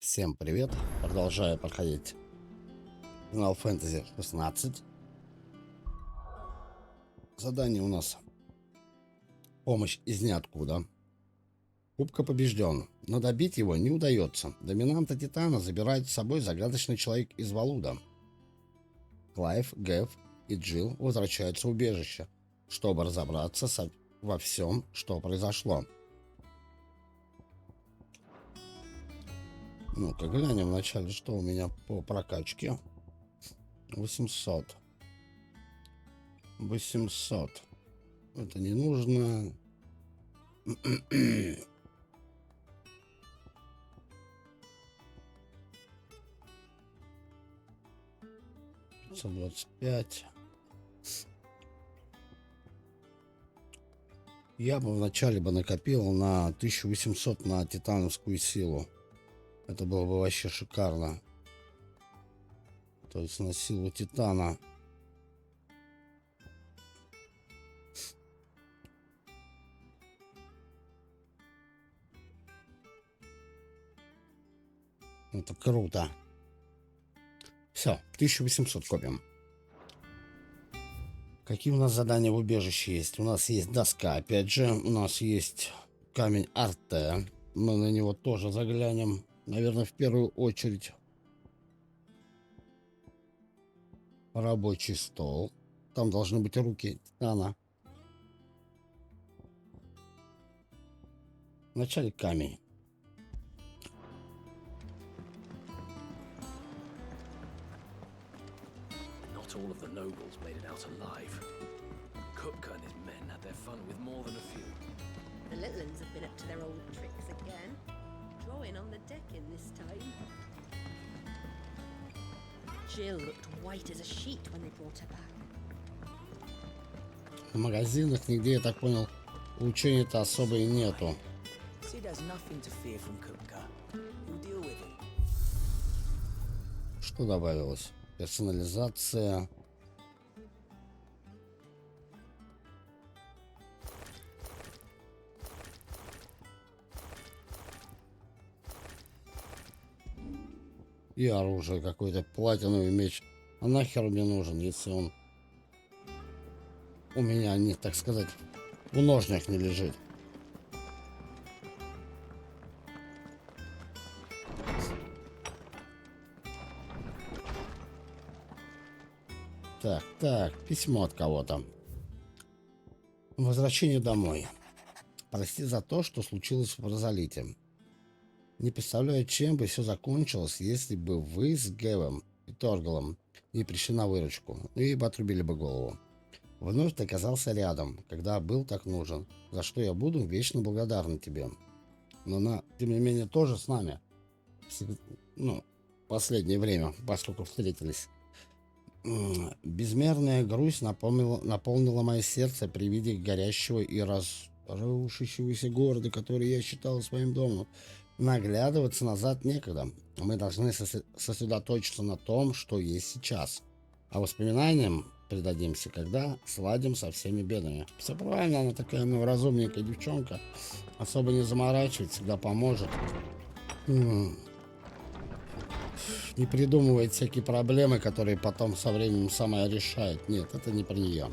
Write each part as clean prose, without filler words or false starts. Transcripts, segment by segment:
Всем привет! Продолжаю проходить финал фэнтези 16. Задание у нас помощь из ниоткуда. Кубка побежден, но добить его не удается. Доминанта Титана забирает с собой загадочный человек из Валуда. Клайв, Гэв и Джилл возвращаются в убежище, чтобы разобраться во всем, что произошло. Ну-ка глянем вначале, что у меня по прокачке. 800. Это не нужно. 525. Я бы вначале накопил на 1800 на титановскую силу. Это было бы вообще шикарно. То есть на силу титана. Это круто. Все, 1800 копим. Какие у нас задания в убежище есть? У нас есть доска, опять же. У нас есть камень Арте. Мы на него тоже заглянем. Наверное, в первую очередь. Рабочий стол. Там должны быть руки титана. Вначале камень. Not all of the nobles made it out alive. Kupka and his men had their fun with more than a few. The little ones have been up to their old tricks again. Drawing on the decking this time. Jill looked white as a sheet when they brought her back. В магазинах нигде, я так понял, улучшений-то особо и нету. Sid has nothing to fear from Kupka. He'll deal with it. Что добавилось? Персонализация. И оружие какой-то, платиновый меч. А нахер мне нужен, если он у меня не, так сказать, в ножнах не лежит. Так, письмо от кого-то. Возвращение домой. Прости за то, что случилось в Розалите. Не представляю, чем бы все закончилось, если бы вы с Гэвом и Торгалом не пришли на выручку, и бы отрубили бы голову. Вновь ты оказался рядом, когда был так нужен, за что я буду вечно благодарен тебе. Но тем не менее, тоже с нами. Последнее время, поскольку встретились. Безмерная грусть наполнила мое сердце при виде горящего и разрушившегося города, который я считал своим домом. Наглядываться назад некогда. Мы должны сосредоточиться на том, что есть сейчас. А воспоминаниям предадимся, когда сладим со всеми бедами. Все правильно, она такая разумненькая девчонка. Особо не заморачивает, всегда поможет. Не придумывает всякие проблемы, которые потом со временем сама решает. Нет, это не про нее.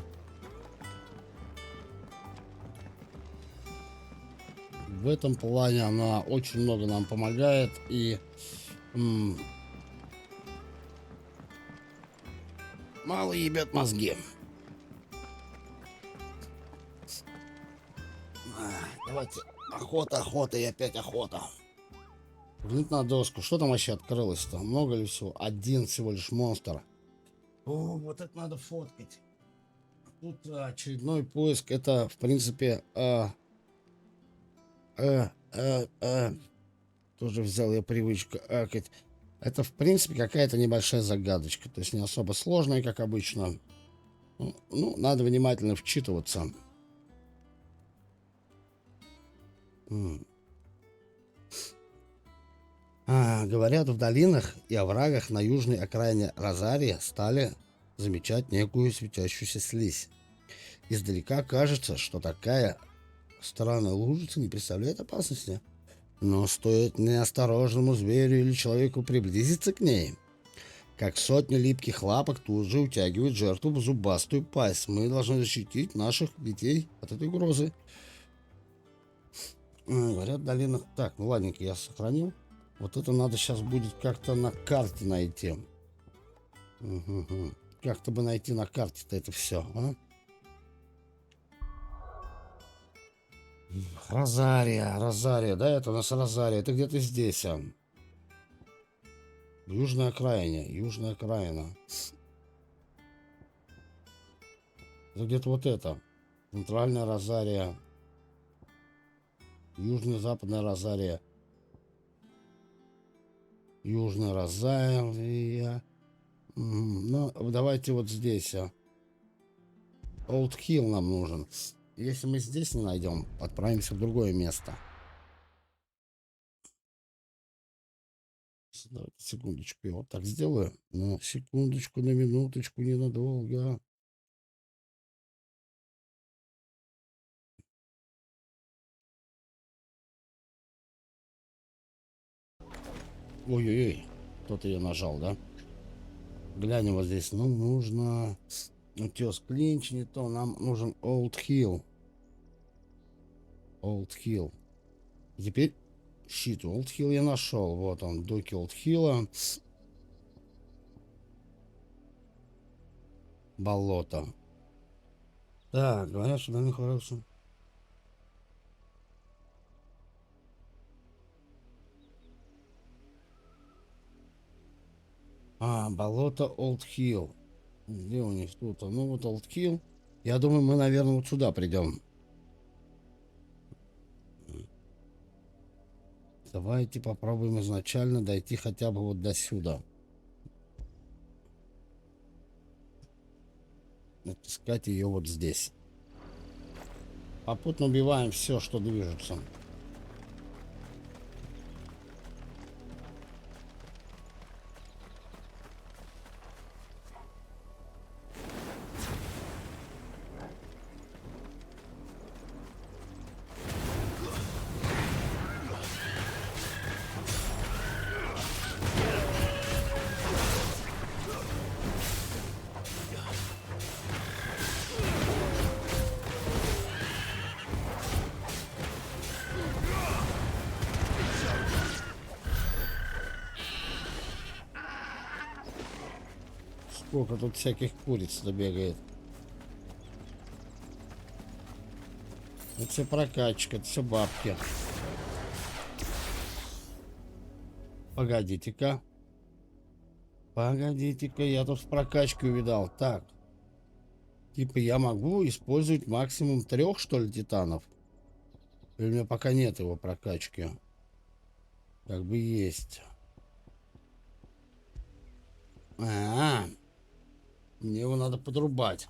В этом плане она очень много нам помогает и мало ебет мозги. Давайте. Охота и опять охота. Взглянуть на доску. Что там вообще открылось-то? Много ли всего? Один всего лишь монстр. О, вот это надо фоткать. Тут очередной поиск. Это, в принципе, тоже взял я привычку акать. Это, в принципе, какая-то небольшая загадочка. То есть не особо сложная, как обычно. Ну, надо внимательно вчитываться. Говорят, в долинах и оврагах на южной окраине Розарии стали замечать некую светящуюся слизь. Издалека кажется, что такая странная лужица не представляет опасности. Но стоит неосторожному зверю или человеку приблизиться к ней, как сотни липких лапок тут же утягивают жертву в зубастую пасть. Мы должны защитить наших детей от этой угрозы. Говорят, долина... Так, ну ладненько, я сохранил. Вот это надо сейчас будет как-то на карте найти. Мгм. Как-то бы найти на карте-то это все, а? Розария, Розария, да, это у нас Розария. Это где-то здесь, а? Южная окраине, южная окраина. Это где-то вот это. Центральная Розария, южно-западная Розария, южная Розария. Ну, давайте вот здесь, а. Олд Хилл нам нужен. Если мы здесь не найдем, отправимся в другое место. Давайте секундочку, я вот так сделаю. На секундочку, на минуточку, ненадолго. Ой-ой-ой, кто-то ее нажал, да? Глянем вот здесь. Ну, нужно... Утес Клинч, не то. Нам нужен Олд Хилл. Олд Хилл. Теперь щит Олд Хилл я нашел. Вот он, доки Олд Хилла. Болото. Так, говорят, что на хорошо. Болото Олд Хилл. Где у них тут? Ну вот Олд Хилл. Я думаю, мы, наверное, вот сюда придем. Давайте попробуем изначально дойти хотя бы вот до сюда. Отыскать ее вот здесь. Попутно убиваем все, что движется. Сколько тут всяких куриц-то бегает. Это все прокачка, это все бабки. Погодите-ка. Погодите-ка, я тут в прокачке увидал. Так. Типа я могу использовать максимум 3, что ли, титанов? Или у меня пока нет его прокачки? Как бы есть. Мне его надо подрубать.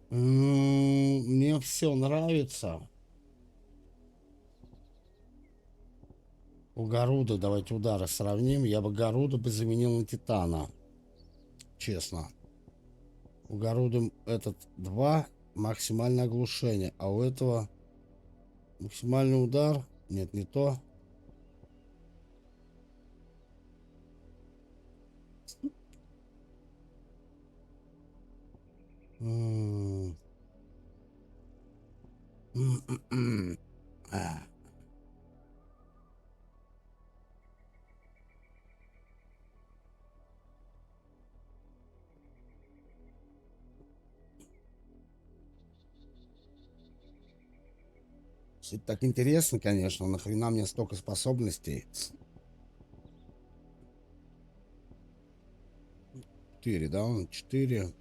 Мне все нравится. У Гаруда давайте удары сравним. Я бы Гаруда бы заменил на Титана. Честно. У Гаруда этот 2 максимальное оглушение, а у этого максимальный удар. Нет, не то. М. М. А. Это так интересно, конечно. Нахрена мне столько способностей? 4, да? 4,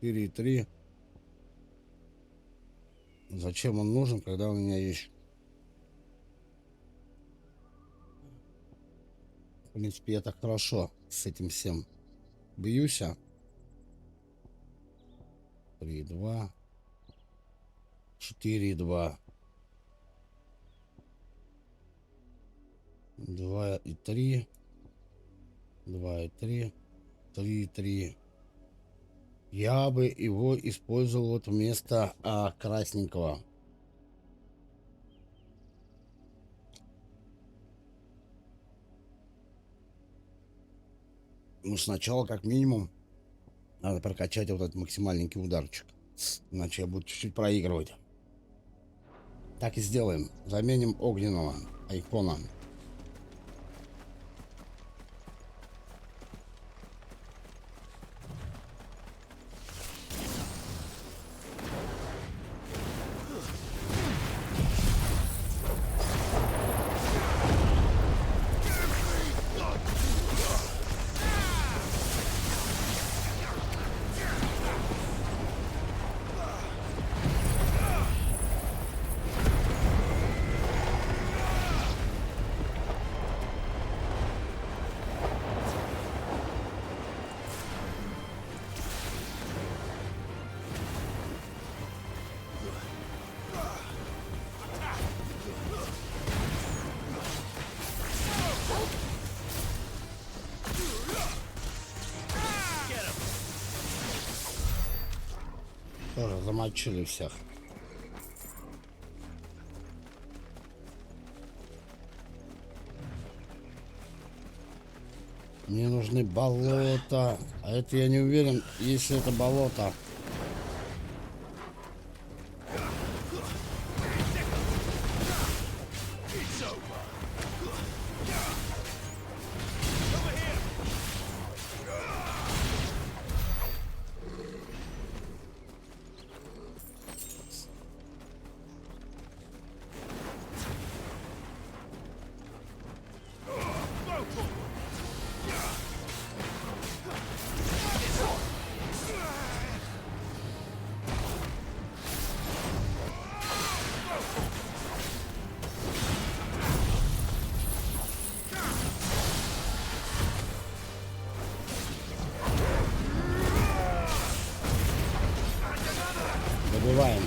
4 и 3. Зачем он нужен, когда у меня есть? В принципе, я так хорошо с этим всем бьюсь. 3, 2, 4, 2. 2 и 3. 2,3. 3,3. Я бы его использовал вот вместо красненького. Ну, сначала, как минимум, надо прокачать вот этот максимальненький ударчик. Иначе я буду чуть-чуть проигрывать. Так и сделаем. Заменим огненного айфона. Тоже замочили всех. Мне нужны болота. А это я не уверен, если это болото. Добиваем.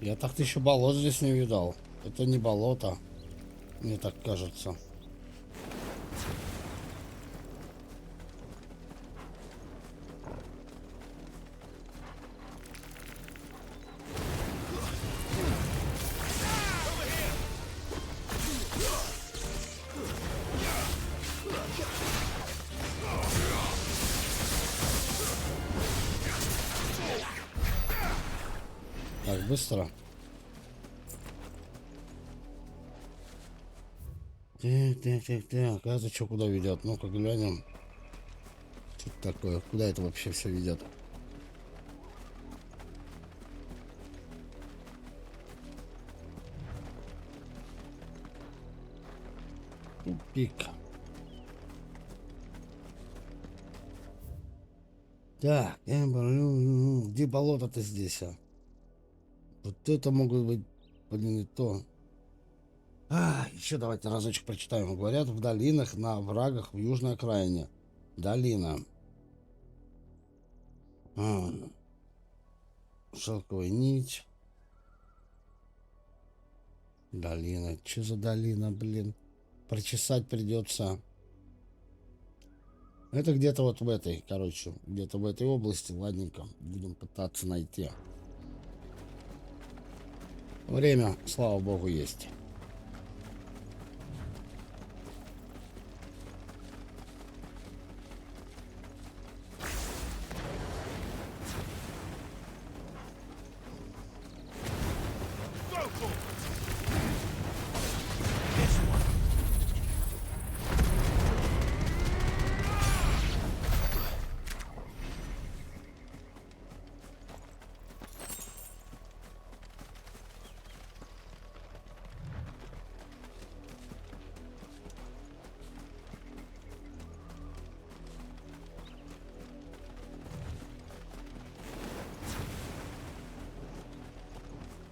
Я так-то еще болот здесь не видал. Это не болото, мне так кажется. Так, быстро. Так. А это что, куда ведет? Ну-ка глянем. Что это такое? Куда это вообще все ведет? Тупик. Так, где болото-то здесь, а? Вот это могут быть, блин, и то. Еще давайте разочек прочитаем. Говорят, в долинах, на оврагах, в южной окраине. Долина. Шелковая нить. Долина. Что за долина, блин? Прочесать придется. Это где-то вот в этой, короче, где-то в этой области. Ладненько. Будем пытаться найти. Время, слава богу, есть.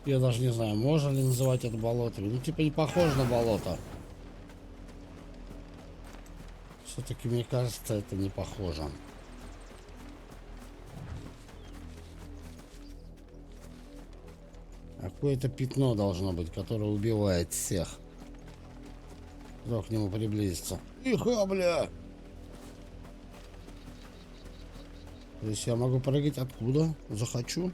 Я даже не знаю, можно ли называть это болотами. Ну, типа, не похоже на болото. Все-таки, мне кажется, это не похоже. Какое-то пятно должно быть, которое убивает всех, кто к нему приблизится. Иха, бля! То есть я могу прыгать откуда захочу.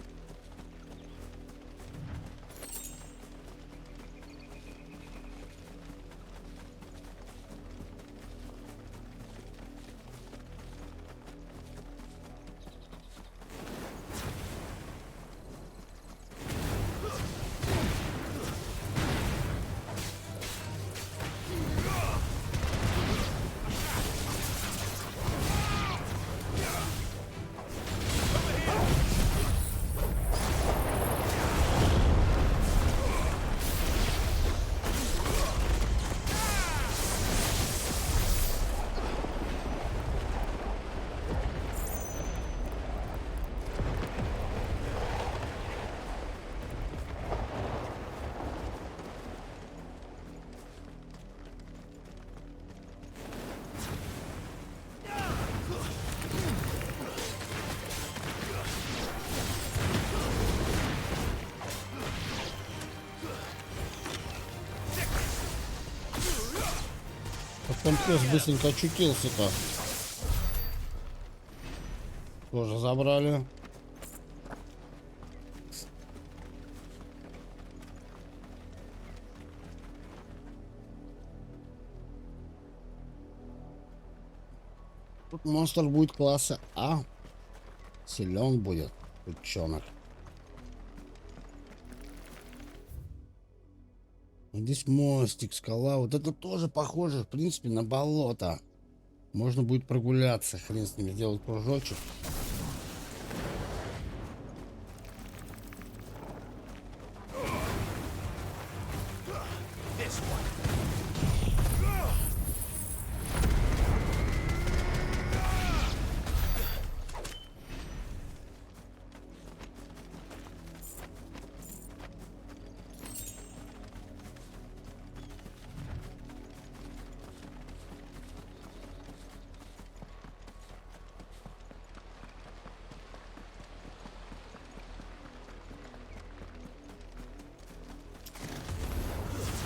Там пес быстренько очутился-то. Тоже забрали. Тут монстр будет класса А. Силен будет, утенок. Здесь мостик, скала. Вот это тоже похоже, в принципе, на болото. Можно будет прогуляться, хрен с ними, сделать кружочек.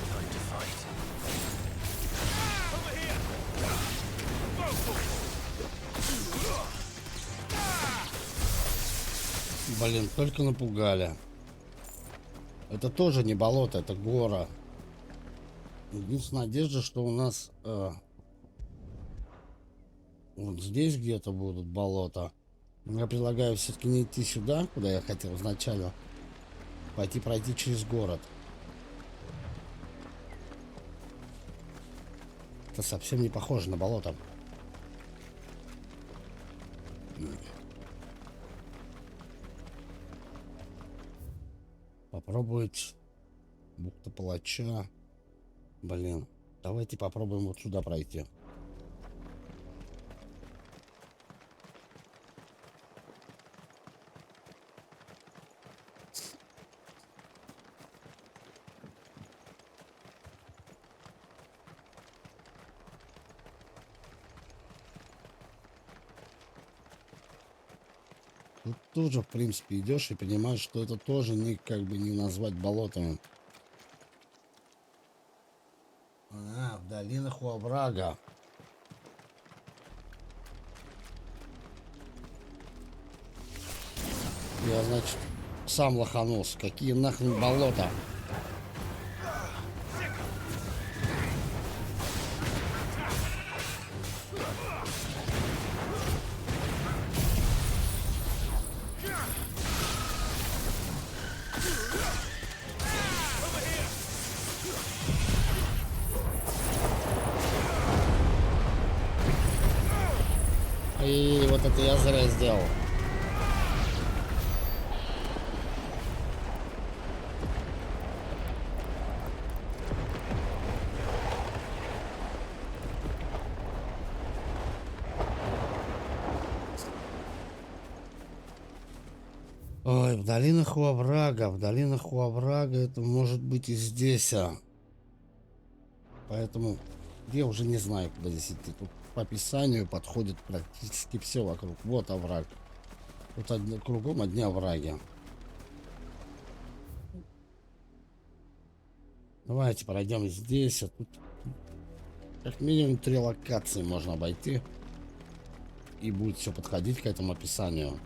Time to fight. Блин, только напугали. Это тоже не болото, это гора. Единственная надежда, что у нас вот здесь где-то будут болота. Я предлагаю все-таки не идти сюда, куда я хотел изначально. Пройти через город. Это совсем не похоже на болото. Попробовать бухта палача. Блин, давайте попробуем вот сюда пройти. Тут тоже, в принципе, идешь и понимаешь, что это тоже не как бы не назвать болотом. А, в долинах у оврага. Я, значит, сам лоханулся. Какие нахрен болота? И вот это я зря сделал. Ой, в долинах у оврага это может быть и здесь, а. Поэтому я уже не знаю, куда здесь идти. Тут по описанию подходит практически все вокруг. Вот овраг. Тут кругом одни овраги. Давайте пройдем здесь. А тут как минимум 3 локации можно обойти. И будет все подходить к этому описанию.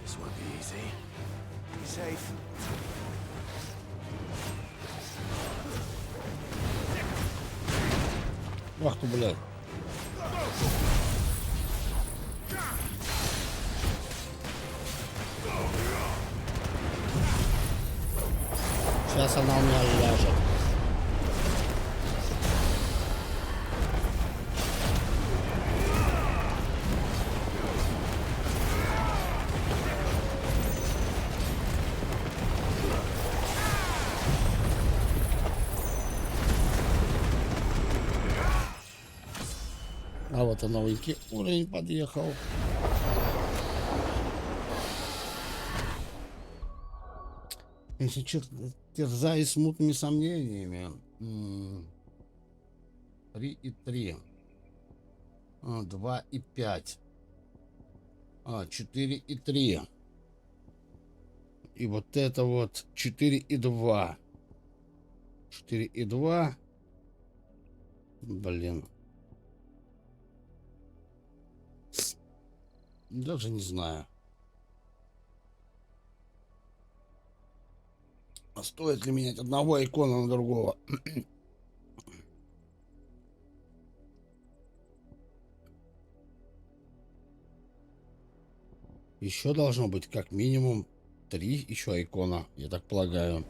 This won't be easy. Be safe. Ах ты, блядь. Сейчас она у меня ляжет. А вот и новенький уровень подъехал. Если честно, терзаюсь смутными сомнениями. 3,3. 2,5. 4,3. И вот это вот 4,2. 4,2. Блин. Даже не знаю. А стоит ли менять одного икона на другого? Еще должно быть как минимум 3 еще икона, я так полагаю.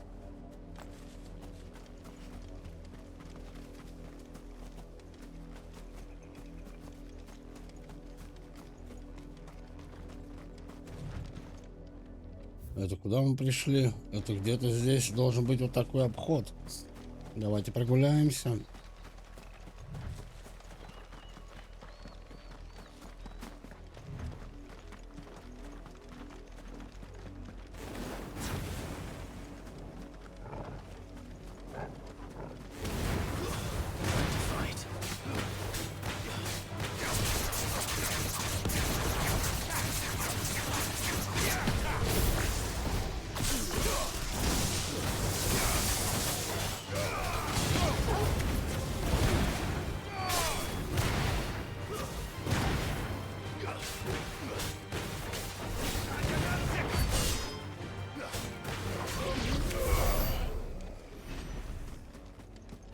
Это куда мы пришли? Это где-то здесь должен быть вот такой обход. Давайте прогуляемся.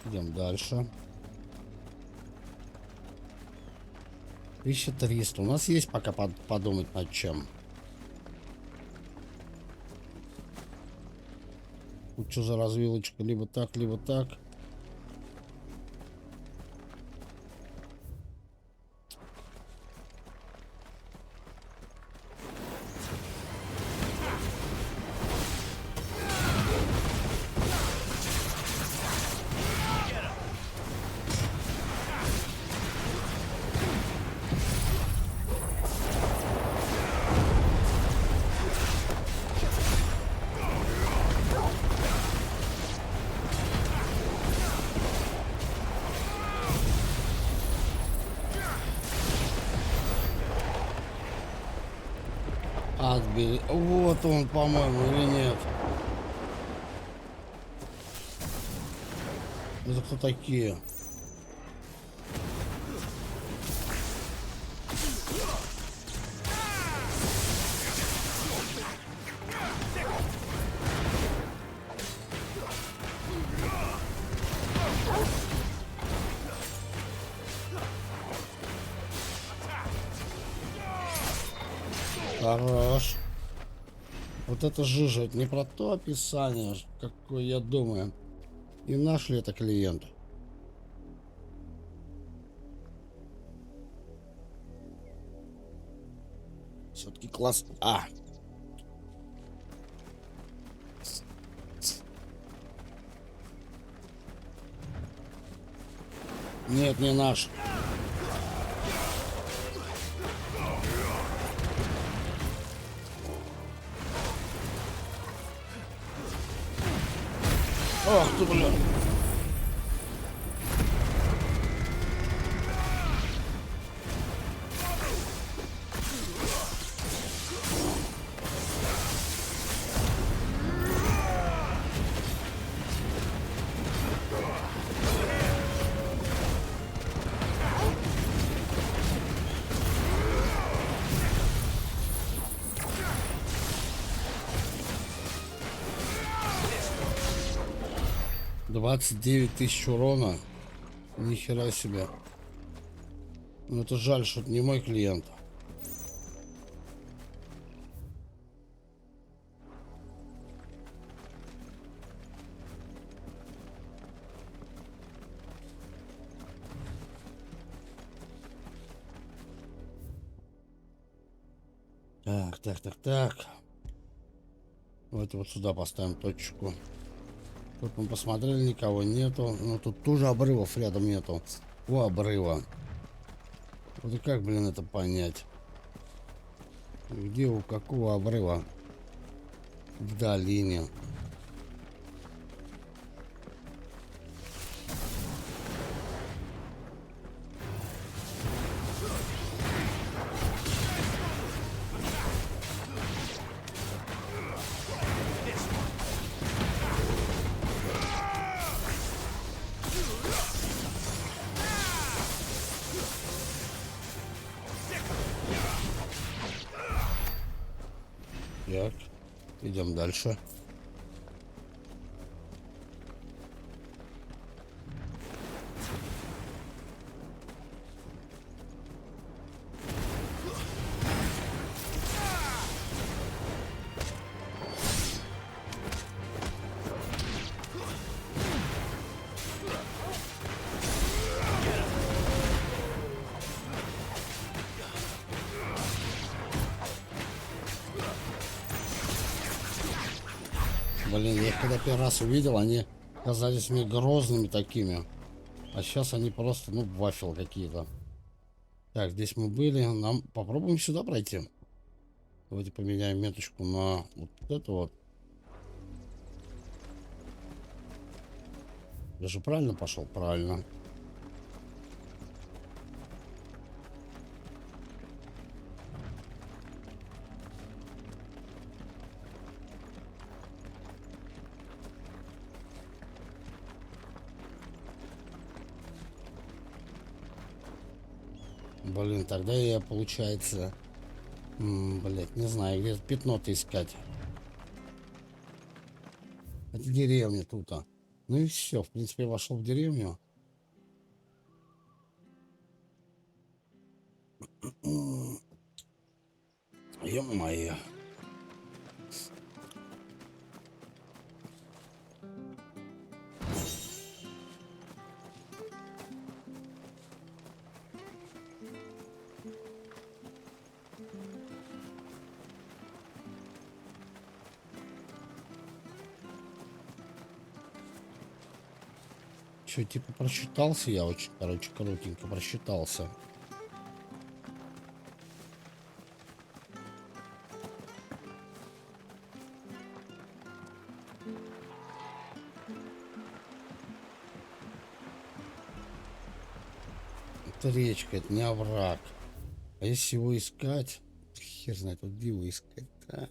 Идем дальше. 1300. У нас есть пока подумать над чем. Тут что за развилочка? Либо так, либо так. Отбили. Вот он, по-моему, или нет? Это кто такие? Хорош. Вот это жижа, это не про то описание, какое я думаю. И наш ли это клиент? Все-таки класс А. Нет, не наш. Ох ты, бля. $29 000 урона. Ни хера себе. Ну это жаль, что это не мой клиент. Так. Давайте вот сюда поставим точку. Тут мы посмотрели, никого нету. Ну тут тоже обрывов рядом нету. У обрыва. Вот и как, блин, это понять? Где, у какого обрыва? В долине. Так, идем дальше. Блин, я их когда первый раз увидел, они казались мне грозными такими. А сейчас они просто, ну, вафел какие-то. Так, здесь мы были. Нам попробуем сюда пройти. Давайте поменяем меточку на вот это вот. Я же правильно пошел? Правильно. Блин, тогда я, получается, блять, не знаю, где пятно-то искать. Это деревня тут. Ну и все, в принципе, я вошел в деревню. Ё-моё. Что, типа просчитался я очень, короче, коротенько просчитался. Это речка, это не овраг. А если его искать, хер знает, вот где его искать-то.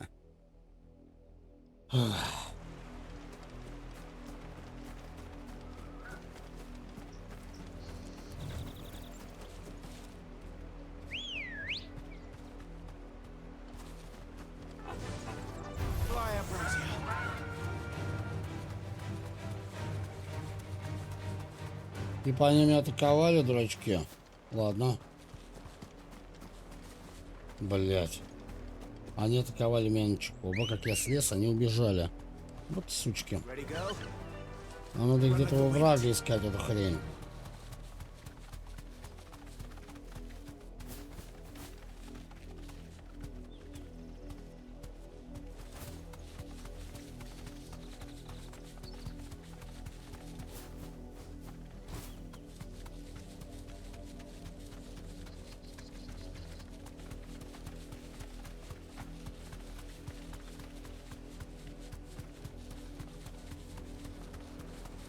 Типа они меня атаковали, дурачки. Ладно. Блять. Они атаковали меня на Чикоба. Как я слез, они убежали. Вот сучки. Ready, go? Нам надо где-то во врага искать эту хрень.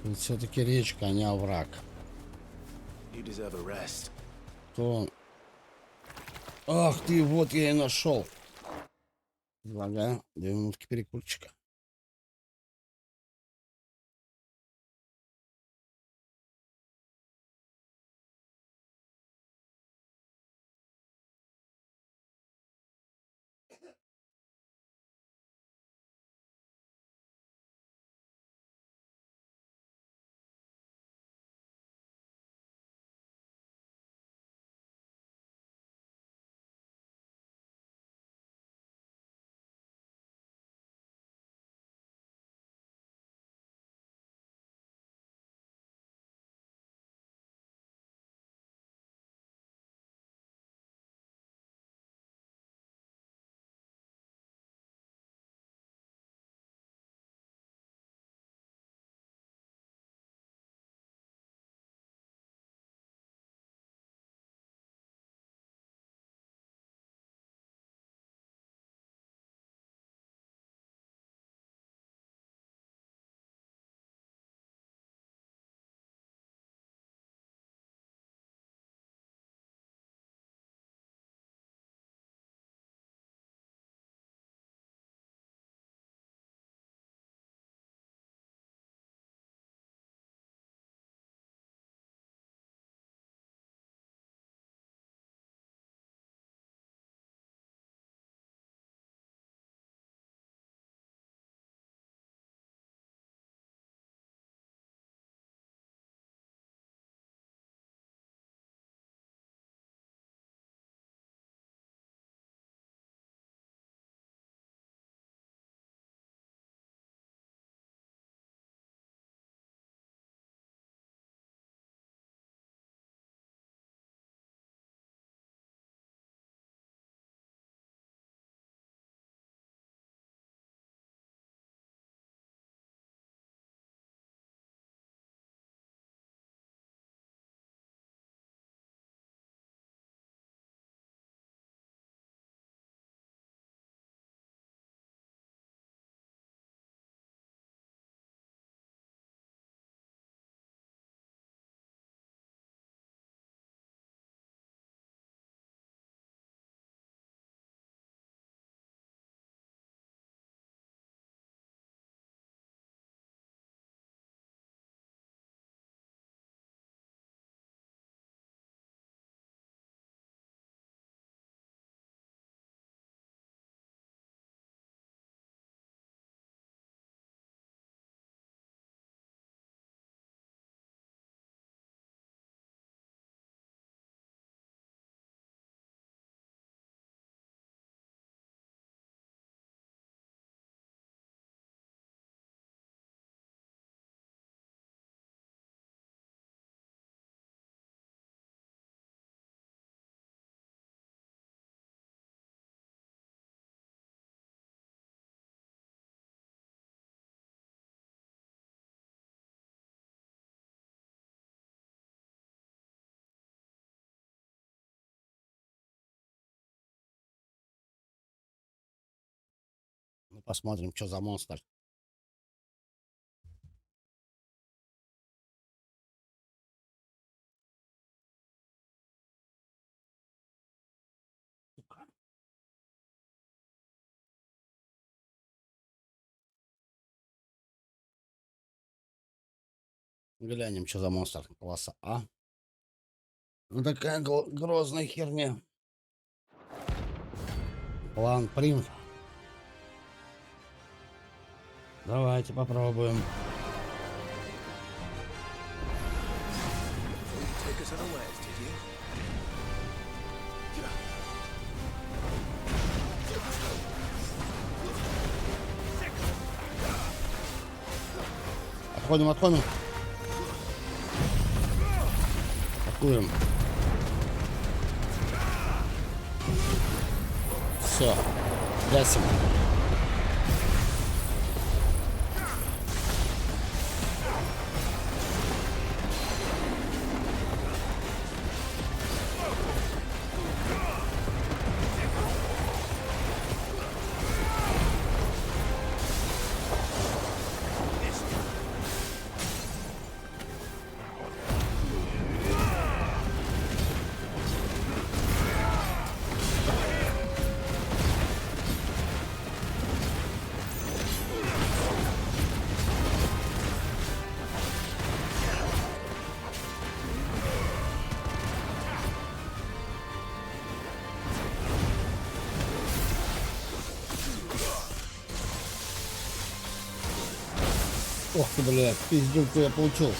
Тут все-таки речка, а не овраг. You deserve a rest. То... Ах ты, вот я и нашел. Предлагаю 2 минутки перекурчика. Ну, посмотрим, что за монстр. Глянем, что за монстр класса А. Ну такая грозная херня. План принят. Давайте попробуем. Take us unawares, did you? Отходим, отходим. Атакуем. Все. Гасим. Ох ты, блядь, пиздюльку я получил.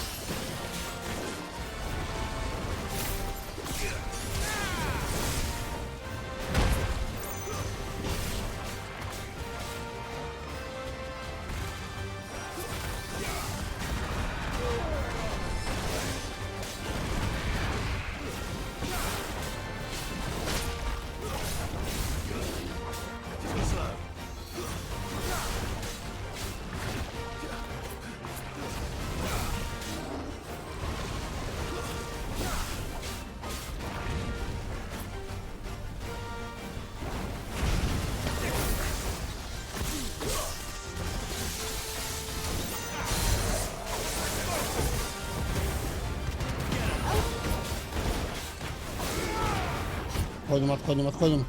Отходим, отходим, отходим.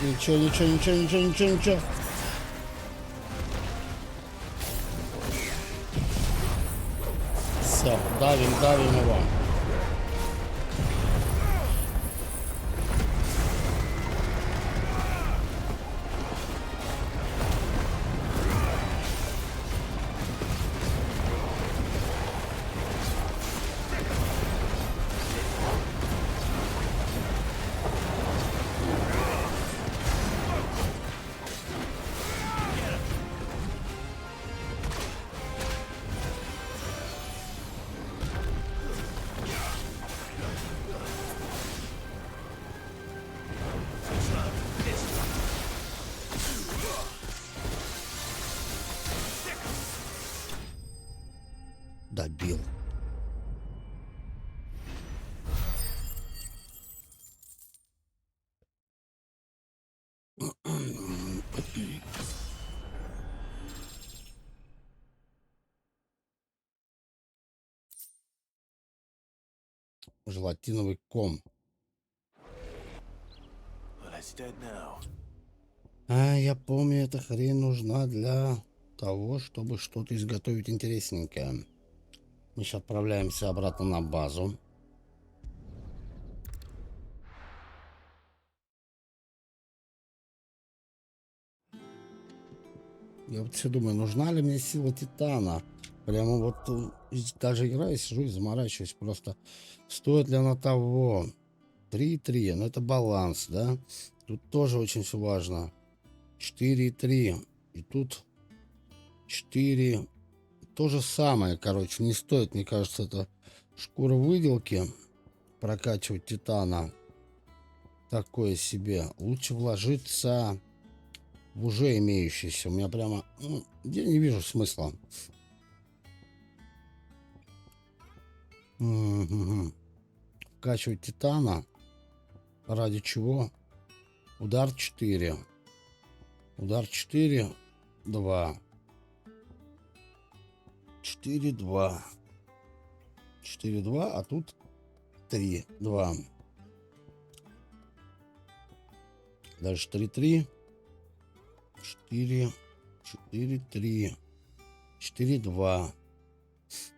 Ничего, ничего, ничего, ничего, ничего, ничего. Все, давим, давим его. Добил. Желатиновый ком. Well, it's dead now. А, я помню, эта хрень нужна для того, чтобы что-то изготовить интересненькое. Мы сейчас отправляемся обратно на базу. Я вот все думаю, нужна ли мне сила Титана? Прямо вот даже играю, сижу и заморачиваюсь просто. Стоит ли она того? 3,3, но это баланс, да? Тут тоже очень все важно. 4,3. И тут 4. То же самое, короче, не стоит, мне кажется, это шкура выделки. Прокачивать Титана. Такое себе. Лучше вложиться в уже имеющийся. У меня прямо... Ну, я не вижу смысла. Вкачивать Титана. Ради чего? Удар 4. Удар 4. 2. 4, 2. 4, 2, а тут 3, 2. Дальше 3, 3. 4, 4, 3. 4, 2.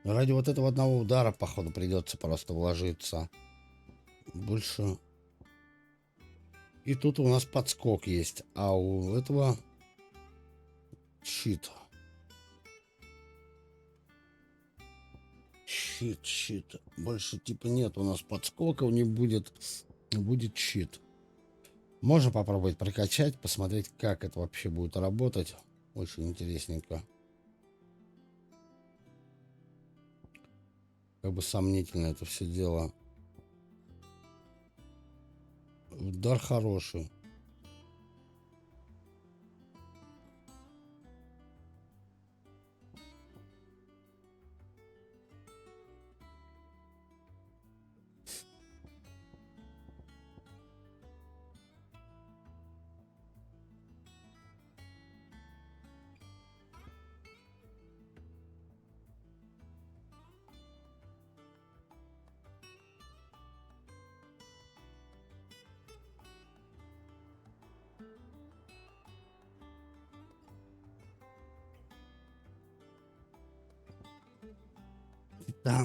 Ради вот этого одного удара, походу, придется просто вложиться. Больше. И тут у нас подскок есть. А у этого щит. Щит. Больше типа нет у нас подскоков, не будет. Будет щит. Можно попробовать прокачать, посмотреть, как это вообще будет работать. Очень интересненько. Как бы сомнительно это все дело. Удар хороший.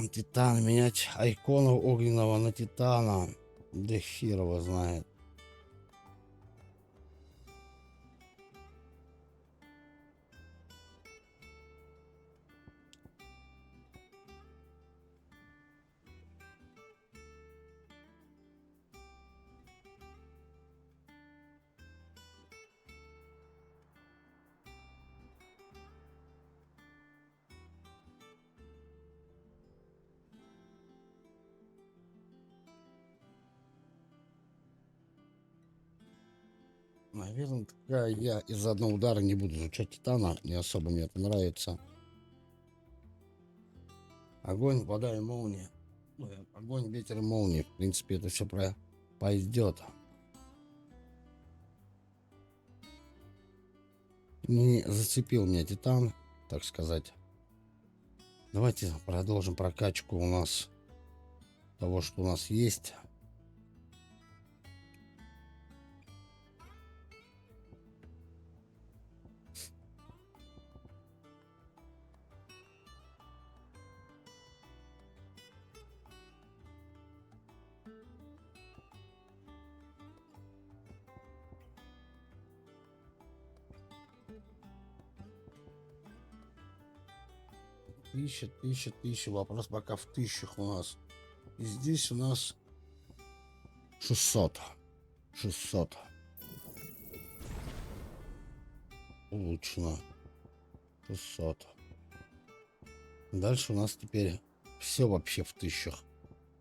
Титан. Менять айкону огненного на титана. Да хер его знает. Наверное, такая я из-за одного удара не буду изучать титана. Не особо мне это нравится. Огонь, вода и молния. Огонь, ветер и молния. В принципе, это все пойдет. Не зацепил меня титан, так сказать. Давайте продолжим прокачку у нас того, что у нас есть. Тысяча. Вопрос пока в тысячах у нас. И здесь у нас 600. Улучшено. 600. Дальше у нас теперь все вообще в тысячах.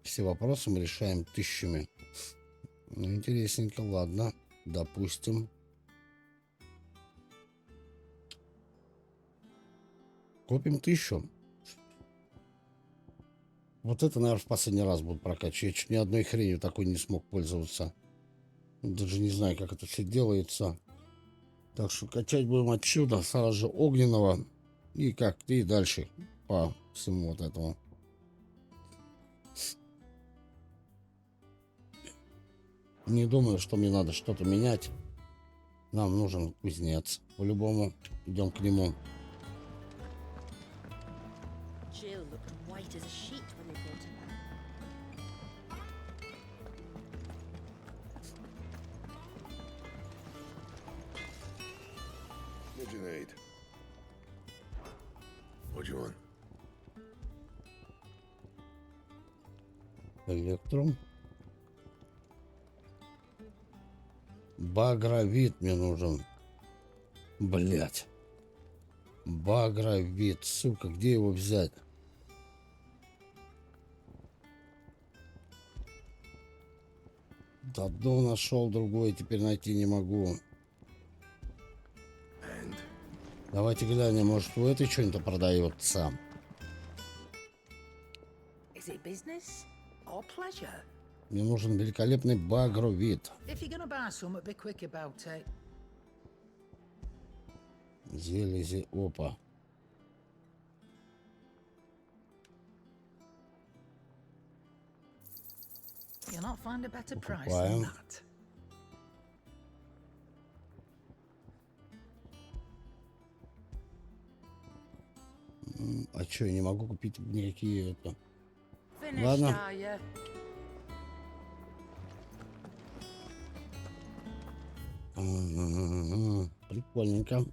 Все вопросы мы решаем тысячами. Ну, интересненько, ладно. Допустим. Копим 1000. Вот это, наверное, в последний раз буду прокачивать. Я чуть ни одной хренью такой не смог пользоваться. Даже не знаю, как это все делается. Так что качать будем отсюда, сразу же огненного. И как-то и дальше по всему вот этому. Не думаю, что мне надо что-то менять. Нам нужен кузнец. По-любому идем к нему. Jill looked white as a sheet when they brought her back. Junaid. What do you want? Электрум. Багровит мне нужен. Блять. Багровит. Сука, где его взять? Одно нашел, другое теперь найти не могу. Давайте глянем, может у этой что-нибудь продается. Is it business or pleasure? Мне нужен великолепный багровит. If you're gonna buy some, be quick about it. Зелези, опа. You'll not find a better price Покупаем. than that. А что, я не могу купить никакие это. Finished, Ладно. are you? Прикольненько.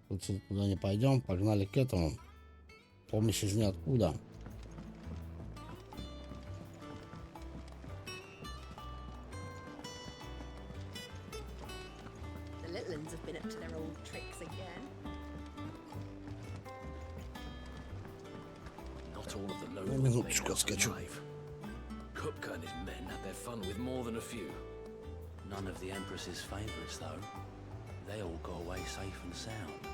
Тут туда не пойдем, погнали к этому. помощь из ниоткуда. The little ones have been up to their old tricks again. Not all of the Ну, nobles made минуточку it out отскочу. alive. Kupka and his men had their fun with more than a few. None of the Empress's favourites, though. They all got away safe and sound.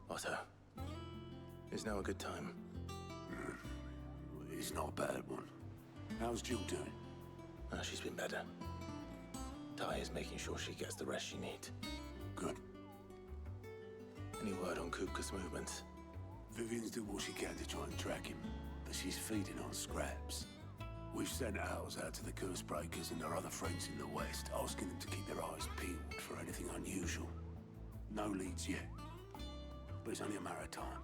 Otto, is now a good time? It's not a bad one. How's Jill doing? She's been better. Ty is making sure she gets the rest she needs. Good. Any word on Kupka's movements? Vivian's did what she can to try and track him, but she's feeding on scraps. We've sent ours out to the curse breakers and their other friends in the west, asking them to keep their eyes peeled for anything unusual. No leads yet, but it's only a matter of time.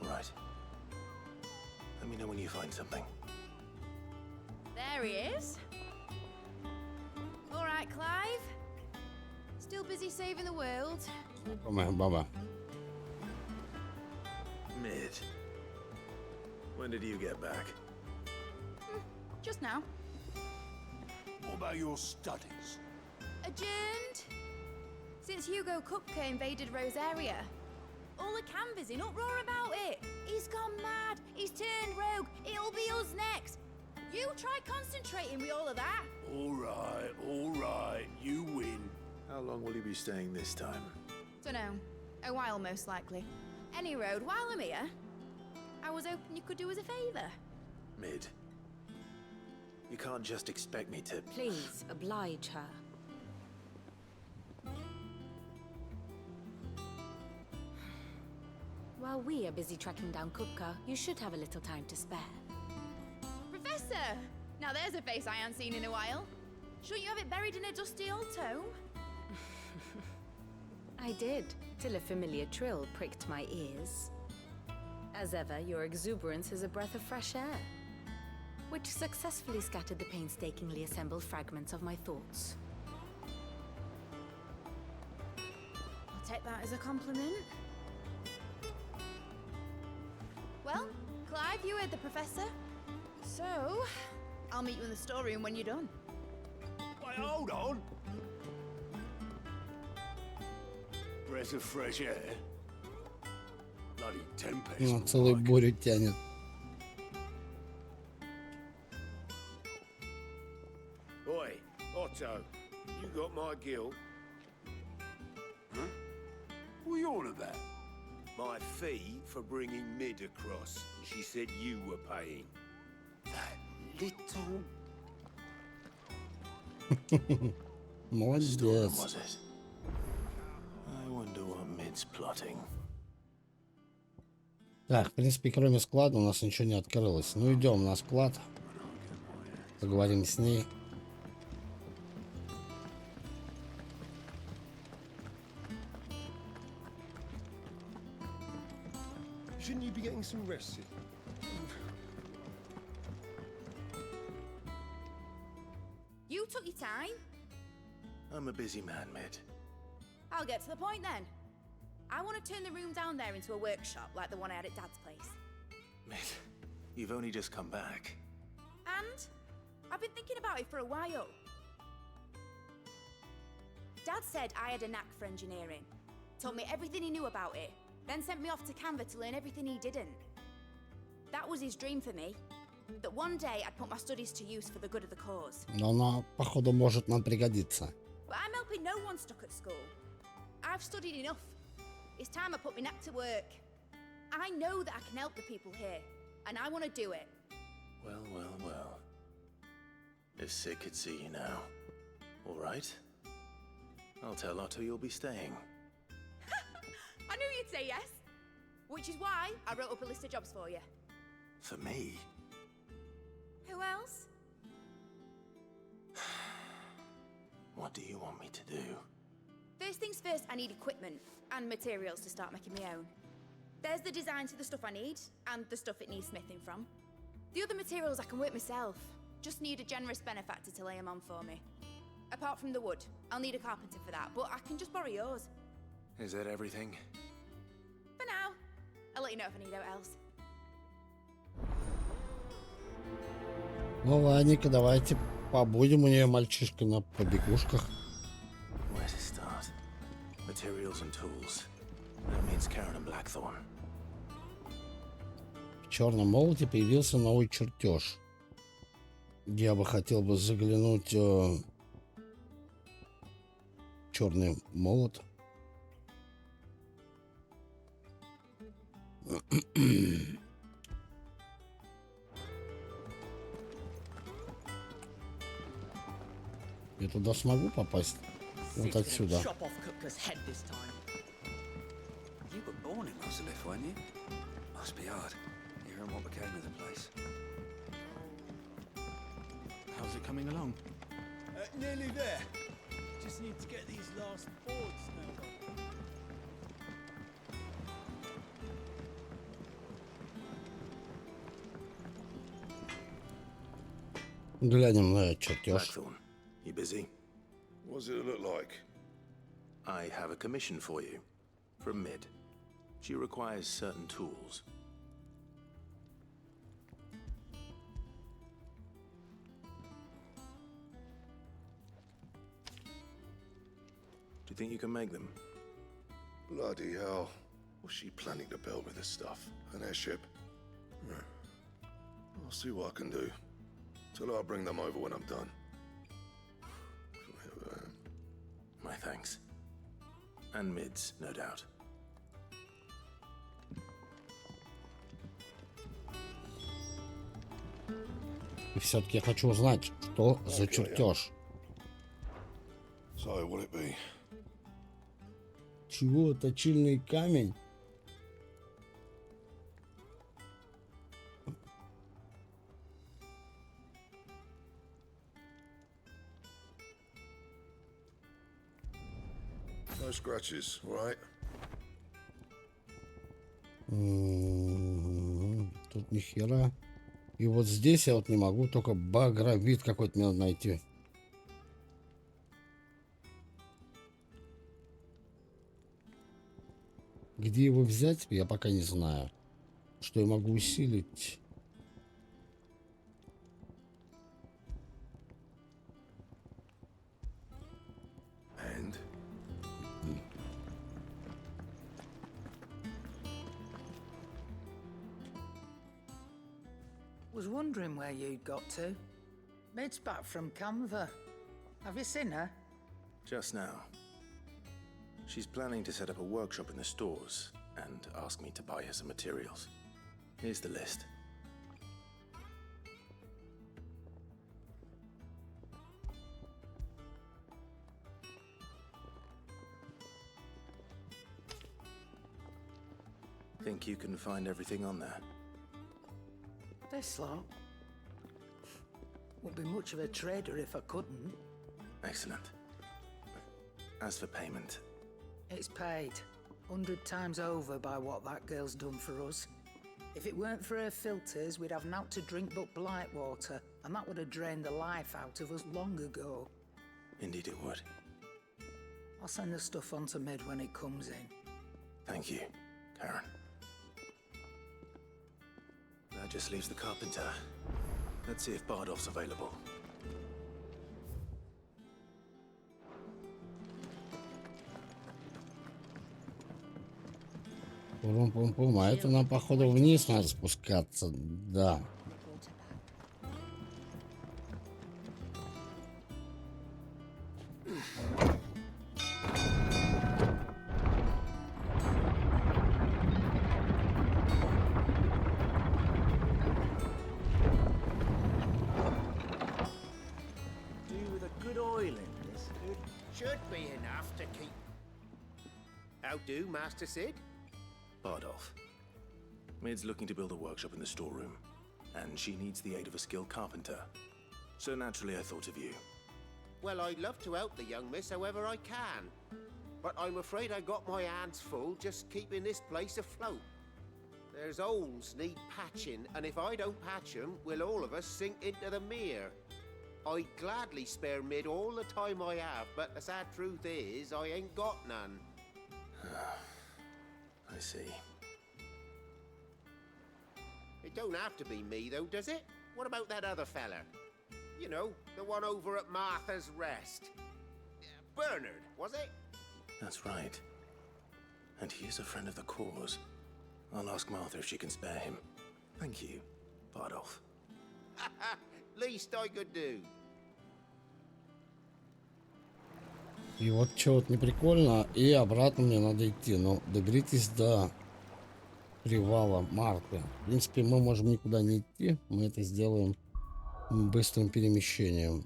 All right. Let me know when you find something. There he is. All right, Clive. Still busy saving the world. Знакомая баба. Mid. When did you get back? Just now. What about your studies? Adjourned. Since Hugo Kupka invaded Rosaria. All the canvass in uproar about it. He's gone mad. He's turned rogue. It'll be us next. You try concentrating with all of that. All right, you win. How long will you be staying this time? Dunno. A while, most likely. Any road, while I'm here, I was hoping you could do us a favour. Mid. You can't just expect me to... Please, oblige her. While we are busy tracking down Kupka, you should have a little time to spare. Professor! Now there's a face I haven't seen in a while. Shouldn't you have it buried in a dusty old tome? I did, till a familiar trill pricked my ears. As ever, your exuberance is a breath of fresh air, which successfully scattered the painstakingly assembled fragments of my thoughts. I'll take that as a compliment. Well, Clive, you heard the professor. So, I'll meet you in the storeroom when you're done. Wait, hold on. Breath of fresh air. Bloody tempest. Ну, целую бурю тянет. Oi, Otto, you got my gill? Huh? What are you on about? My fee for bringing Mid across. She said you were paying. That little... Молодец. was it? I wonder what Mid's plotting. Так, в принципе, кроме склада у нас ничего не открылось. Ну, идем на склад. Поговорим с ней. Shouldn't you be getting some rest? You took your time. I'm a busy man, Mid. I'll get to the point then. I want to turn the room down there into a workshop like the one I had at Dad's place. Mid, you've only just come back. And I've been thinking about it for a while. Dad said I had a knack for engineering, told me everything he knew about it, then sent me off to Canva to learn everything he didn't. That was his dream for me, that one day I'd put my studies to use for the good of the cause. Но она, походу, может нам пригодиться. But I'm helping no one stuck at school. I've studied enough. It's time I put my knack to work. I know that I can help the people here, and I want to do it. Well, well, well. If Sid could see you now. All right. I'll tell Otto you'll be staying. I knew you'd say yes. Which is why I wrote up a list of jobs for you. For me? Who else? What do you want me to do? First things first, I need equipment and materials to start making my own. There's the designs for the stuff I need, and the stuff it needs smithing from. The other materials I can work myself. Just need a generous benefactor to lay them on for me. Apart from the wood, I'll need a carpenter for that, but I can just borrow yours. Is that everything? For now. I'll let you know if I need out else. Ну, ладненько, давайте побудем у нее мальчишкой на побегушках. Where to start? Materials and tools. That means Karen and Blackthorn. В черном молоте появился новый чертеж. Я бы хотел бы заглянуть в черный молот. Я туда смогу попасть? Вот отсюда. Chop off Kupka's head this time. You were born in Rosalith, weren't you? Must be hard, hearing what became of the place. How's it coming along? Nearly there. Just need to get these last boards nailed on. Глянем на чертеж. Blackthorn, you busy? What does it look like? I have a commission for you. From Mid. She requires certain tools. Do you think you can make them? Bloody hell. What's she planning to build with this stuff? An airship? I'll see what I can do. Tell her I'll bring them over when I'm done. My thanks. And Mid's, no doubt. И все-таки я хочу узнать, что за чертеж. So, what'll it be? Чего? Точильный камень? No scratches, all right? Тут ни хера. И вот здесь я вот не могу, только багровит какой-то мне надо найти. Где его взять, я пока не знаю. Что я могу усилить? And? Was wondering where you'd got to. Mid's back from Canva. Have you seen her? Just now. She's planning to set up a workshop in the stores and ask me to buy her some materials. Here's the list. you can find everything on there? This lot would be much of a trader if I couldn't. Excellent. As for payment, It's paid 100 times over by what that girl's done for us. If it weren't for her filters, we'd have naught to drink but blight water, and that would have drained the life out of us long ago. indeed it would. I'll send the stuff on to Mid when it comes in. Thank you, Karen. That just leaves the carpenter. Let's see if Bardolph's available. Пум-пум-пум. А это нам, походу, вниз надо спускаться. Да. Do with a good oil in this. It should be enough to keep. How do, Master Sid? Bardolph. Mid's looking to build a workshop in the storeroom, and she needs the aid of a skilled carpenter. So naturally I thought of you. Well, I'd love to help the young miss however I can. But I'm afraid I got my hands full just keeping this place afloat. There's holes need patching, and if I don't patch them, we'll all of us sink into the mere. I'd gladly spare Mid all the time I have, but the sad truth is, I ain't got none. I see. It don't have to be me, though, does it? What about that other fella? You know, the one over at Martha's Rest. Bernard, was it? That's right. And he is a friend of the cause. I'll ask Martha if she can spare him. Thank you, Bardolph. Least I could do. И вот что вот не прикольно, и обратно мне надо идти. Но доберитесь до привала Марты. В принципе, мы можем никуда не идти. Мы это сделаем быстрым перемещением.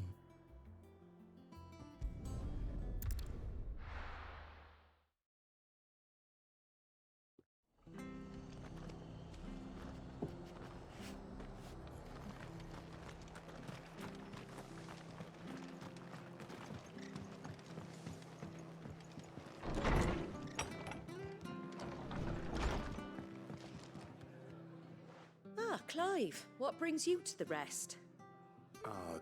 Ah, Clive, what brings you to the Rest? Our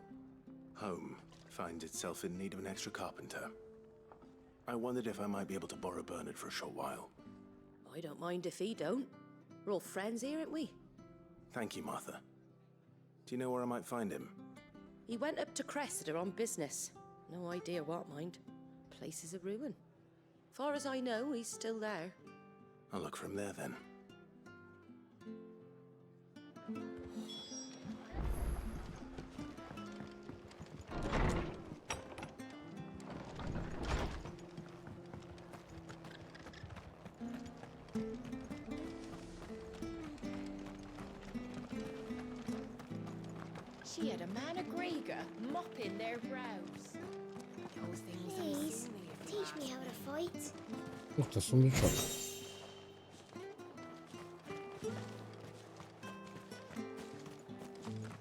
home finds itself in need of an extra carpenter. I wondered if I might be able to borrow Bernard for a short while. I don't mind if he don't. We're all friends here, aren't we? Thank you, Martha. Do you know where I might find him? He went up to Cressida on business. No idea what, mind. Place is a ruin. Far as I know, he's still there. I'll look for him there then. She had a man of Grega mopping their brows. Those things Please, teach me how to fight. Ух ты, сундучок.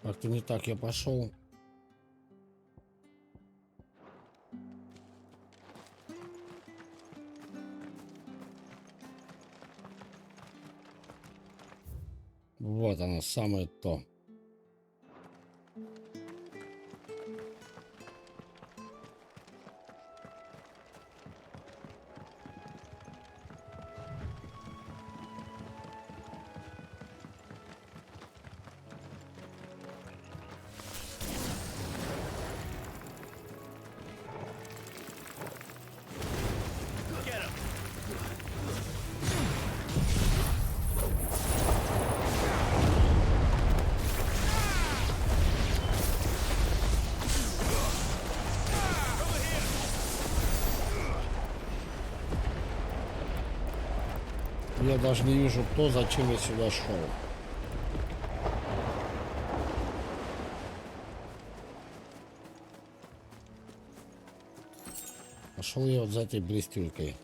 Как-то не так я пошел. Вот оно, самое то. Я даже не вижу то, зачем я сюда шел. Пошел я вот за этой блестюлькой.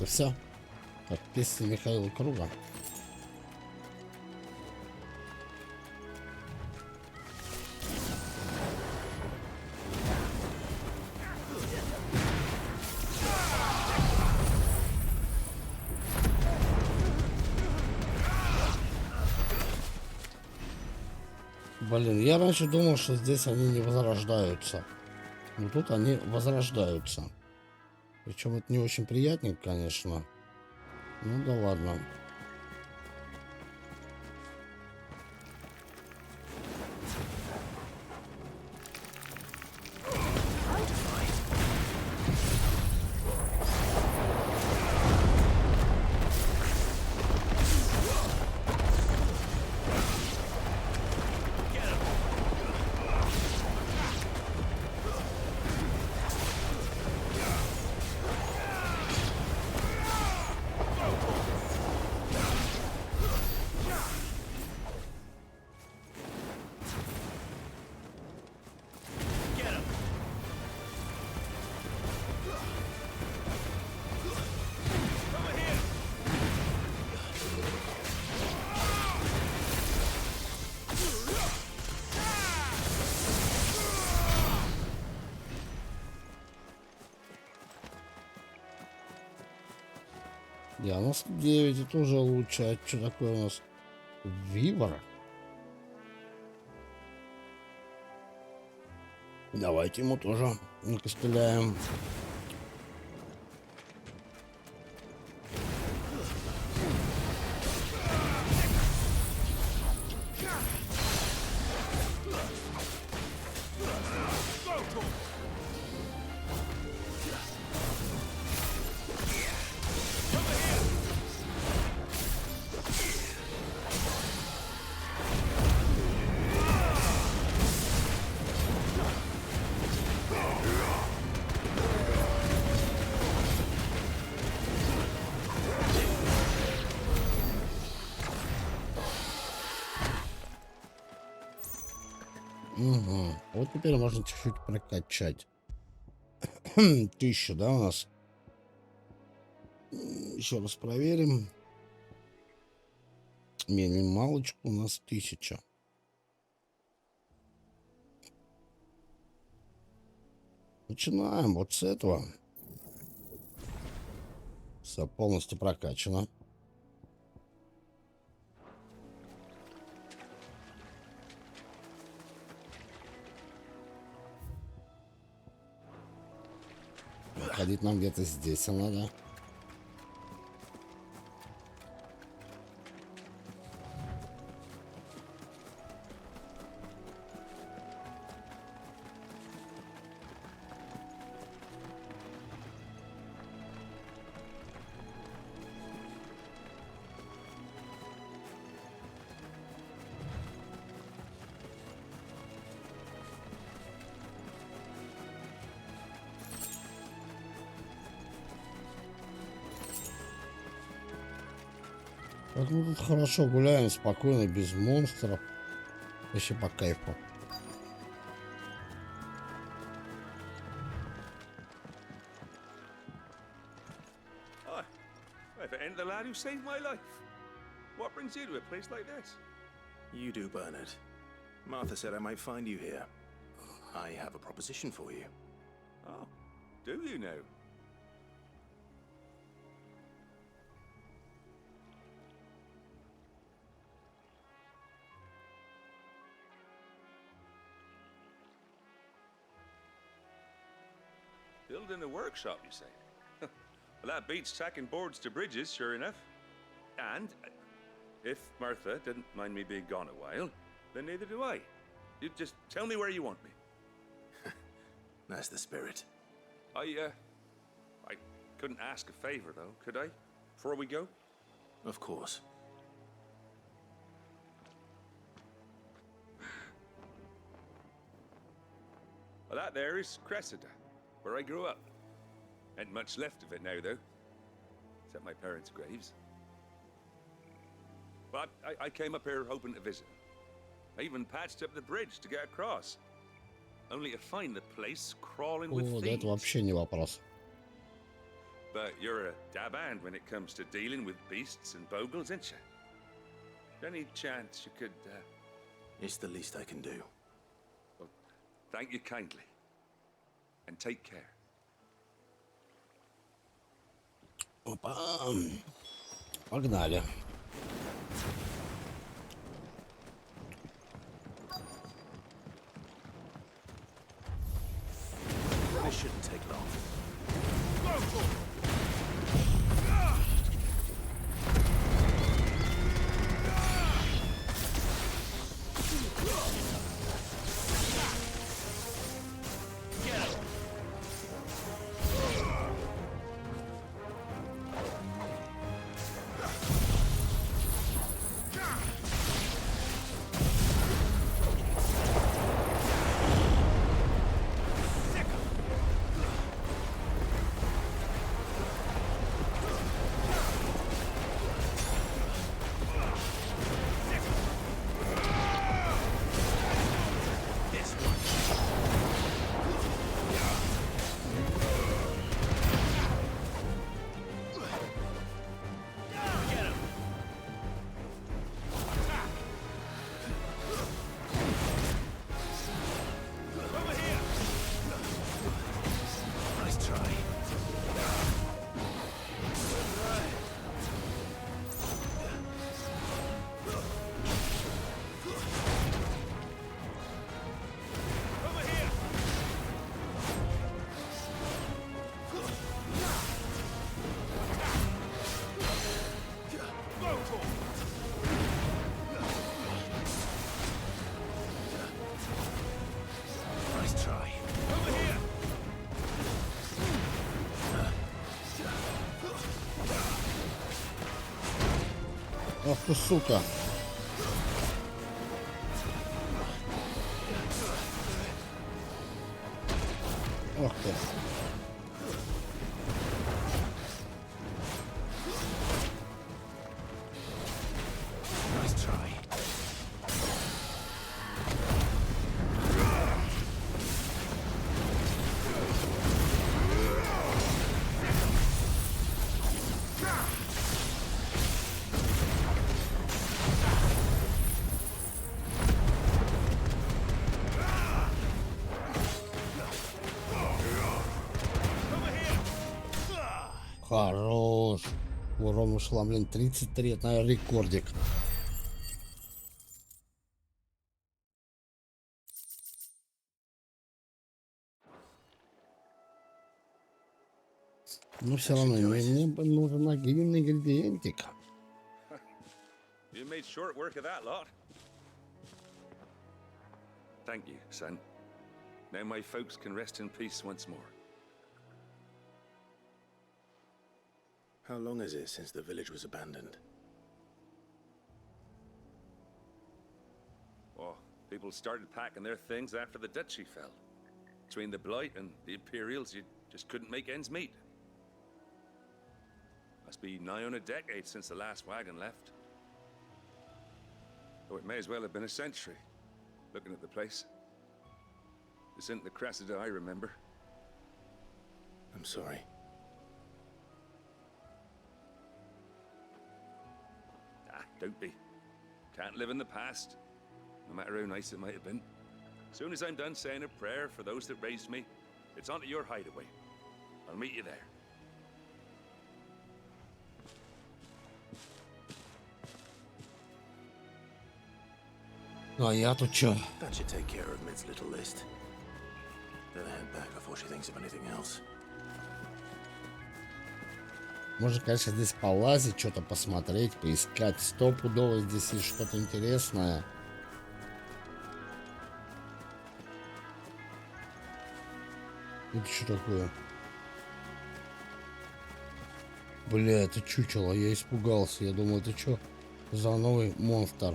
Вот и все. Как песня Михаила Круга. Блин, я раньше думал, что здесь они не возрождаются. Но тут они возрождаются. Причем это не очень приятненько, конечно. Ну да ладно. Я, у нас 9, это уже лучше. А что такое у нас? Вибор? Давайте ему тоже накостыляем. Угу. Вот теперь можно чуть-чуть прокачать. 1000, да, у нас? Еще раз проверим. Минималочку у нас 1000. Начинаем вот с этого. Все полностью прокачано. Ходить нам где-то здесь надо. Так мы тут хорошо гуляем, спокойно, без монстров. Вообще по кайфу. If it ain't the lad who saved my life. What brings you to a place like this? You do, Bernard. Martha said I might find you here. I have a proposition for you. Oh, do you now? Building a workshop, you say? Well, that beats tacking boards to bridges, sure enough. And if Martha didn't mind me being gone a while, then neither do I. You just tell me where you want me. That's the spirit. I couldn't ask a favor, though, could I? Before we go? Of course. Well, that there is Cressida, where I grew up. Ain't much left of it now, though. Except my parents' graves. But I came up here hoping to visit. I even patched up the bridge to get across. Only to find the place crawling with О, да thieves. это вообще не вопрос. But you're a dab hand when it comes to dealing with beasts and bogles, ain't you? Any chance you could, It's the least I can do. Well, thank you kindly. And take care. Опа. Погнали. This shouldn't take long. Ах ты, сука. Ох ты. Хорош. Урон ушла, блин, 33, это, наверное, рекордик. Но все равно мне нужен один ингредиентик. You made short work of that lot. Thank you, son. Now my folks can rest in peace once more. How long is it since the village was abandoned? Oh, people started packing their things after the duchy fell. Between the Blight and the Imperials, you just couldn't make ends meet. Must be nigh on a decade since the last wagon left. Oh, it may as well have been a century, looking at the place. This isn't the Cressida I remember. I'm sorry. Ah, don't be. Can't live in the past, no matter how nice it might have been. As soon as I'm done saying a prayer for those that raised me, it's onto your hideaway. I'll meet you there. Ну а я тут чё? That should take care of Mid's little list. Then head back before she thinks of anything else. Можно, конечно, здесь полазить, что-то посмотреть, поискать. Стопудово здесь есть что-то интересное. Это что такое? Бля, это чучело, я испугался. Я думаю, это что за новый монстр?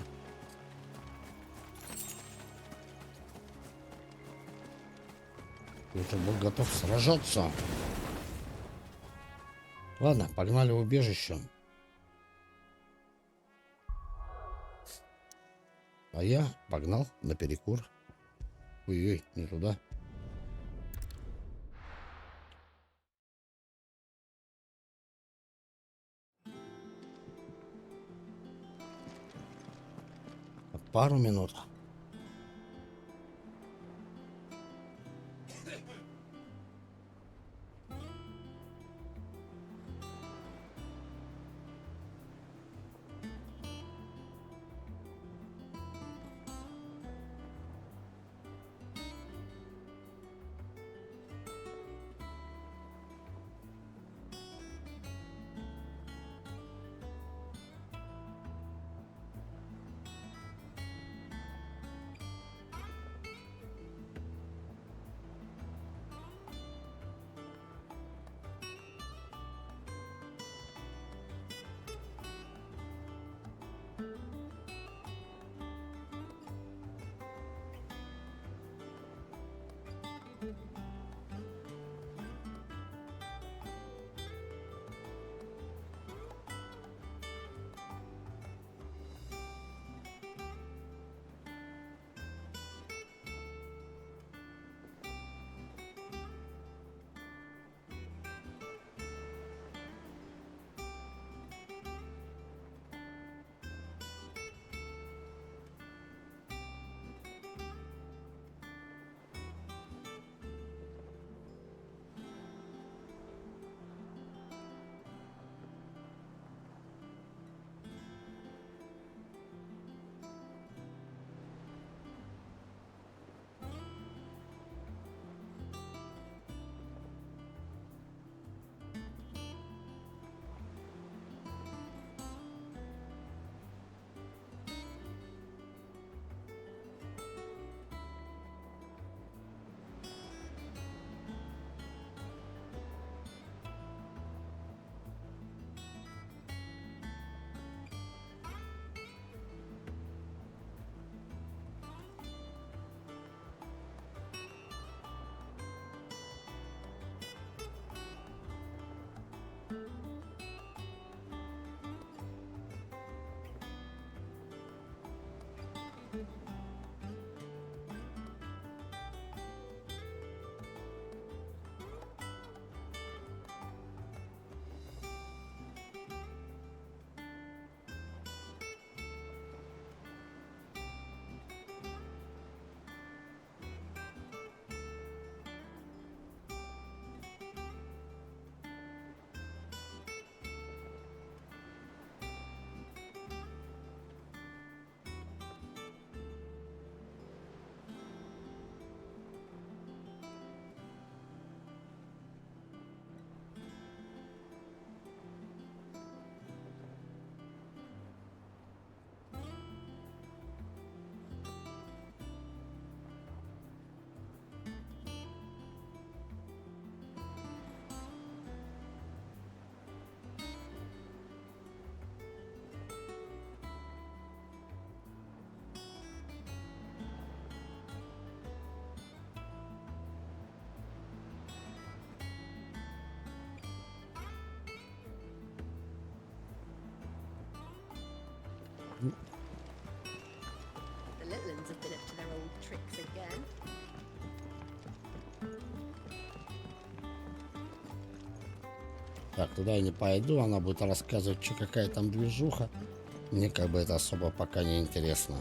Уже был готов сражаться. Ладно, погнали в убежище. А я погнал на перекур. Ой-ой, не туда. пару минут. The little ones have been up to their old tricks again. Так, туда я не пойду, она будет рассказывать, что какая там движуха. Мне как бы это особо пока не интересно.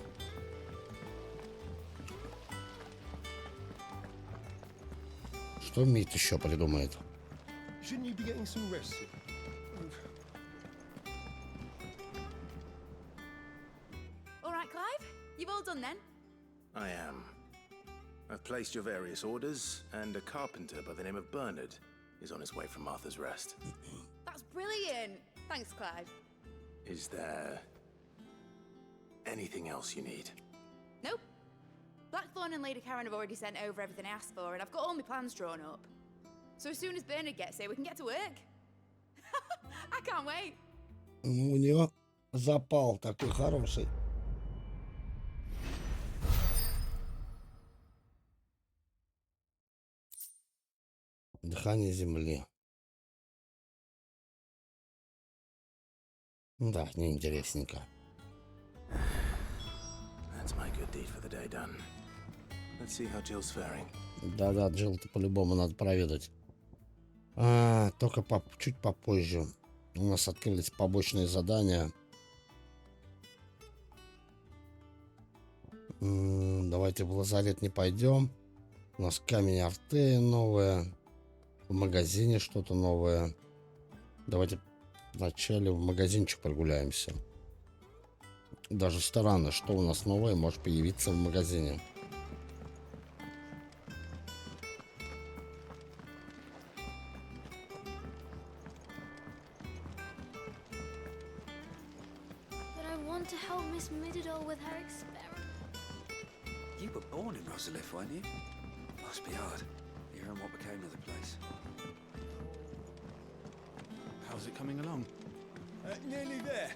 Что Мит еще придумает? Shouldn't you be getting some rest? All right, Clive? You've all done then? I am. I've placed your various orders, and a carpenter by the name of Bernard is on his way from Martha's Rest. That's brilliant. Thanks, Clive. Is there anything else you need? Nope. Blackthorn and Lady Karen have already sent over everything I asked for, and I've got all my plans drawn up. So as soon as Bernard gets here, we can get to work. I can't wait. Ну, у нее запал такой хороший. Дыхание земли. Да, неинтересненько. That's my good deed for the day done. Let's see how Jill's faring. Да-да, Джилл-то по-любому надо проведать. Только чуть попозже. У нас открылись побочные задания. Давайте в лазарет не пойдем. У нас камень арты новое. В магазине что-то новое. Давайте вначале в магазинчик прогуляемся. Даже странно, что у нас новое может появиться в магазине. But I want to help Miss Middledore with her experiment. You were born in Rosalith, weren't you? Must be hard, hearing what became of the place. How's it coming along? Nearly there.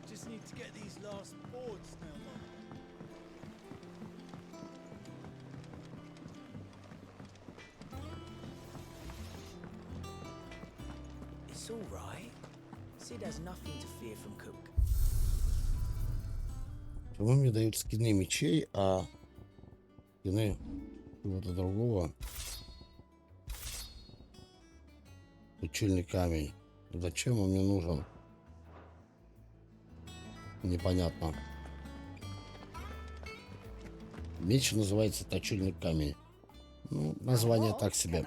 Just need to get these last boards nailed on. It's all right. Sid has nothing to fear from Cook. Почему мне дают скины мечей, а скины чего-то другого? Точильный камень. Зачем он мне нужен? Непонятно. Меч называется точильный камень. Ну, название так себе.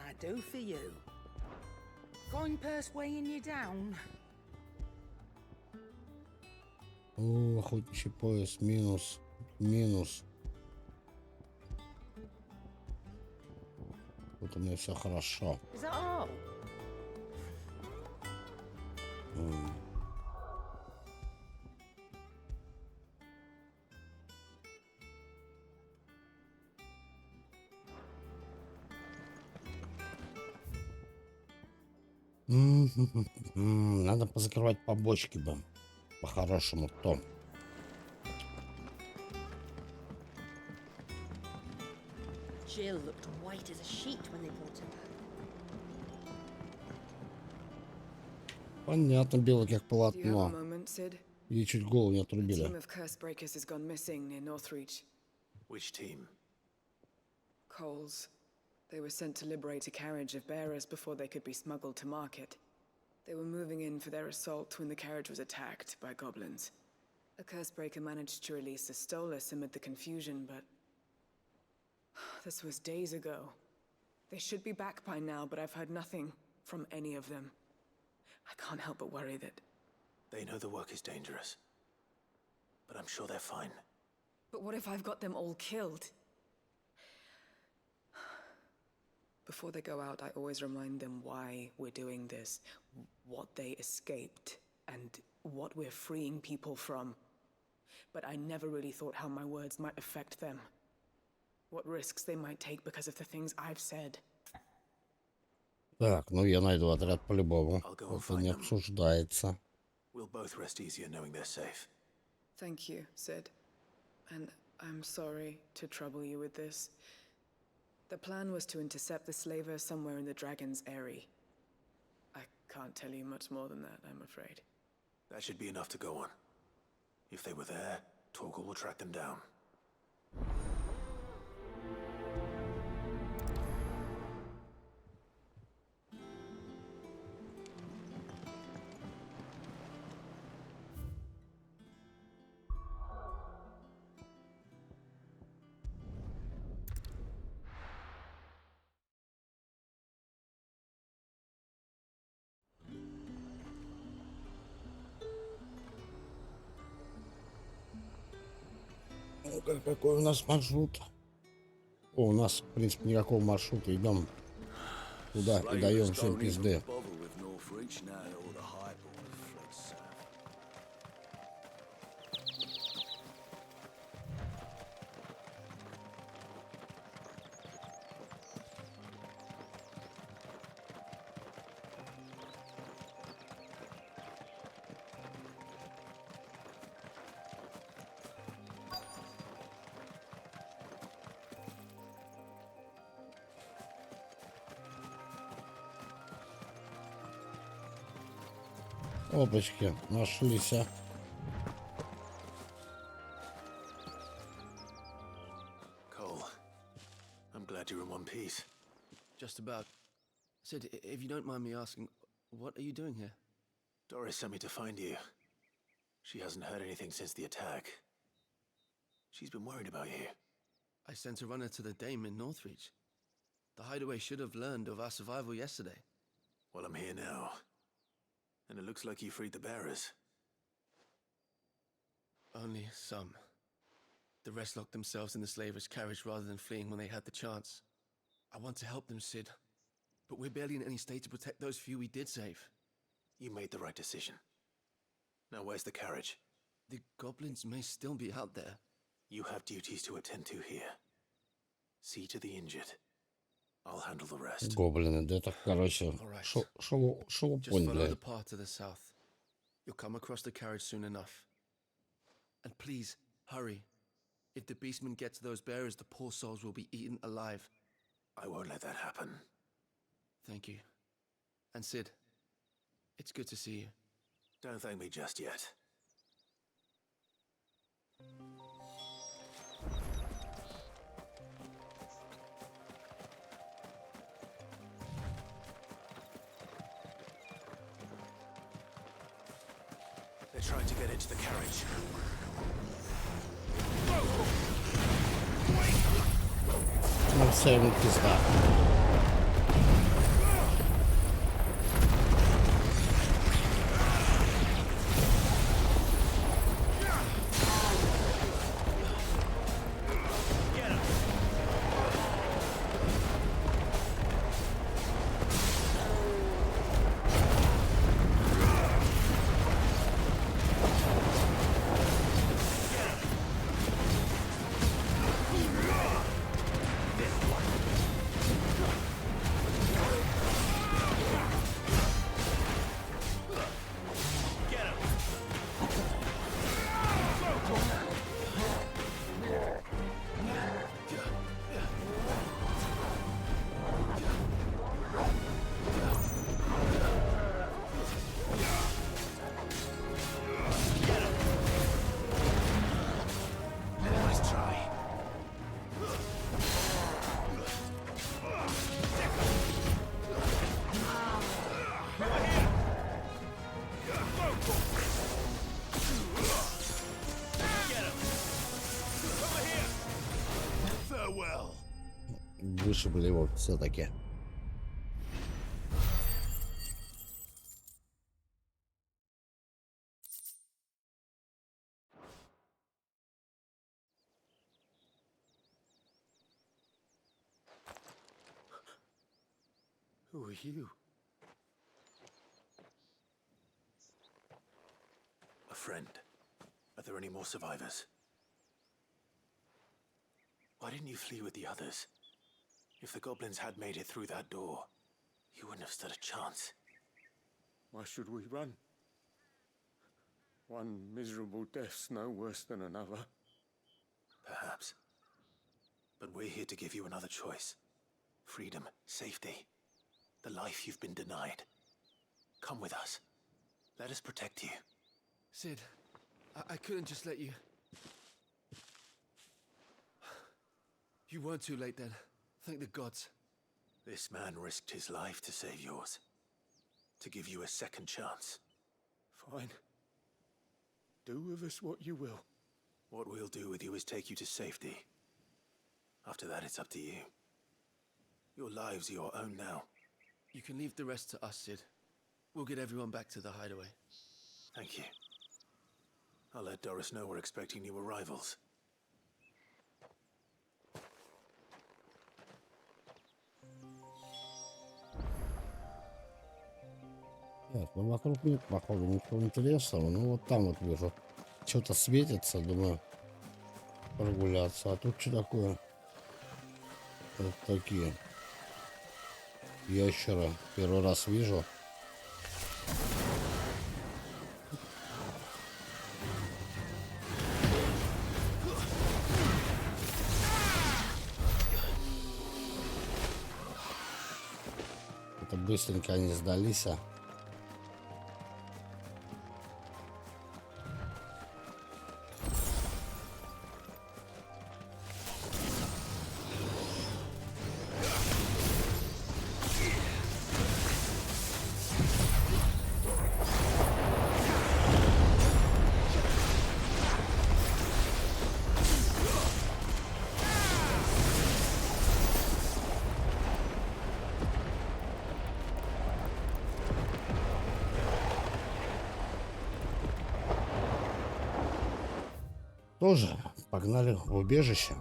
О, охотничий пояс. Минус. Минус. Вот у меня все хорошо. Надо позакрывать побочки бы. По-хорошему то. Jill looked white as a sheet when they brought her back. Понятно, белый как Do you have a полотно. moment, Sid? Ей чуть голову не A отрубили. team of curse breakers has gone missing near Northreach. Which team? Coles. They were sent to liberate a carriage of bearers before they could be smuggled to market. They were moving in for their assault when the carriage was attacked by goblins. A curse breaker managed to release a Stolas amid the confusion, but this was days ago. They should be back by now, but I've heard nothing from any of them. I can't help but worry that... They know the work is dangerous. But I'm sure they're fine. But what if I've got them all killed? Before they go out, I always remind them why we're doing this, what they escaped, and what we're freeing people from. But I never really thought how my words might affect them. What risks they might take because of the things I've said. Так, ну я найду отряд по-любому. Это не обсуждается. We'll both rest easier knowing they're safe. Thank you, Sid. And I'm sorry to trouble you with this. The plan was to intercept the slaver somewhere in the Dragon's Eyrie. I can't tell you much more than that, I'm afraid. That should be enough to go on. If they were there, Torgal will track them down. Ну-ка, какой у нас маршрут? О, у нас, в принципе, никакого маршрута. Идем туда и даем всем пизды. Опачки, нашлись, а. Cole, I'm glad you're in one piece. Just about. Sid, if you don't mind me asking, what are you doing here? Doris sent me to find you. She hasn't heard anything since the attack. She's been worried about you. I sent a runner to the Dame in Northreach. The hideaway should have learned of our survival yesterday. Well, I'm here now. And it looks like you freed the bearers. Only some. The rest locked themselves in the slaver's carriage rather than fleeing when they had the chance. I want to help them, Sid. But we're barely in any state to protect those few we did save. You made the right decision. Now where's the carriage? The goblins may still be out there. You have duties to attend to here. See to the injured. I'll handle the rest. Гоблины, да это, короче, что вы Just follow поняли? the path to the south. You'll come across the carriage soon enough. And please, hurry. If the beastmen get to those bearers, the poor souls will be eaten alive. I won't let that happen. Thank you. And Sid, it's good to see you. Don't thank me just yet. They're trying to get into the carriage. Ну, все равно пизда. Вышибли его все-таки. Who are you? A friend. Are there any more survivors? Why didn't you flee with the others? If the goblins had made it through that door, you wouldn't have stood a chance. Why should we run? One miserable death's no worse than another. Perhaps. But we're here to give you another choice. Freedom, safety, the life you've been denied. Come with us. Let us protect you. Sid, I couldn't just let you... You weren't too late then. Thank the gods. This man risked his life to save yours. To give you a second chance. Fine. Do with us what you will. What we'll do with you is take you to safety. After that, it's up to you. Your lives are your own now. You can leave the rest to us, Sid. We'll get everyone back to the hideaway. Thank you. I'll let Doris know we're expecting new arrivals. Нет, ну вокруг нет, походу, ничего интересного. Ну вот там вот вижу, что-то светится, думаю, прогуляться. А тут что такое? Вот такие ящера. Первый раз вижу. Это быстренько они сдались. что же, погнали в убежище.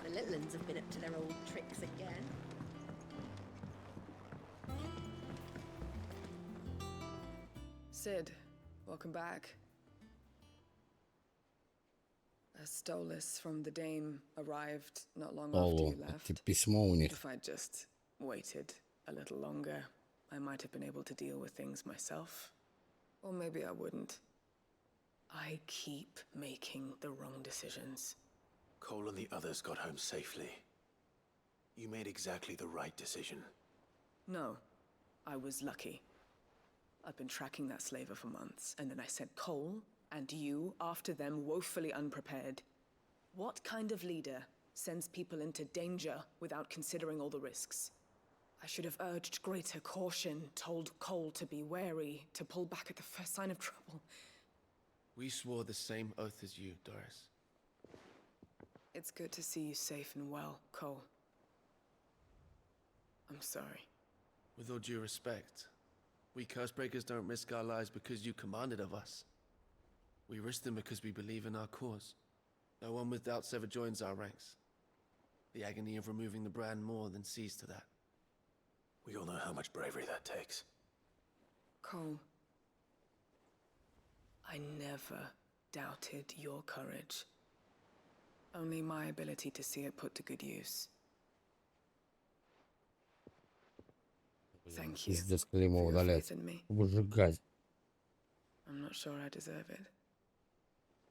The little uns have been up to their old tricks again. Sid, welcome back. A stolus from the Dame arrived not long after you left. Письмо у них. If I'd just waited a little longer, I might have been able to deal with things myself. Or maybe I wouldn't. I keep making the wrong decisions. Cole and the others got home safely. You made exactly the right decision. No, I was lucky. I've been tracking that slaver for months, and then I sent Cole and you after them woefully unprepared. What kind of leader sends people into danger without considering all the risks? I should have urged greater caution, told Cole to be wary, to pull back at the first sign of trouble. We swore the same oath as you, Doris. It's good to see you safe and well, Cole. I'm sorry. With all due respect, we Cursebreakers don't risk our lives because you commanded of us. We risk them because we believe in our cause. No one with doubts ever joins our ranks. The agony of removing the brand more than sees to that. We all know how much bravery that takes. Cole, I never doubted your courage. Only my ability to see it put to good use. Thank you Пиздец, for клеймо your удалять. faith in me. Выжигать. I'm not sure I deserve it.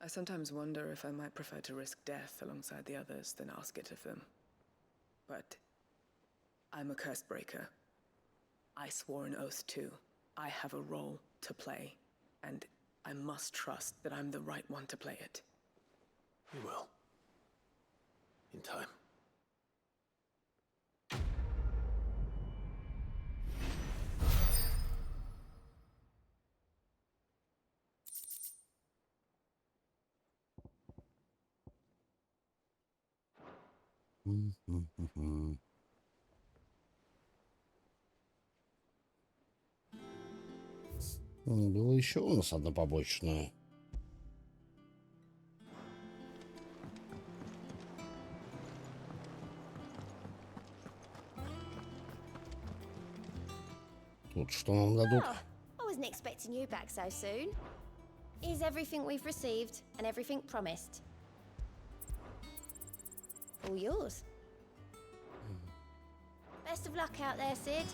I sometimes wonder if I might prefer to risk death alongside the others than ask it of them. But I'm a curse breaker. I swore an oath too. I have a role to play, and I must trust that I'm the right one to play it. You will. In time. Было еще у нас одно побочное. Тут что нам дадут? Oh, I wasn't expecting you back so soon. Here's everything we've received and everything promised. All yours. Best of luck out there, Sid.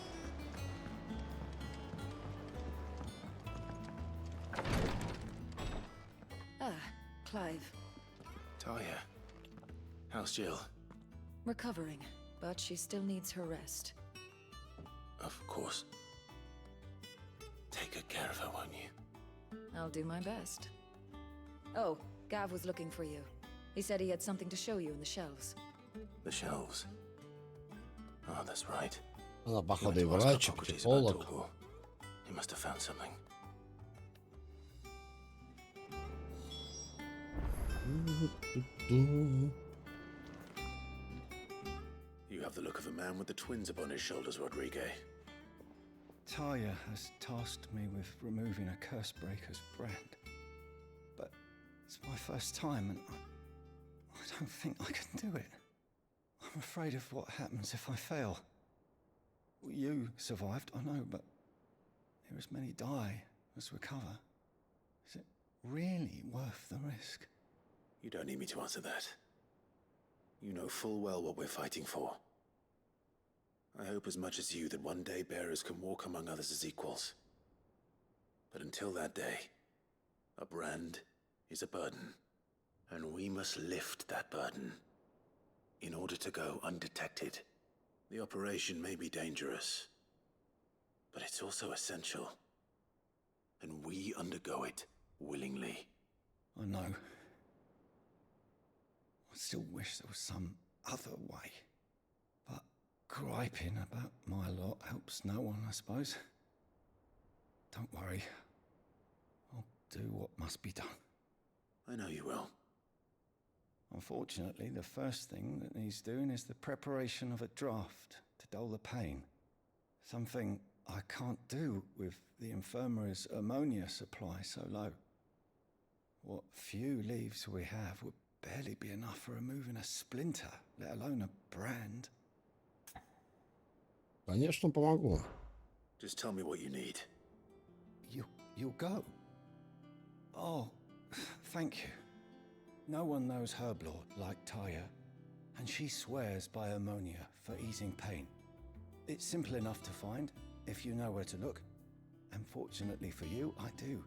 Ah, Clive. Talia. How's Jill? Recovering, but she still needs her rest. Of course. Take good care of her, won't you? I'll do my best. Oh, Gav was looking for you. He said he had something to show you in the shelves. The shelves. Oh, that's right. Она, He походу, went и to ask врач, и Hippocrates about психолог. Torgor. He must have found something. You have the look of a man with the twins upon his shoulders, Rodrigue. Talia has tasked me with removing a Cursebreaker's brand. But it's my first time and I don't think I can do it. I'm afraid of what happens if I fail. You survived, I know, but here as many die as recover. Is it really worth the risk? You don't need me to answer that. You know full well what we're fighting for. I hope as much as you that one day bearers can walk among others as equals. But until that day, a brand is a burden, and we must lift that burden in order to go undetected. The operation may be dangerous, but it's also essential, and we undergo it willingly. I know. I still wish there was some other way. But griping about my lot helps no one, I suppose. Don't worry. I'll do what must be done. I know you will. Unfortunately, the first thing that needs doing is the preparation of a draft to dull the pain. Something I can't do with the infirmary's ammonia supply so low. What few leaves we have would barely be enough for removing a splinter, let alone a brand. Конечно, помогу. Just tell me what you need. You'll go? Oh, thank you. No one knows Herblord like Taya, and she swears by ammonia for easing pain. It's simple enough to find, if you know where to look. And fortunately for you, I do.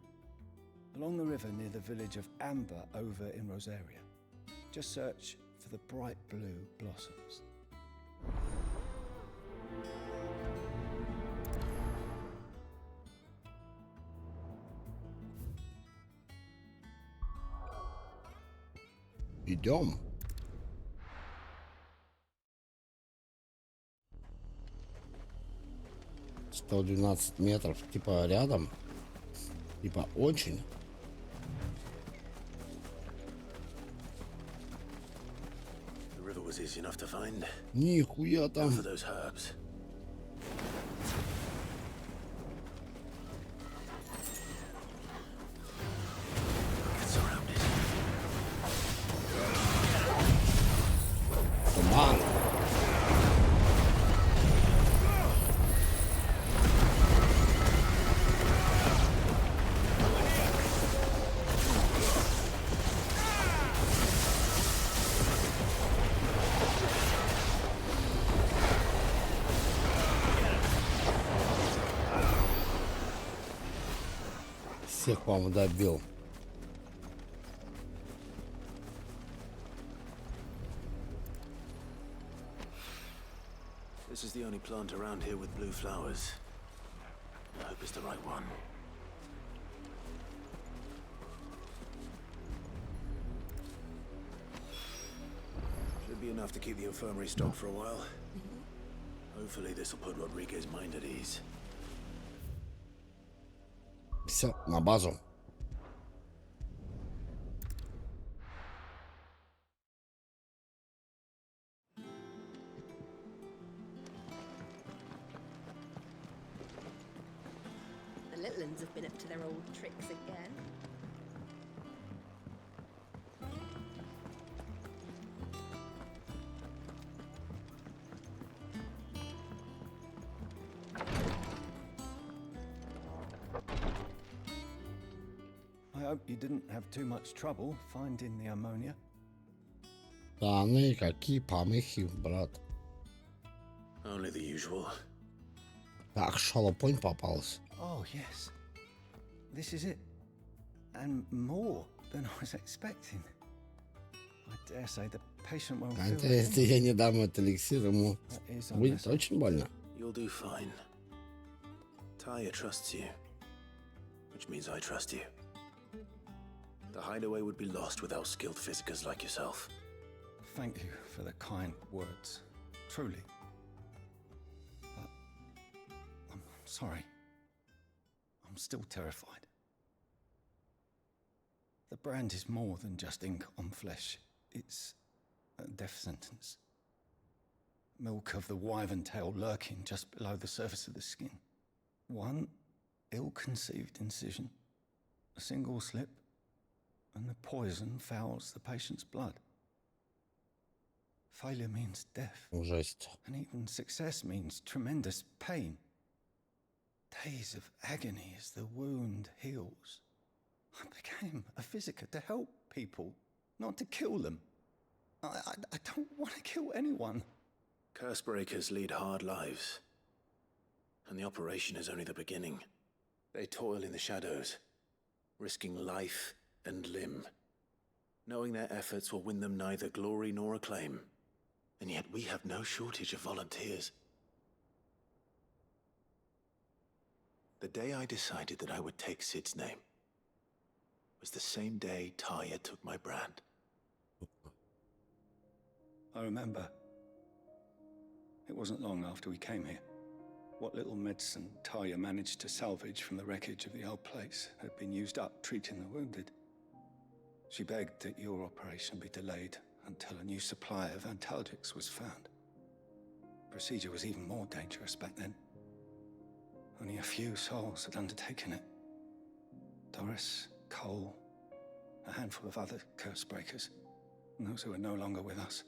Along the river near the village of Amber over in Rosaria. Just search for the bright blue blossoms. Идем. $112 типа рядом, типа очень. The river was easy enough to find. Нихуя там. For those herbs. Туман. Всех, по-моему, добил. This is the only plant around here with blue flowers. I hope it's the right one. Should be enough to keep the infirmary stocked for a while. Hopefully this will put Rodriguez's mind at ease. Все, на базу. The little uns have been up to their old tricks again. I hope you didn't have too much trouble finding the ammonia. Паны, какие помехи, брат. Only the usual. Так, шалопонь попалась. Oh, yes. This is it. And more than I was expecting. I dare say the patient won't feel Это если я не дам этот эликсир, ему is будет очень больно. You'll do fine. Taya trusts you, which means I trust you. The hideaway would be lost without skilled physicers like yourself. Thank you for the kind words. Truly. But I'm sorry. I'm still terrified. The brand is more than just ink on flesh. It's a death sentence. Milk of the wyvern tail lurking just below the surface of the skin. One ill-conceived incision, a single slip, and the poison fouls the patient's blood. Failure means death. Жесть. And even success means tremendous pain. Days of agony as the wound heals. I became a physiker to help people, not to kill them. I don't want to kill anyone. Cursebreakers lead hard lives. And the operation is only the beginning. They toil in the shadows, risking life and limb, knowing their efforts will win them neither glory nor acclaim. And yet we have no shortage of volunteers. The day I decided that I would take Sid's name was the same day Taya took my brand. I remember. It wasn't long after we came here. What little medicine Taya managed to salvage from the wreckage of the old place had been used up treating the wounded. She begged that your operation be delayed until a new supply of antalgics was found. Procedure was even more dangerous back then. Only a few souls had undertaken it. Doris, Cole, a handful of other curse breakers, and those who are no longer with us.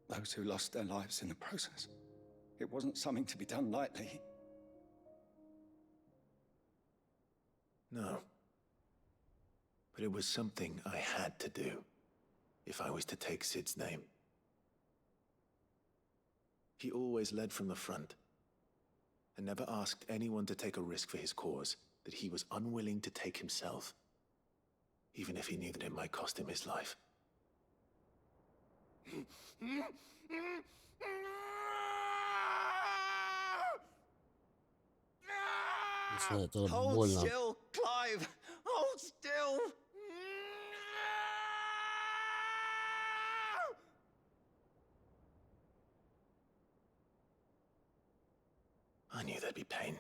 Those who lost their lives in the process. It wasn't something to be done lightly. No. But it was something I had to do, if I was to take Sid's name. He always led from the front, and never asked anyone to take a risk for his cause that he was unwilling to take himself, even if he knew that it might cost him his life. Это Hold больно. still, Clive! Hold still! I knew there'd be pain.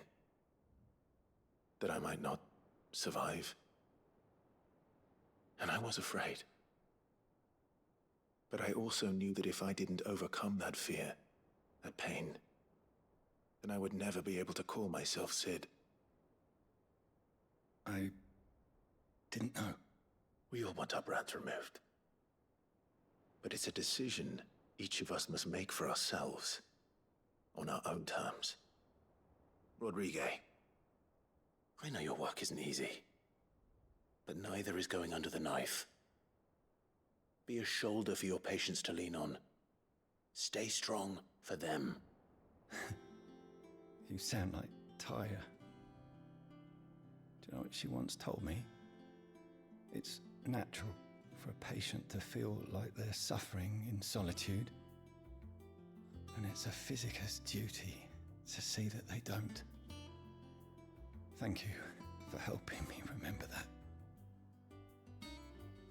That I might not survive. And I was afraid. But I also knew that if I didn't overcome that fear, that pain, then I would never be able to call myself Sid. I didn't know. We all want our brands removed. But it's a decision each of us must make for ourselves, on our own terms. Rodrigue, I know your work isn't easy, but neither is going under the knife. Be a shoulder for your patients to lean on. Stay strong for them. You sound like Taya. Do you know what she once told me? It's natural for a patient to feel like they're suffering in solitude. And it's a physicist's duty to see that they don't. Thank you for helping me remember that.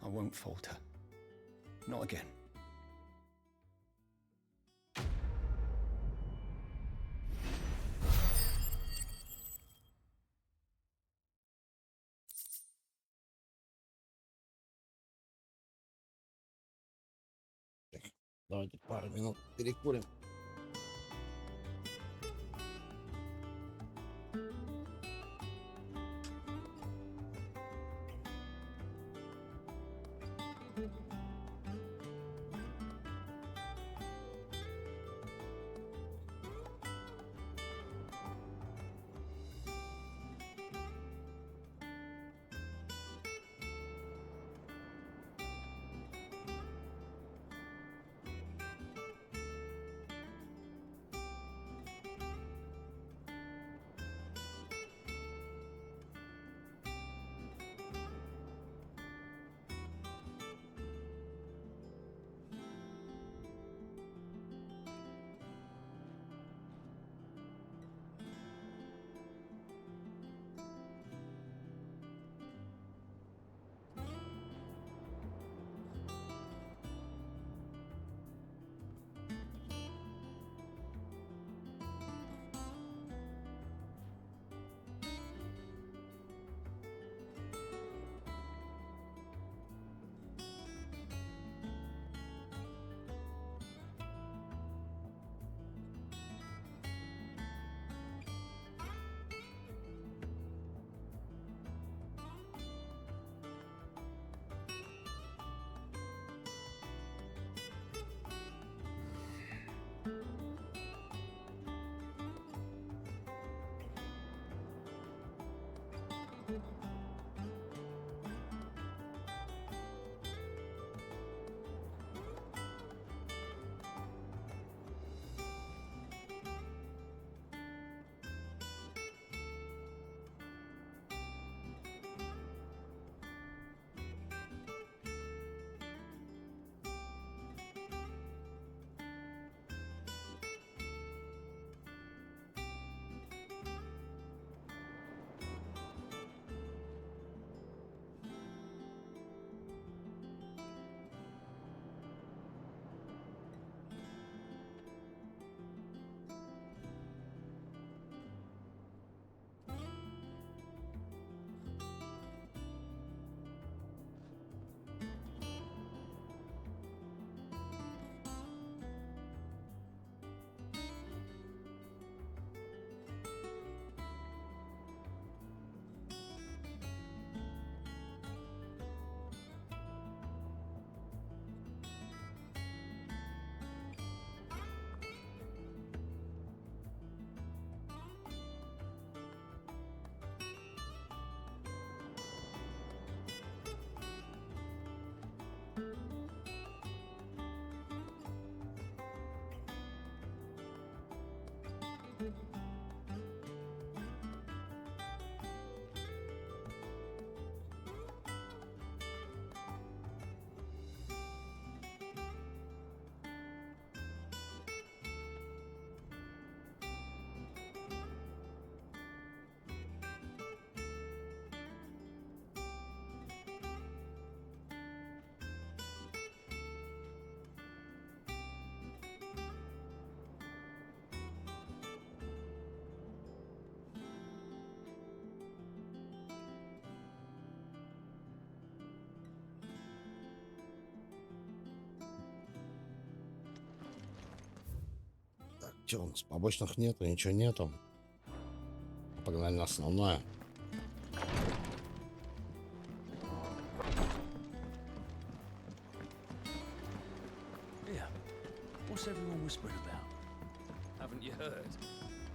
I won't falter. Not again. Давайте пару минут перекурим. Че у нас? Побочных нету, ничего нету. Погнали на основное. Yeah. What's everyone whispering about? Haven't you heard?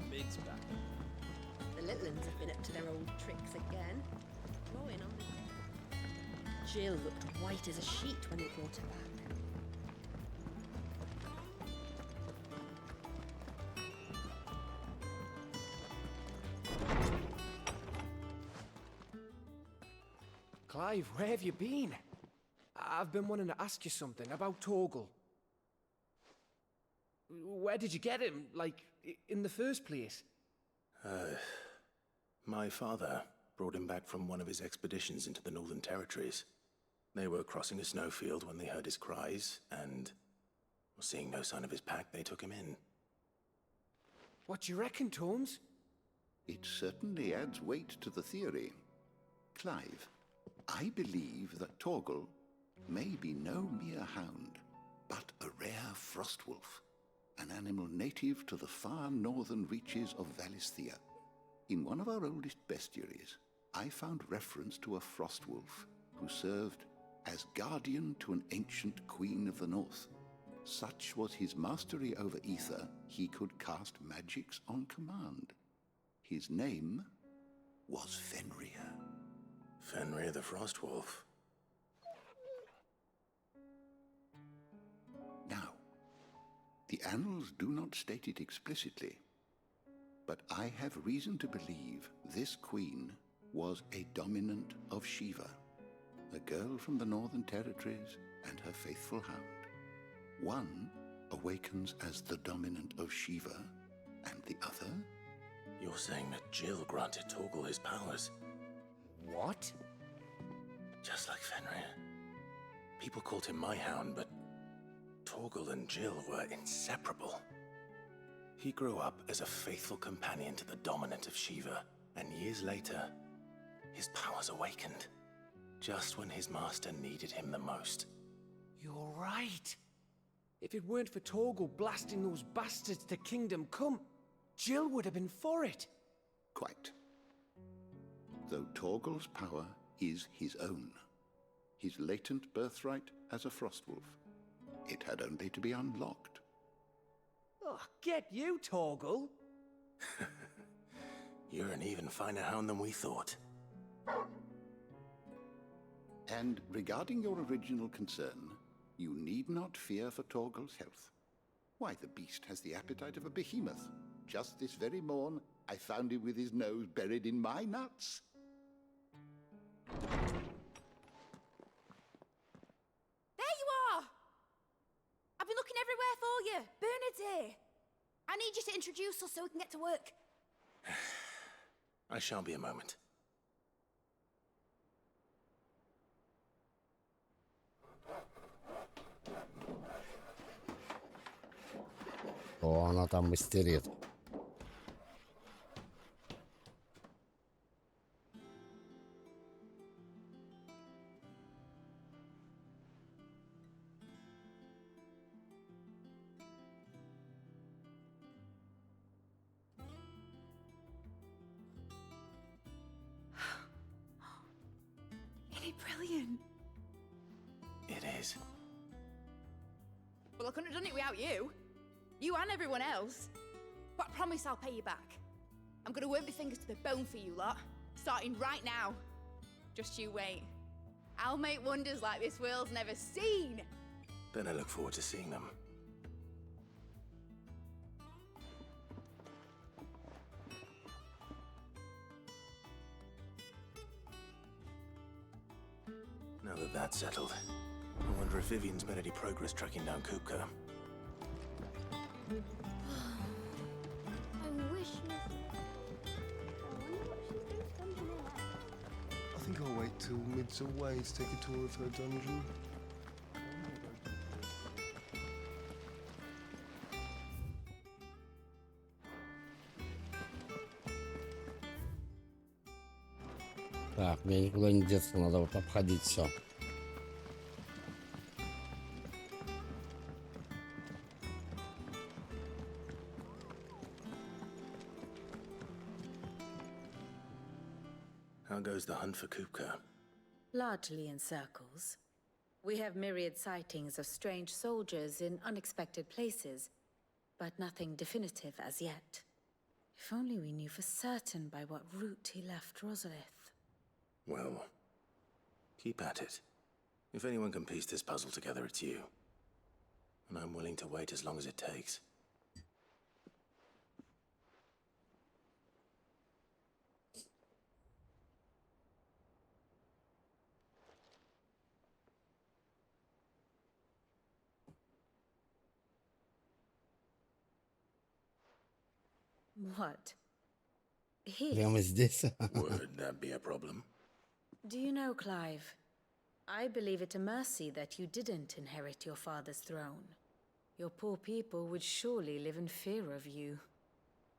Mid's back. The little uns have been up to their old tricks again. Drawing on the... Jill looked white as a sheet when they brought her back. Clive, where have you been? I've been wanting to ask you something about Torgal. Where did you get him, like, in the first place? My father brought him back from one of his expeditions into the Northern Territories. They were crossing a snowfield when they heard his cries, and seeing no sign of his pack, they took him in. What do you reckon, Torms? It certainly adds weight to the theory. Clive, I believe that Torgal may be no mere hound, but a rare frostwolf, an animal native to the far northern reaches of Valisthea. In one of our oldest bestiaries, I found reference to a frostwolf who served as guardian to an ancient queen of the north. Such was his mastery over ether, he could cast magics on command. His name was Fenrir. Fenrir the Frostwolf. Now, the annals do not state it explicitly, but I have reason to believe this queen was a dominant of Shiva, a girl from the Northern Territories and her faithful hound. One awakens as the dominant of Shiva, and the other... You're saying that Jill granted Torgal his powers? What? Just like Fenrir. People called him my hound, but Torgal and Jill were inseparable. He grew up as a faithful companion to the dominant of Shiva, and years later, his powers awakened, just when his master needed him the most. You're right. If it weren't for Torgal blasting those bastards to Kingdom Come, Jill would have been for it. Quite. Though Torgal's power is his own, his latent birthright as a Frostwolf, it had only to be unlocked. Oh, get you, Torgal! You're an even finer hound than we thought. And regarding your original concern, you need not fear for Torgal's health. Why, the beast has the appetite of a behemoth. Just this very morn, I found him with his nose buried in my nuts. There you are! I've been looking everywhere for you. Bernard's here. I need you to introduce us so we can get to work. I shan't be a moment. О, она там мастерит. Isn't it brilliant? It is. Well, I couldn't have done it without you. You and everyone else. But I promise I'll pay you back. I'm gonna work my fingers to the bone for you lot, starting right now. Just you wait. I'll make wonders like this world's never seen. Then I look forward to seeing them. Now that that's settled, I wonder if Vivian's made any progress tracking down Kupka. I wish I think I'll wait till Mid's away to take a tour of her dungeon. Так, мне никуда не деться, надо вот обходить все. goes the hunt for Kupka? Largely in circles. We have myriad sightings of strange soldiers in unexpected places, but nothing definitive as yet. If only we knew for certain by what route he left Rosalith. Well, keep at it. If anyone can piece this puzzle together, it's you. And I'm willing to wait as long as it takes. What? He? Прямо здесь. Would that be a problem? Do you know, Clive? I believe it a mercy that you didn't inherit your father's throne. Your poor people would surely live in fear of you.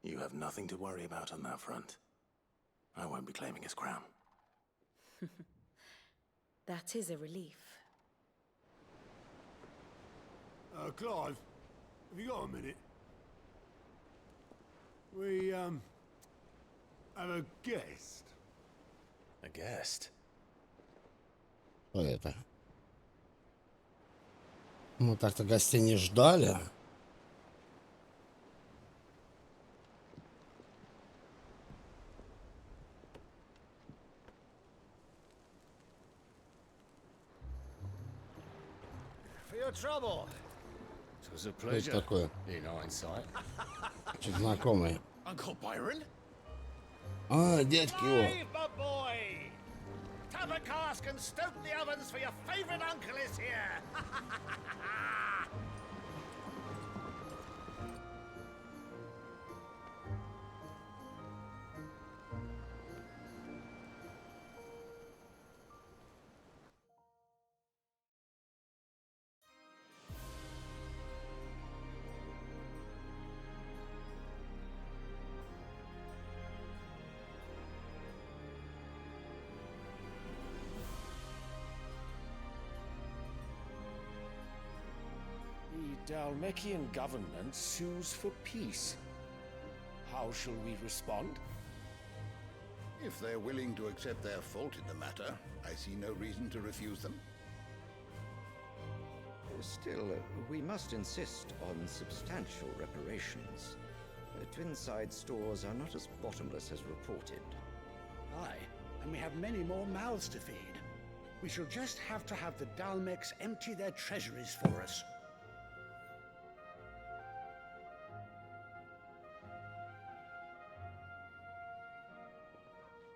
You have nothing to worry about on that front. I won't be claiming his crown. That is a relief. Clive, have you got a minute? We, have a guest. A guest? Что это? Мы так-то гостей не ждали. For your trouble. It was a Что это pleasure, такое? in hindsight. Чуть знакомый. Uncle Byron? А, дядьки его. Clive, my boy! Tap a cask and stoke the ovens for your favorite uncle is here! The Dalmekian government sues for peace. How shall we respond? If they're willing to accept their fault in the matter, I see no reason to refuse them. Still, we must insist on substantial reparations. Twinside stores are not as bottomless as reported. Aye, and we have many more mouths to feed. We shall just have to have the Dalmeks empty their treasuries for us.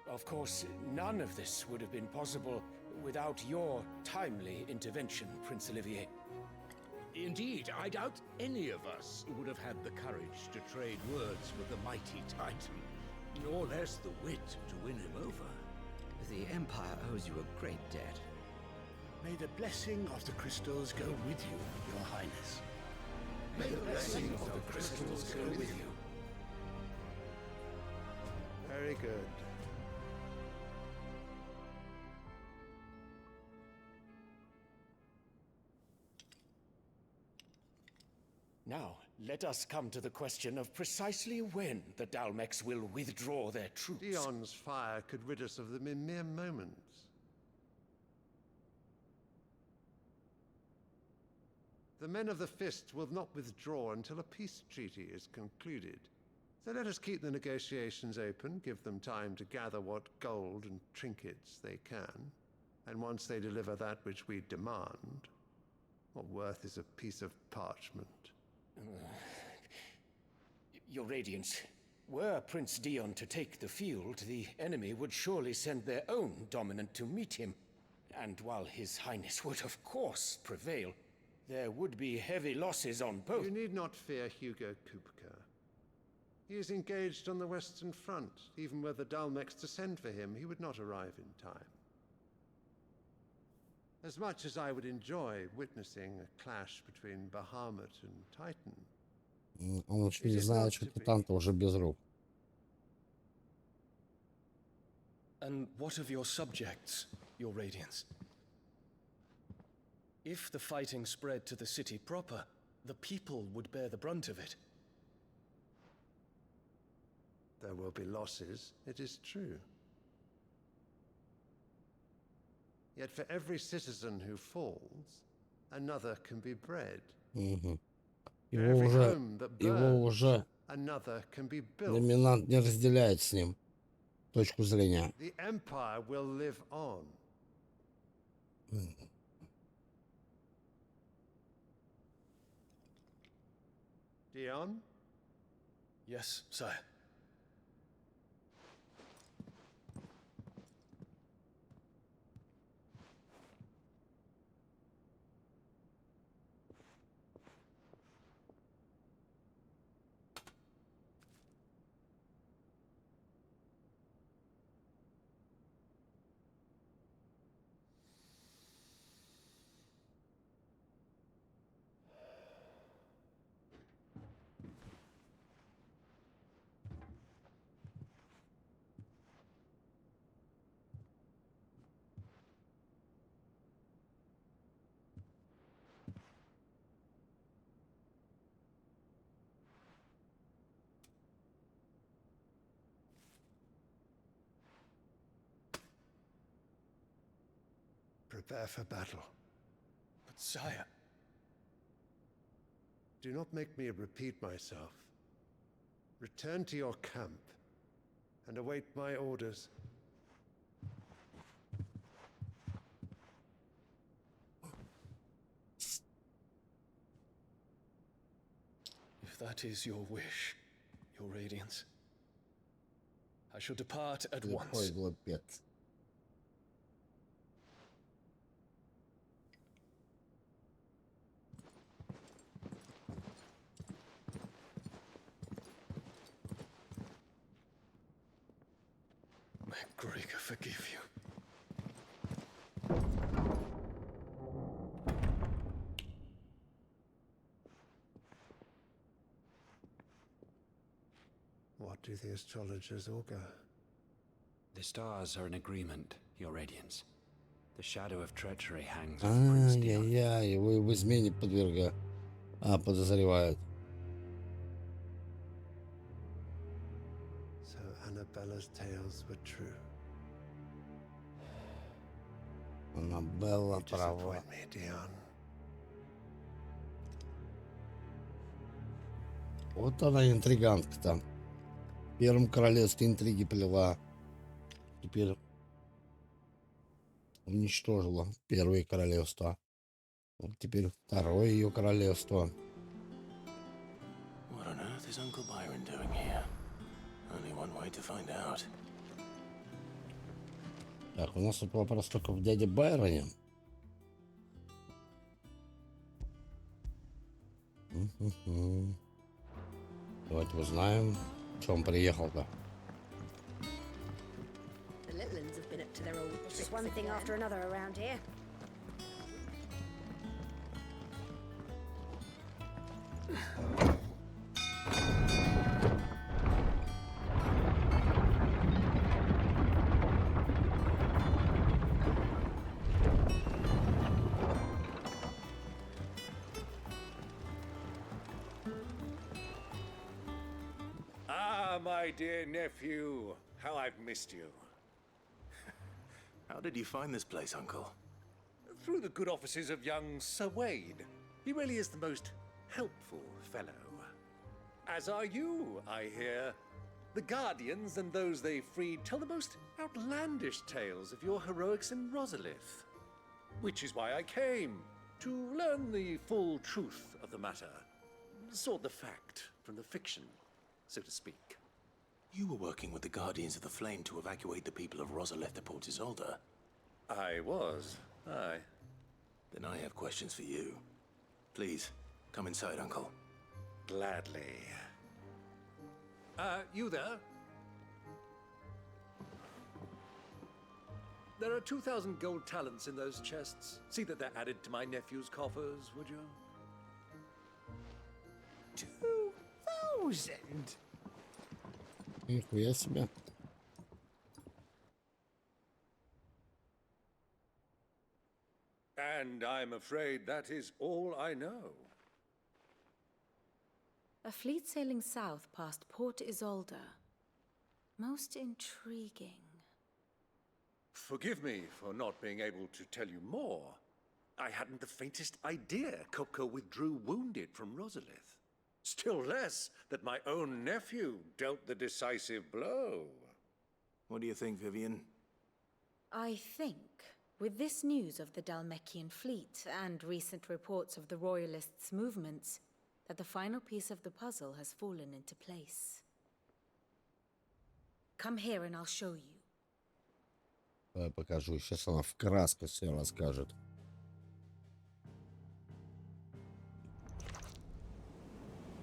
Of course, none of this would have been possible without your timely intervention, Prince Olivier. Indeed, I doubt any of us would have had the courage to trade words with the mighty Titan, nor less the wit to win him over. The Empire owes you a great debt. May the blessing of the crystals go with you, Your Highness. May the blessing of the crystals go with you. Very good. Now, let us come to the question of precisely when the Dalmeks will withdraw their troops. Dion's fire could rid us of them in mere moments. The men of the Fist will not withdraw until a peace treaty is concluded. So let us keep the negotiations open, give them time to gather what gold and trinkets they can. And once they deliver that which we demand, what worth is a piece of parchment? Your Radiance, were Prince Dion to take the field, the enemy would surely send their own dominant to meet him. And while His Highness would of course prevail, there would be heavy losses on both. You need not fear Hugo Kupka. He is engaged on the Western Front. Even were the Dalmeks to send for him, he would not arrive in time. As much as I would enjoy witnessing a clash between Bahamut and Titan. Он еще не знает, что Титан-то уже без рук. And what of your subjects, Your Radiance? If the fighting spread to the city proper, the people would bear the brunt of it. There will be losses, it is true. Yet for every citizen who falls, another can be bred. Угу. For Его every уже, home that его burns, уже another can be built. доминант не разделяет с ним точку зрения. The Empire will live on. Dion? Yes, sire. Prepare for battle. But sire... Do not make me repeat myself. Return to your camp and await my orders. If that is your wish, your radiance, I shall depart at once. Ой, глупец. May Gregor forgive you. What do the astrologers augur? The stars are in agreement, Your Radiance. The shadow of treachery hangs over Prince Dion. Ай-яй-яй, его в измене подозревают. So Annabella's tales were true. Аннабелла права. Disappoint me, Dion. Вот она интригантка-то. В Первом королевстве интриги плела. Теперь уничтожила Первое королевство. Вот теперь Второе ее королевство. What on earth is Uncle Byron doing here? Only one way to find out. Так, у нас тут вопрос только в дяде Байроне. Давайте узнаем, что он приехал-то. The Litlands have been up to their old It's tricks just one thing again. after another around here. Ah, my dear nephew, how I've missed you. How did you find this place, Uncle? Through the good offices of young Sir Wade. He really is the most helpful fellow. As are you, I hear. The Guardians and those they freed tell the most outlandish tales of your heroics in Rosalith. Which is why I came, to learn the full truth of the matter. Sort the fact from the fiction, so to speak. You were working with the Guardians of the Flame to evacuate the people of Rosalith to Port Isolde. I was, aye. Then I have questions for you. Please, come inside, Uncle. Gladly. You there? There are 2,000 gold talents in those chests. See that they're added to my nephew's coffers, would you? 2,000? Нихуя себе. And I'm afraid that is all I know. A fleet sailing south past Port Isolde. Most intriguing. Forgive me for not being able to tell you more. I hadn't the faintest idea Kupka withdrew wounded from Rosalith. Still less that my own nephew dealt the decisive blow. What do you think, Vivian? I think, with this news of the Dalmekian fleet and recent reports of the Royalists' movements, that the final piece of the puzzle has fallen into place. Come here and I'll show you. Давай покажу. Сейчас она в красках все расскажет.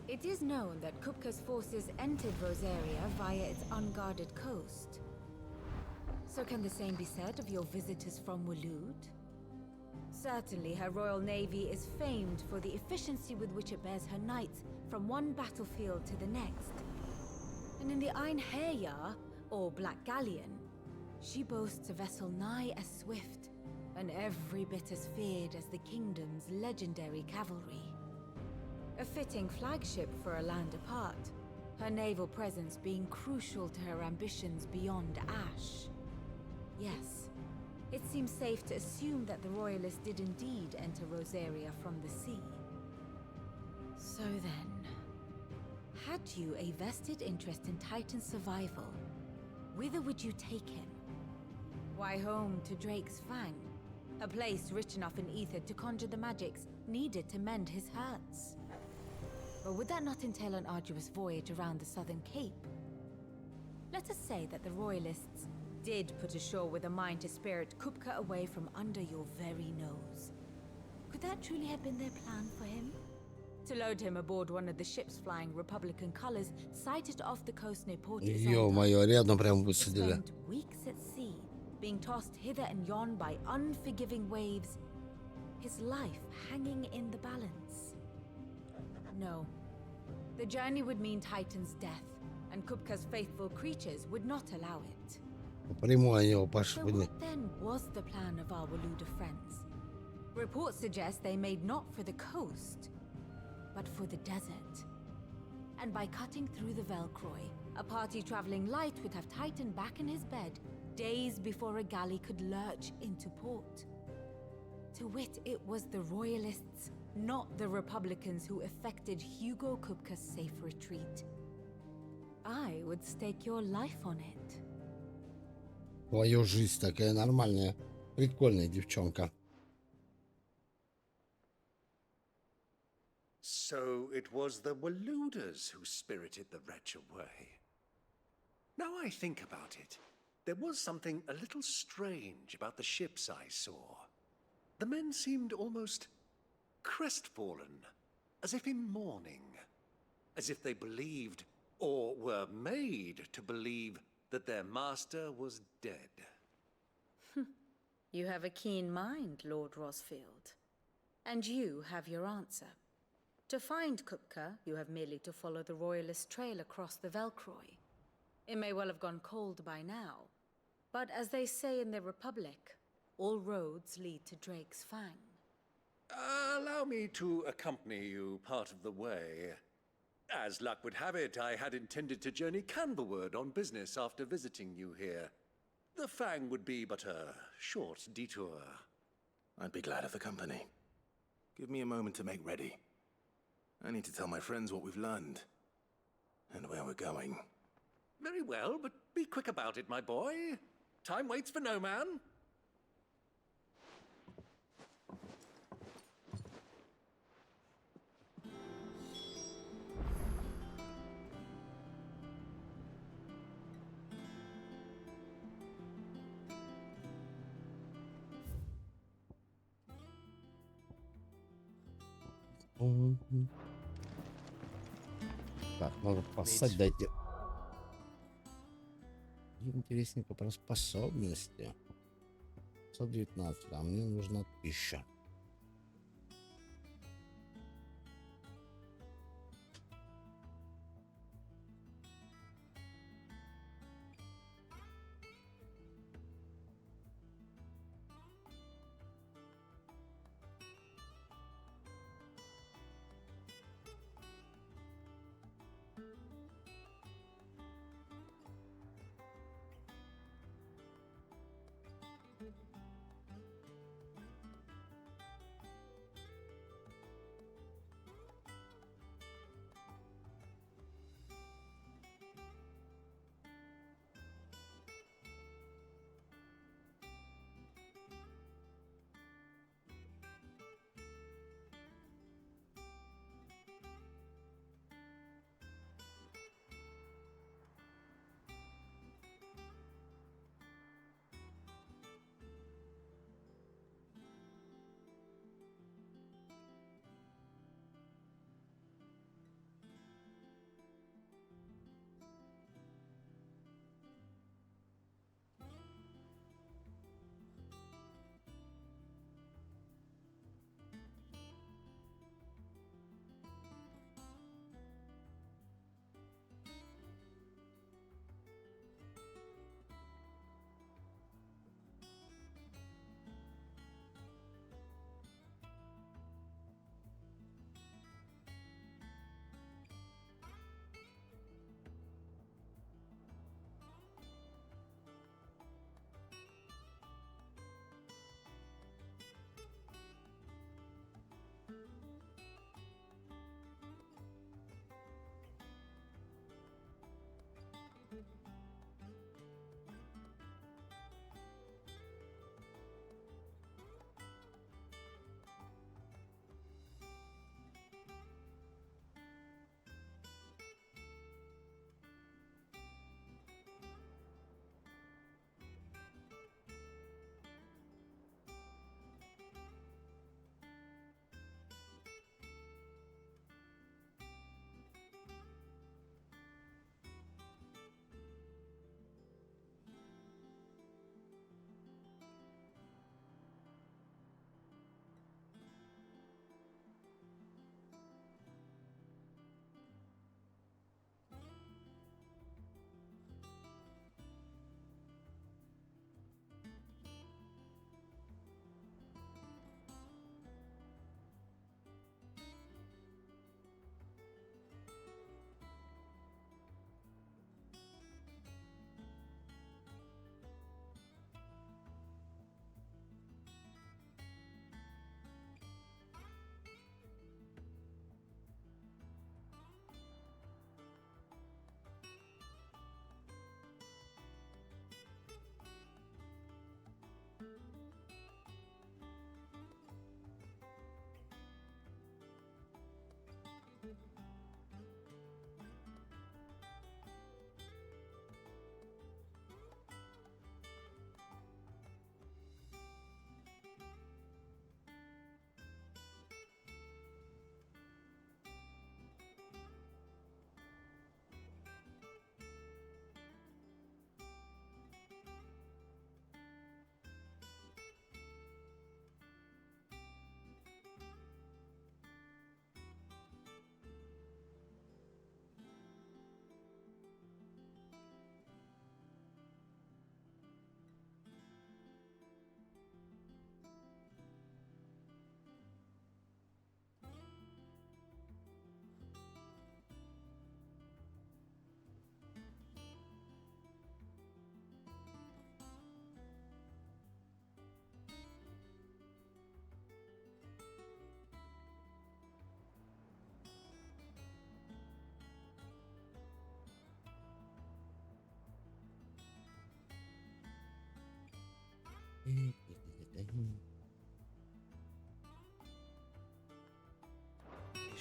It is known that Kupka's forces entered Rosaria via its unguarded coast. So can the same be said of your visitors from Waloed? Certainly, her royal navy is famed for the efficiency with which it bears her knights from one battlefield to the next. And in the Einherjar, or Black Galleon, she boasts a vessel nigh as swift, and every bit as feared as the kingdom's legendary cavalry. A fitting flagship for a land apart, her naval presence being crucial to her ambitions beyond Ash. Yes, it seems safe to assume that the Royalists did indeed enter Rosaria from the sea. So then, had you a vested interest in Titan's survival, whither would you take him? Why, home to Drake's Fang, a place rich enough in ether to conjure the magics needed to mend his hurts. But would that not entail an arduous voyage around the southern cape? Let us say that the Royalists did put ashore with a mind to spirit Kupka away from under your very nose. Could that truly have been their plan for him? To load him aboard one of the ships flying Republican colors sighted off the coast near Port Ё-моё, рядом прям высадили. spend weeks at sea, being tossed hither and yon by unforgiving waves, his life hanging in the balance. No. The journey would mean Titan's death, and Kupka's faithful creatures would not allow it. Прямой его So пошли. what then was the plan of our Waluda friends? Reports suggest they made not for the coast, but for the desert. And by cutting through the Velcroy, a party traveling light would have Titan back in his bed days before a galley could lurch into port. To wit, it was the Royalists, not the Republicans, who effected Hugo Kupka's safe retreat. I would stake your life on it. Твою жизнь такая нормальная. Прикольная девчонка. So it was the Waludas who spirited the wretch away. Now I think about it, there was something a little strange about the ships I saw. The men seemed almost crestfallen, as if in mourning, as if they believed, or were made to believe, that their master was dead. You have a keen mind, Lord Rosfield. And you have your answer. To find Kupka, you have merely to follow the Royalist trail across the Velcroy. It may well have gone cold by now, but as they say in the Republic, all roads lead to Drake's Fang. Allow me to accompany you part of the way. As luck would have it, I had intended to journey Canberward on business after visiting you here. The Fang would be but a short detour. I'd be glad of the company. Give me a moment to make ready. I need to tell my friends what we've learned. And where we're going. Very well, but be quick about it, my boy. Time waits for no man. Так, надо поссать, дайте. Интересненько про способности. 119, а мне нужна 1000.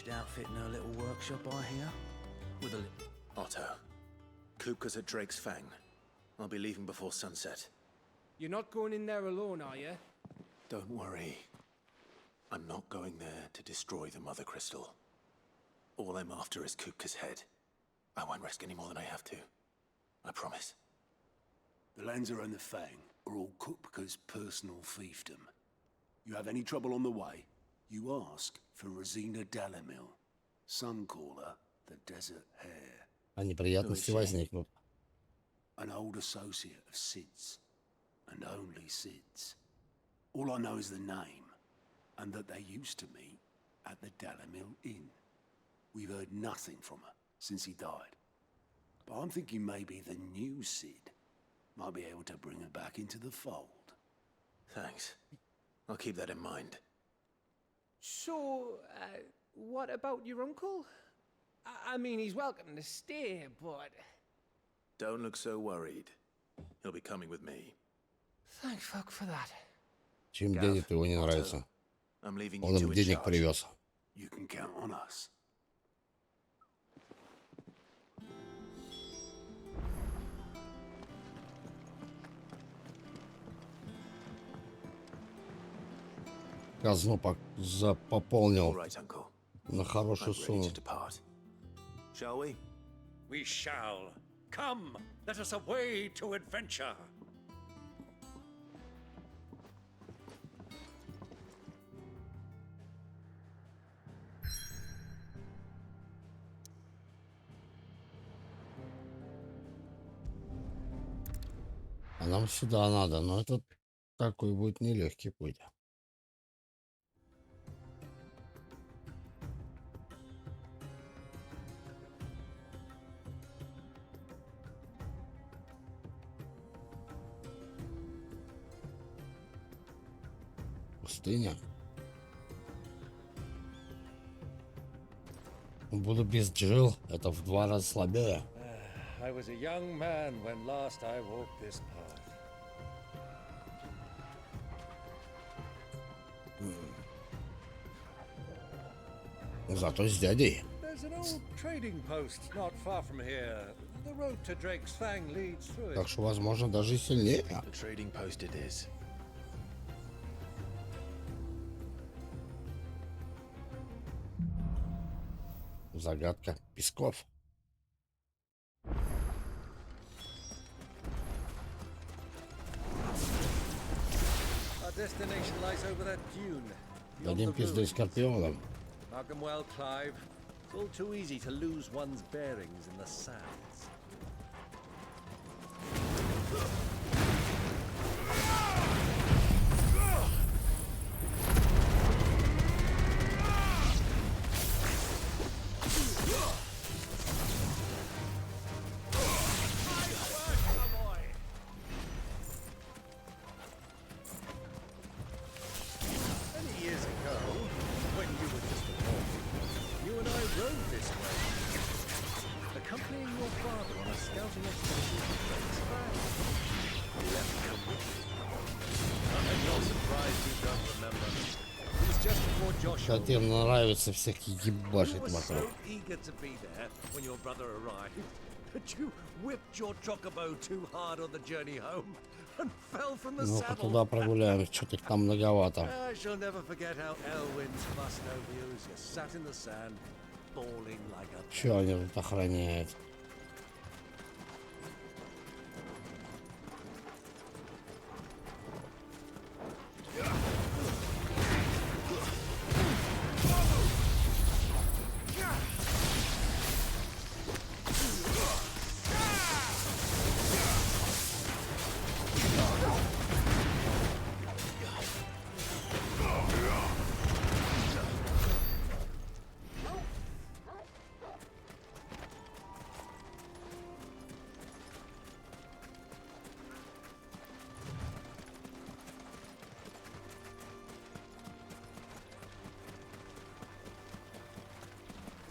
finished outfitting her little workshop, I hear. With a Otto, Kupka's at Drake's Fang. I'll be leaving before sunset. You're not going in there alone, are you? Don't worry. I'm not going there to destroy the Mother Crystal. All I'm after is Kupka's head. I won't risk any more than I have to. I promise. The Lancer and the Fang are all Kupka's personal fiefdom. You have any trouble on the way, you ask for Rosina Dalamil. Some call her the Desert Hare. А неприятности возникнут. An old associate of Sid's, and only Sid's. All I know is the name, and that they used to meet at the Dalamil Inn. We've heard nothing from her since he died. But I'm thinking maybe the new Sid might be able to bring her back into the fold. Thanks. I'll keep that in mind. So, what about your uncle? I mean, he's welcome to stay, but... Don't look so worried. He'll be coming with me. Thank fuck for that. Чем денег его не нравится? I'm leaving Он you им two in денег charge. привез. You can count on us. Казну пополнил All right, Uncle. на хорошую I'm ready сумму. to depart. Shall we? We shall. Come, let us away to adventure. А нам сюда надо, но это такой будет нелегкий путь. Пустыня. Буду без Джилл, это в 2 раза слабее. I was a young man when last I walked this path. Зато с дядей. There's an old trading post not far from here. The road to Drake's Fang leads through it. Так что, возможно, даже и сильнее. The trading post it is. Загадка Песков. Our destination lies over that dune. Дадим пизды Скорпионам. Mark 'em well, Clive. It's all too easy to lose one's bearings in the sands. Many years ago, when you were just a boy, you and I rode this way, accompanying your father on a scouting expedition to Drake's Fang. You let me come with you. I'm not surprised you don't remember. It was just before Joshua. Тебе нравится всех You ебашить were вокруг. so eager to be there when your brother arrived that you whipped your chocobo too hard on the journey home and fell from the Ну-ка saddle. туда прогуляем, что-то их там многовато. I shall never forget how Elwyn's fussed over you as you sat in the sand, bawling like a... Че они тут охраняют?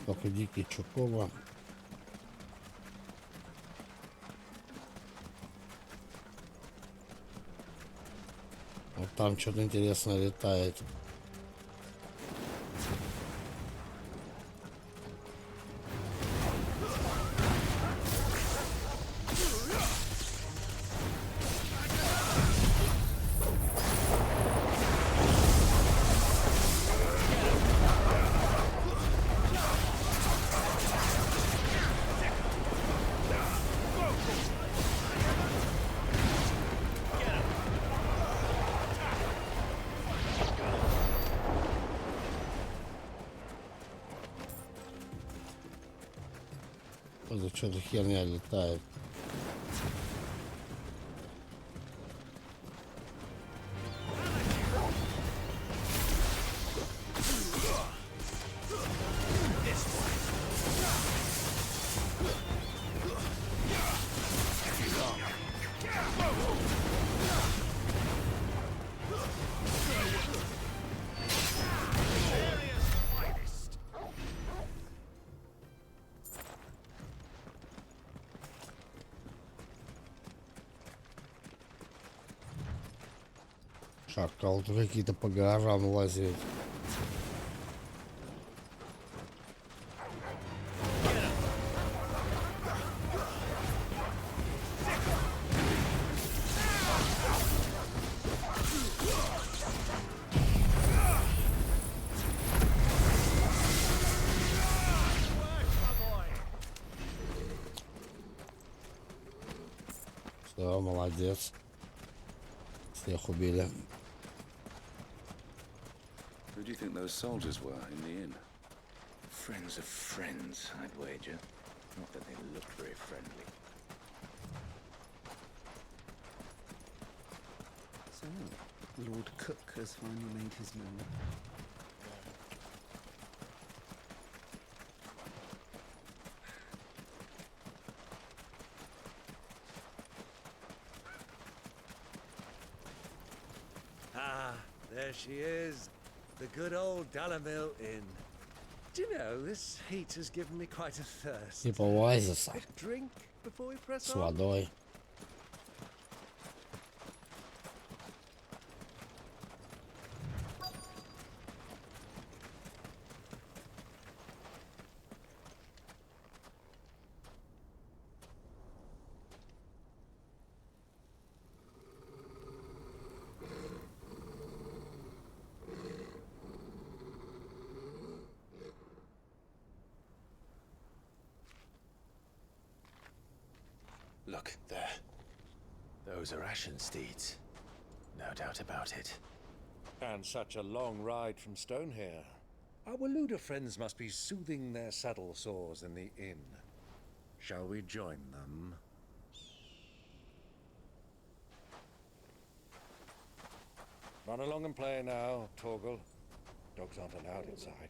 Только дикий Чукова. Вот там что-то интересное летает. Это что-то херня летает. Шакалы какие-то по горам лазят. Все, молодец. Всех убили. Who do you think those soldiers were in the inn? Friends of friends, I'd wager. Not that they look very friendly. So, Lord Cook has finally made his move. Ah, there she is. The good old Dalamil Inn. Do you know, this heat has given me quite a thirst. Типа оазиса. A drink before we press С on? водой. Look, there. Those are Ashen steeds. No doubt about it. And such a long ride from Stonehere. Our Waluda friends must be soothing their saddle sores in the inn. Shall we join them? Run along and play now, Torgal. Dogs aren't allowed inside.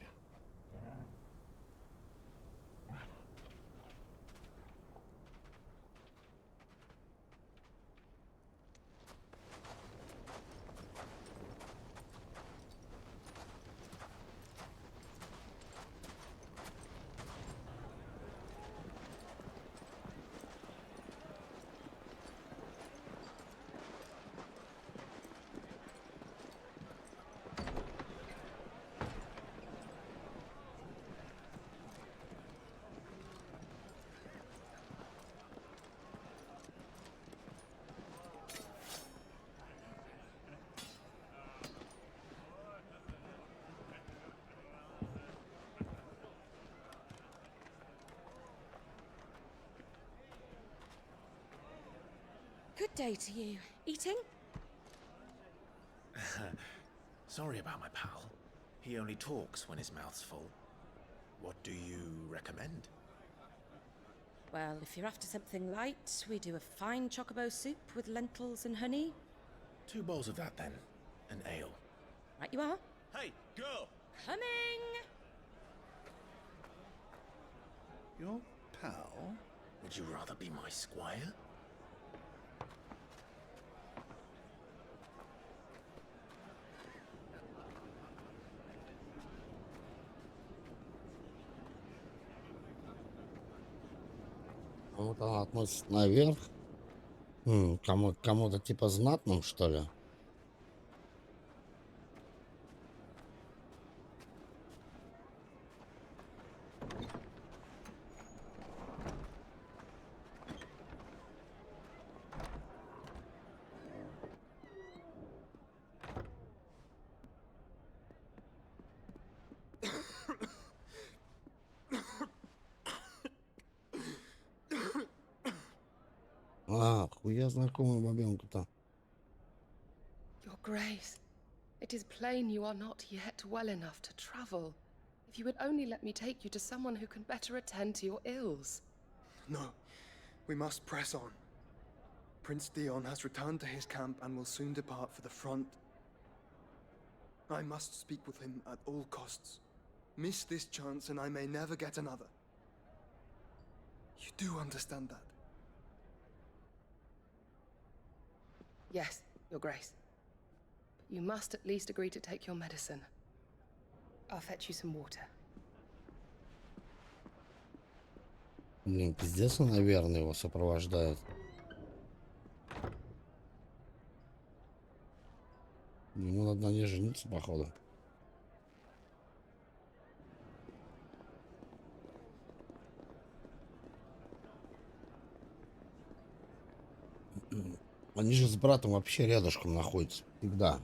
Good day to you. Eating? Sorry about my pal. He only talks when his mouth's full. What do you recommend? Well, if you're after something light, we do a fine chocobo soup with lentils and honey. 2 bowls of that, then. An ale. Right you are. Hey, girl! Coming! Your pal? Would you rather be my squire? Кому-то она относится наверх. Кому-то типа знатным, что ли? Хуя знакомая бабенка-то. Your Grace, it is plain you are not yet well enough to travel. If you would only let me take you to someone who can better attend to your ills. No, we must press on. Prince Dion has returned to his camp and will soon depart for the front. I must speak with him at all costs. Miss this chance and I may never get another. You do understand that? Yes, Your Grace. But you must at least agree to take your medicine. I'll fetch you some water. Блин, пиздец, он, наверное, его сопровождает. Ему надо на ней жениться, походу. Они же с братом вообще рядышком находятся. Всегда.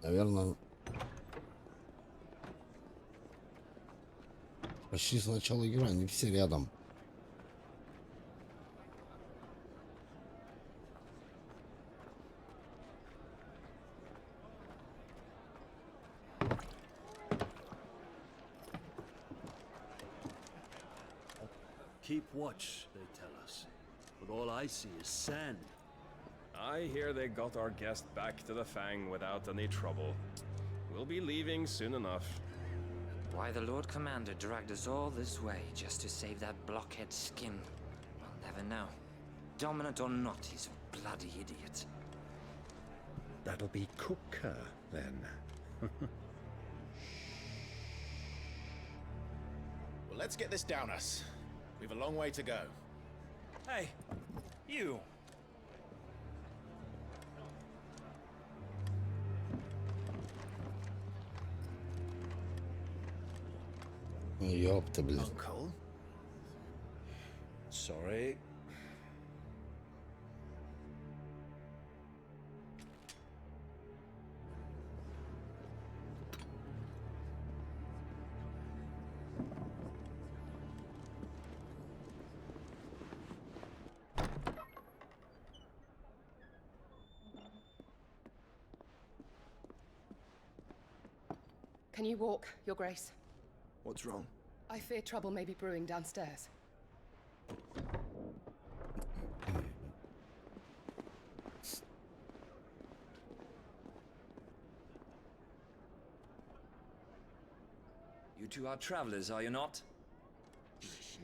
Наверное, почти с начала игры они все рядом. Keep watch, they tell us. But all I see is sand. I hear they got our guest back to the Fang without any trouble. We'll be leaving soon enough. Why the Lord Commander dragged us all this way just to save that blockhead skin, we'll never know. Dominant or not, he's a bloody idiot. That'll be Cooker, then. Well, let's get this down us. We've a long way to go. Hey, you. Ёпта, блин. Uncle? Sorry. Can you walk, Your Grace? What's wrong? I fear trouble may be brewing downstairs. You two are travelers, are you not?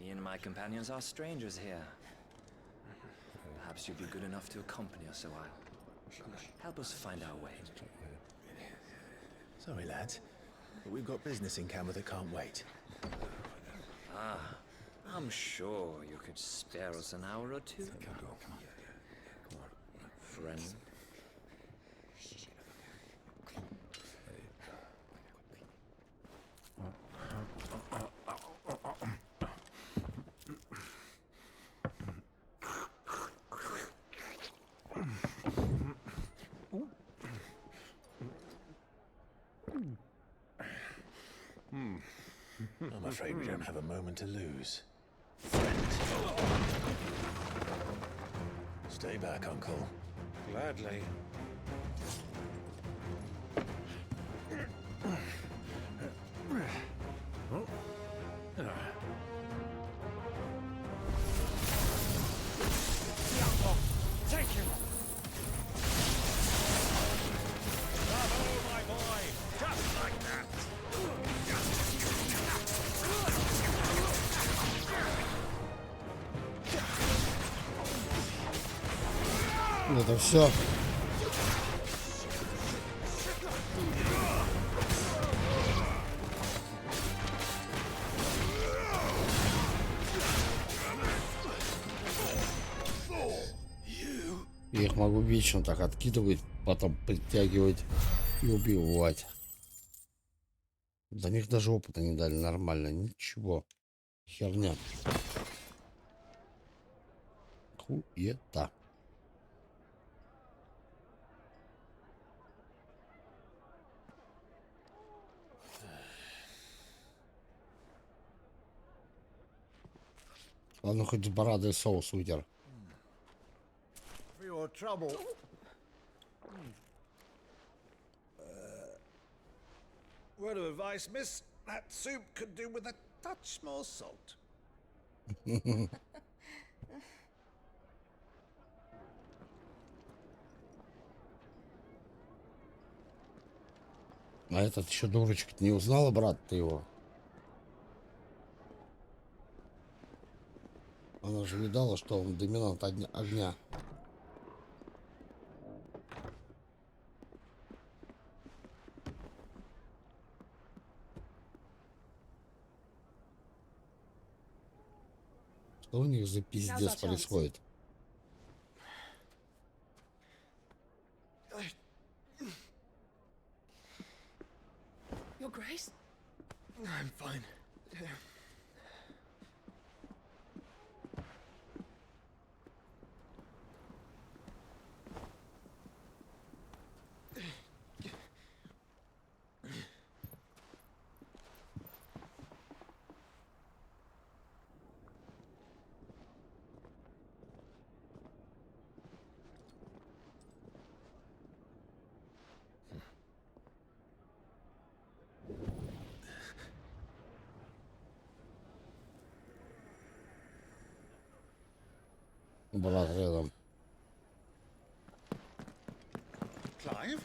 Me and my companions are strangers here. Perhaps you'd be good enough to accompany us a while. Help us find our way. Sorry, lads, but we've got business in camera that can't wait. Ah, I'm sure you could spare us an hour or two. Friend. I'm afraid we don't have a moment to lose. Friend. Stay back, Uncle. Gladly. Take him! Bravo, my boy! Just like that! Это все. Я их могу вечно так откидывать, потом притягивать и убивать. До них даже опыта не дали нормально. Ничего. Херня. Хуета. Ладно, хоть с бородой соус вытер. For your trouble. Word of advice, miss. That soup could do with a touch more salt. А этот еще дурочка не узнала брата его. Она же видала, что он доминант огня. Что у них за пиздец происходит? Your Grace? I'm fine. Брат рядом. Clive?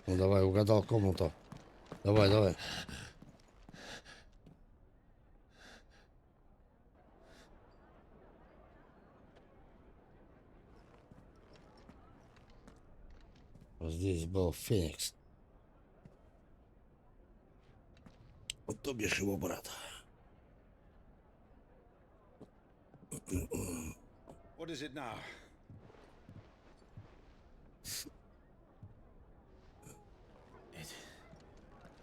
Ну давай, угадал комнату. Давай, давай. Здесь был Феникс. То бишь его брат. What is it now?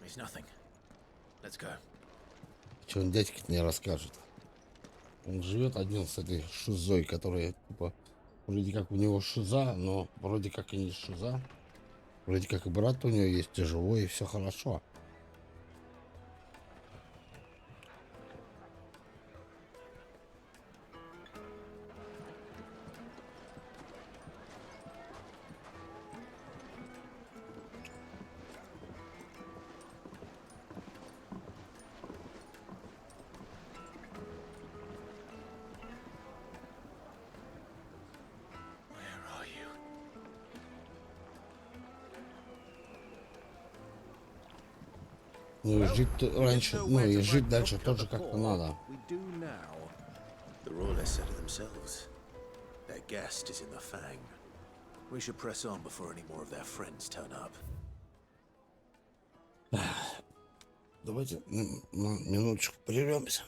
It's nothing. Let's go. Че он дядьке не расскажет? Он живет один с этой шизой, которая типа вроде как у него шиза, но вроде как и не шиза. Вроде как и брат у нее есть, и живой, и все хорошо. Ну и жить раньше, ну и жить дальше тоже как-то надо. The Royalists said it themselves. Their guest is in the Fang. We should press on before any more of their friends turn up. Давайте на минуточку прервемся.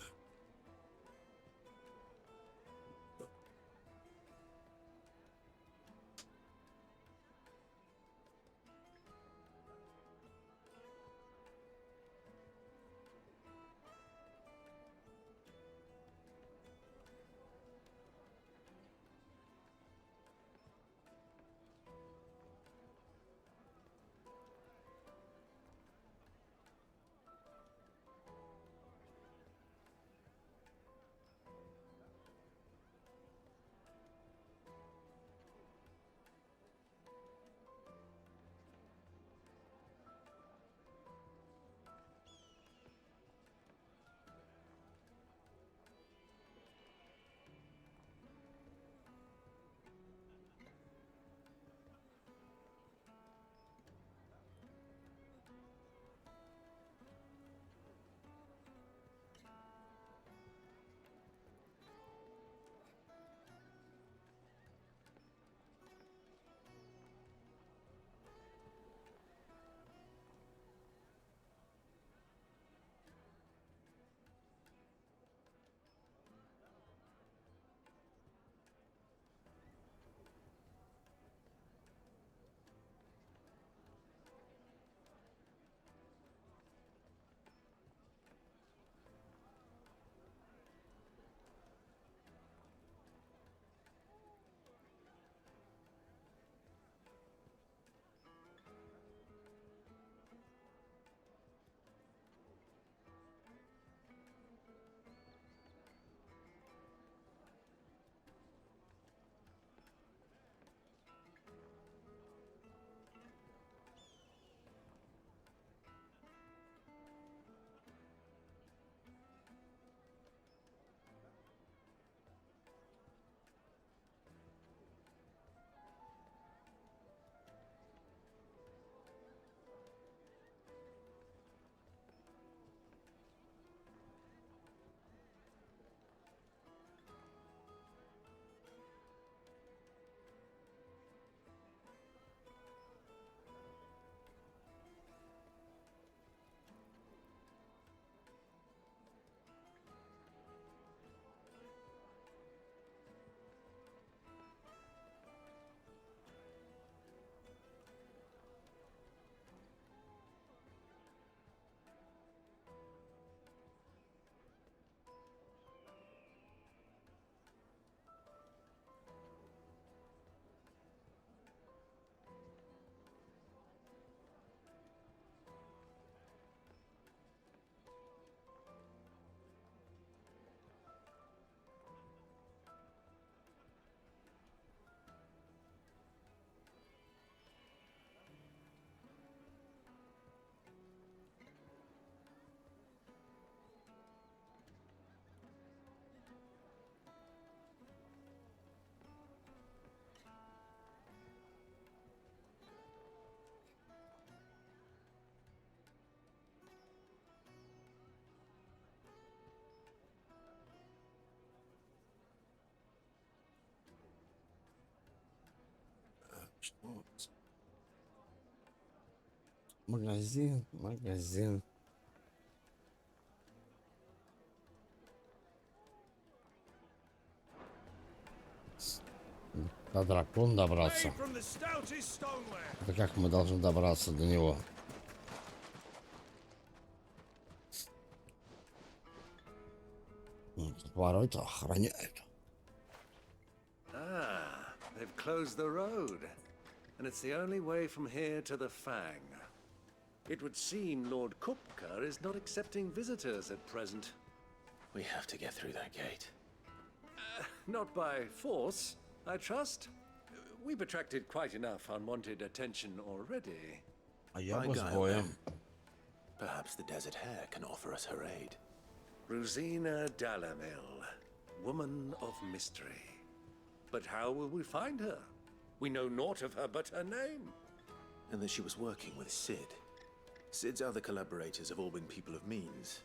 Что? Магазин, магазин. До дракона добраться. Это как мы должны добраться до него? Ворота охраняют. Ah, they've closed the road, and it's the only way from here to the Fang. It would seem Lord Kupka is not accepting visitors at present. We have to get through that gate. Not by force, I trust. We've attracted quite enough unwanted attention already. By guile, perhaps the Desert Hare can offer us her aid. Rosina Dalamil, woman of mystery. But how will we find her? We know naught of her but her name. And that she was working with Sid. Sid's other collaborators have all been people of means,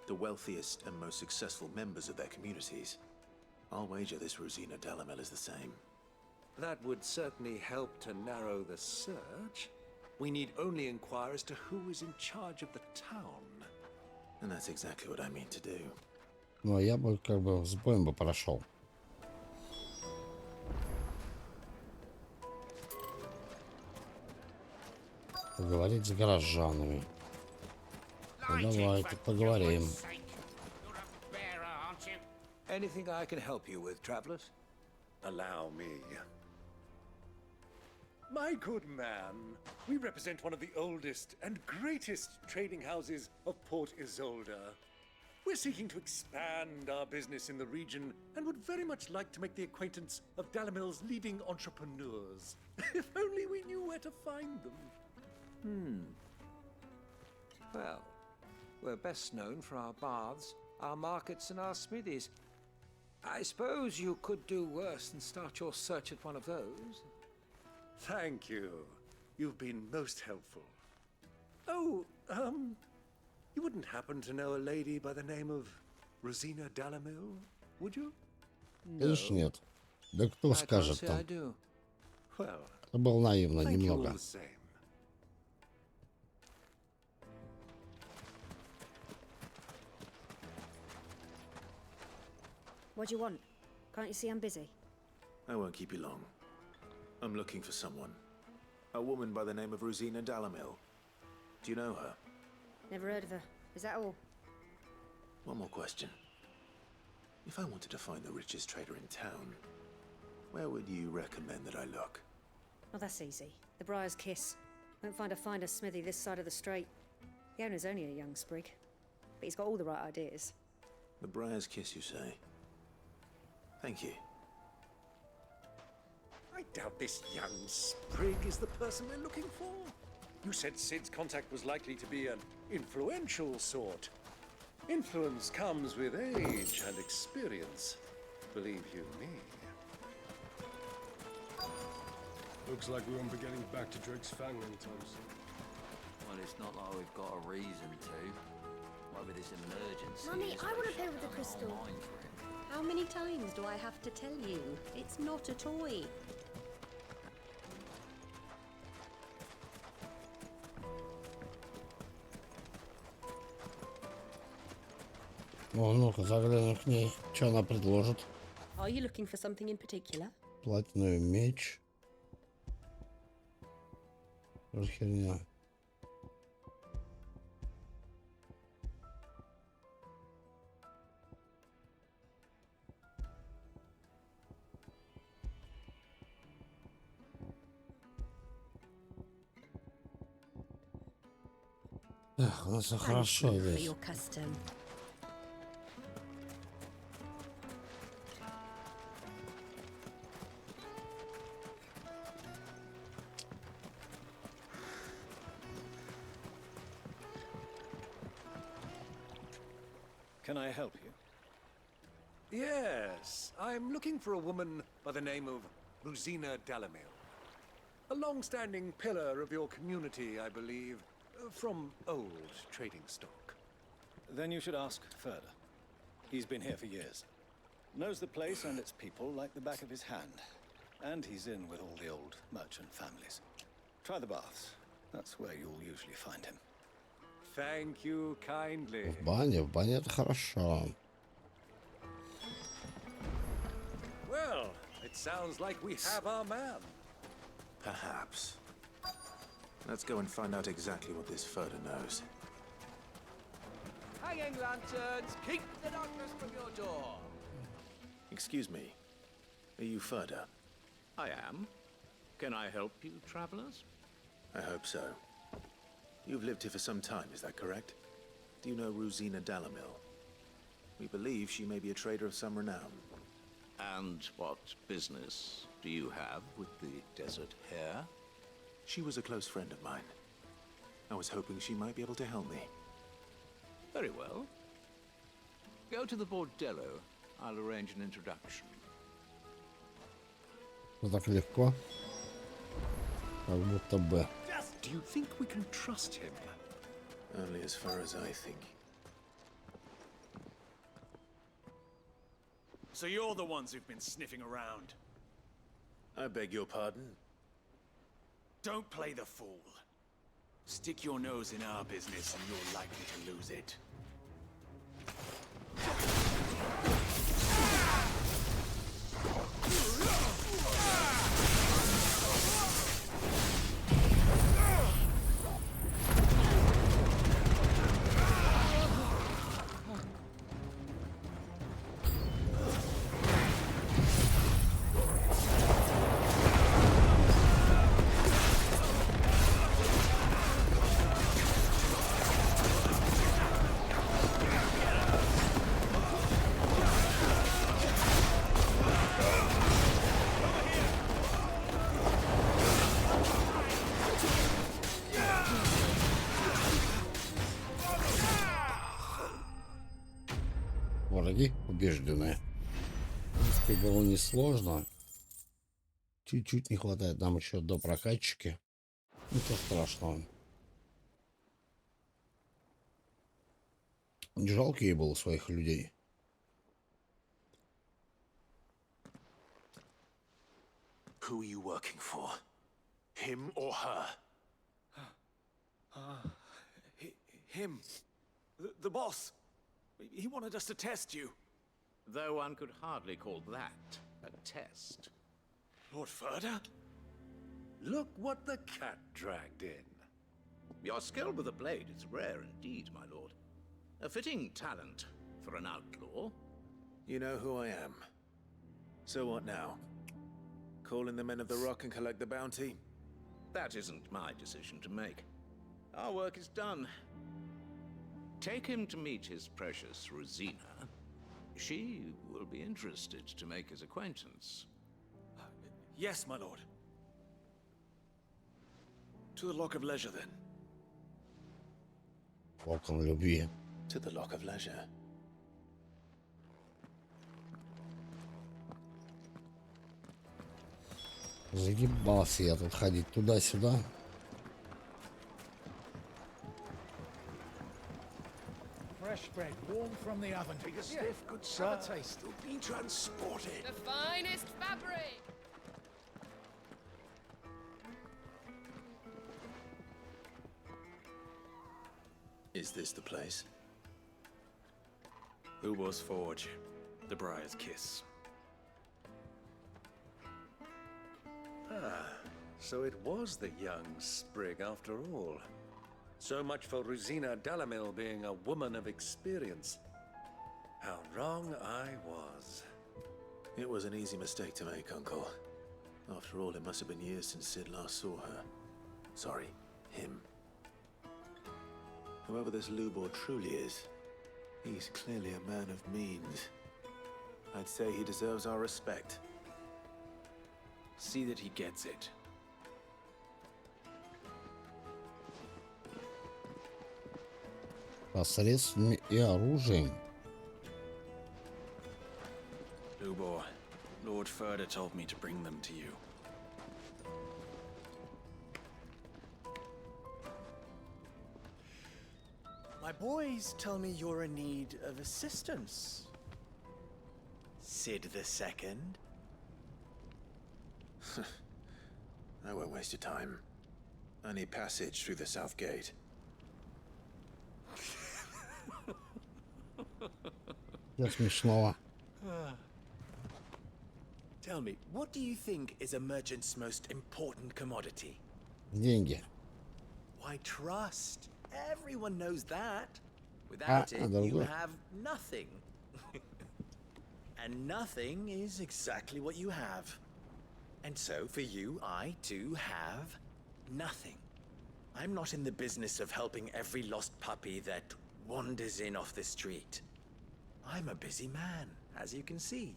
the wealthiest and most successful members of their communities. I'll wager this Rosina Dalamil is the same. That would certainly help to narrow the search. We need only inquire as to who is in charge of the town. And that's exactly what I mean to do. Ну, я бы как бы с боем бы прошел. Поговорить с горожанами. Ну, давайте поговорим. Anything I can help you with, travelers? Allow me. My good man, we represent one of the oldest and greatest trading houses of Port Isolde. We're seeking to expand our business in the region and would very much like to make the acquaintance of Dalamil's leading entrepreneurs. If only we knew where to find them. Well, we're best known for our baths, our markets, and our smithies. I suppose you could do worse than start your search at one of those. Thank you. You've been most helpful. Oh, you wouldn't happen to know a lady by the name of Rosina Dalamil, would you? Конечно, нет. Да кто скажет там? Well, Это было наивно немного. What do you want? Can't you see I'm busy? I won't keep you long. I'm looking for someone. A woman by the name of Rosina Dalamil. Do you know her? Never heard of her. Is that all? One more question. If I wanted to find the richest trader in town, where would you recommend that I look? Oh, that's easy. The Briar's Kiss. Won't find a finer smithy this side of the strait. The owner's only a young sprig, but he's got all the right ideas. The Briar's Kiss, you say? Thank you. I doubt this young sprig is the person we're looking for. You said Sid's contact was likely to be an influential sort. Influence comes with age and experience, believe you me. Looks like we won't be getting back to Drake's Fang anytime soon. Well, it's not like we've got a reason to. Whatever this emergency Mummy, is, I want to we play shall with the have crystal. our mind for it. How many times do I have to tell you? It's not a toy. О, ну-ка, заглянем к ней. Что она предложит? Are you looking for something in particular? Платиновый меч. Что за херня? Эх, у нас все хорошо здесь. Can I help you? Yes, I'm looking for a woman by the name of Rosina Dalamil. A long-standing pillar of your community, I believe, from old trading stock. Then you should ask further. He's been here for years. Knows the place and its people like the back of his hand. And he's in with all the old merchant families. Try the baths. That's where you'll usually find him. Thank you kindly. В бане это хорошо. Well, it sounds like we have our man. Perhaps. Let's go and find out exactly what this Furder knows. Hanging lanterns, keep the darkness from your door. Excuse me. Are you Furder? I am. Can I help you, travelers? I hope so. You've lived here for some time, is that correct? Do you know Rosina Dalamil? We believe she may be a trader of some renown. And what business do you have with the desert hare? She was a close friend of mine. I was hoping she might be able to help me. Very well. Go to the bordello. I'll arrange an introduction. Ну так легко. Как будто бы. Do you think we can trust him? Only as far as I think. So you're the ones who've been sniffing around. I beg your pardon? Don't play the fool. Stick your nose in our business and you're likely to lose it. Враги убеждены. В принципе, было несложно. Чуть-чуть не хватает нам еще до прокачки. Ничего страшного. Не жалко ей было своих людей. Who are you working for? Him or her? Him. The boss. He wanted us to test you. Though one could hardly call that a test. Lord Furder? Look what the cat dragged in. Your skill with the blade is rare indeed, my lord. A fitting talent for an outlaw. You know who I am. So what now? Call in the men of the Rock and collect the bounty? That isn't my decision to make. Our work is done. Take him to meet his precious Rosina. She will be interested to make his acquaintance. Yes, my lord. To the Lock of Leisure, then. Волком любви. To the Lock of Leisure. Заебался я тут ходить туда-сюда. Fresh bread, warm from the oven. Take a sniff, good sir. Have a taste. You'll be transported. The finest fabric! Is this the place? Ubor's Forge. The Briar's Kiss. Ah, so it was the young sprig after all. So much for Rosina Dalamil being a woman of experience. How wrong I was. It was an easy mistake to make, Uncle. After all, it must have been years since Sid last saw her. Sorry, him. Whoever this Lubor truly is, he's clearly a man of means. I'd say he deserves our respect. See that he gets it. Посредствами и оружием. Lubor, Lord Furder told me to bring them to you. My boys tell me you're in need of assistance. Sid II? I won't waste your time. I need passage through the south gate. Для смешного. Tell me, what do you think is a merchant's most important commodity? Деньги. Why, trust. Everyone knows that. Without it, you другое. have nothing. And nothing is exactly what you have. And so, for you, I, too, have nothing. I'm not in the business of helping every lost puppy that wanders in off the street. I'm a busy man, as you can see.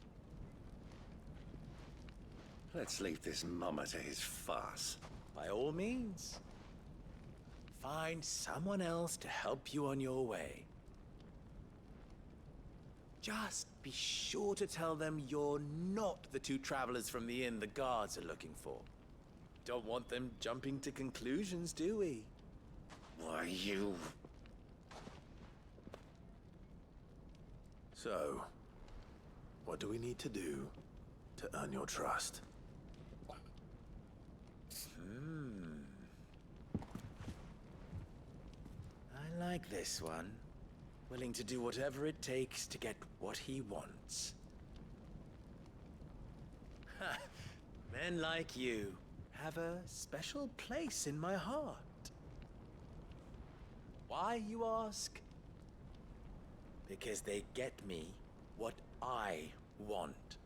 Let's leave this mummer to his farce. By all means. Find someone else to help you on your way. Just be sure to tell them you're not the two travelers from the inn the guards are looking for. Don't want them jumping to conclusions, do we? Why, you... So, what do we need to do to earn your trust? I like this one. Willing to do whatever it takes to get what he wants. Ha! Men like you have a special place in my heart. Why, you ask? Because they get me what I want.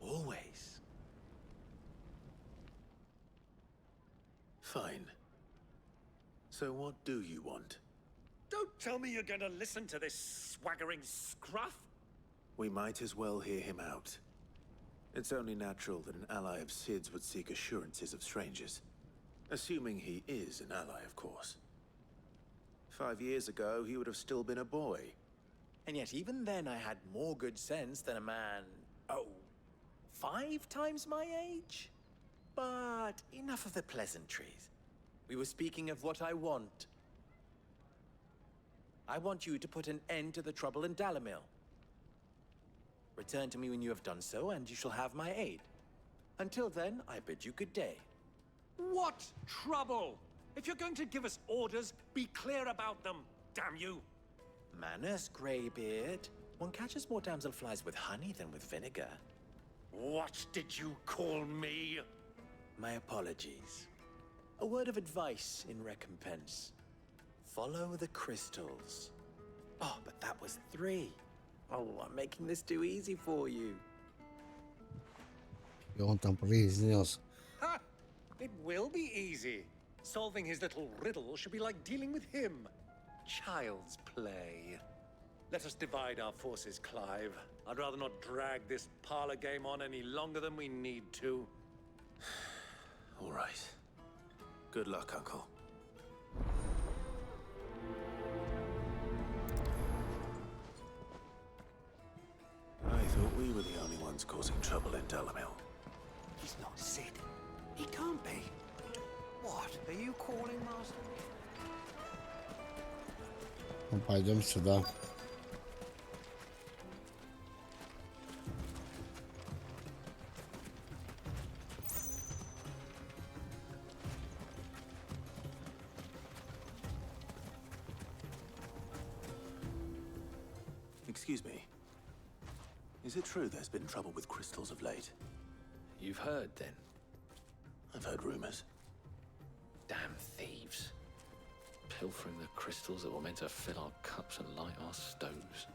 Always. Fine. So what do you want? Don't tell me you're going to listen to this swaggering scruff. We might as well hear him out. It's only natural that an ally of Sid's would seek assurances of strangers. Assuming he is an ally, of course. 5 years ago, he would have still been a boy. And yet even then I had more good sense than a man, 5 times my age? But enough of the pleasantries. We were speaking of what I want. I want you to put an end to the trouble in Dalamil. Return to me when you have done so, and you shall have my aid. Until then, I bid you good day. What trouble? If you're going to give us orders, be clear about them, damn you. Manners, Greybeard. One catches more damselflies with honey than with vinegar. What did you call me? My apologies. A word of advice in recompense. Follow the crystals. Oh, but that was 3. Oh, I'm making this too easy for you. И он там произнес. Ha! It will be easy. Solving his little riddle should be like dealing with him. Child's play. Let us divide our forces, Clive. I'd rather not drag this parlor game on any longer than we need to. All right. Good luck, Uncle. I thought we were the only ones causing trouble in Dalamil. He's not Sid. He can't be. What are you calling, Master? Ну, пойдем сюда. Excuse me. Is it true there's been trouble with crystals of late? You've heard, then? I've heard rumors. Damn thieves. Pilfering the crystals that were meant to fill our cups and light our stoves.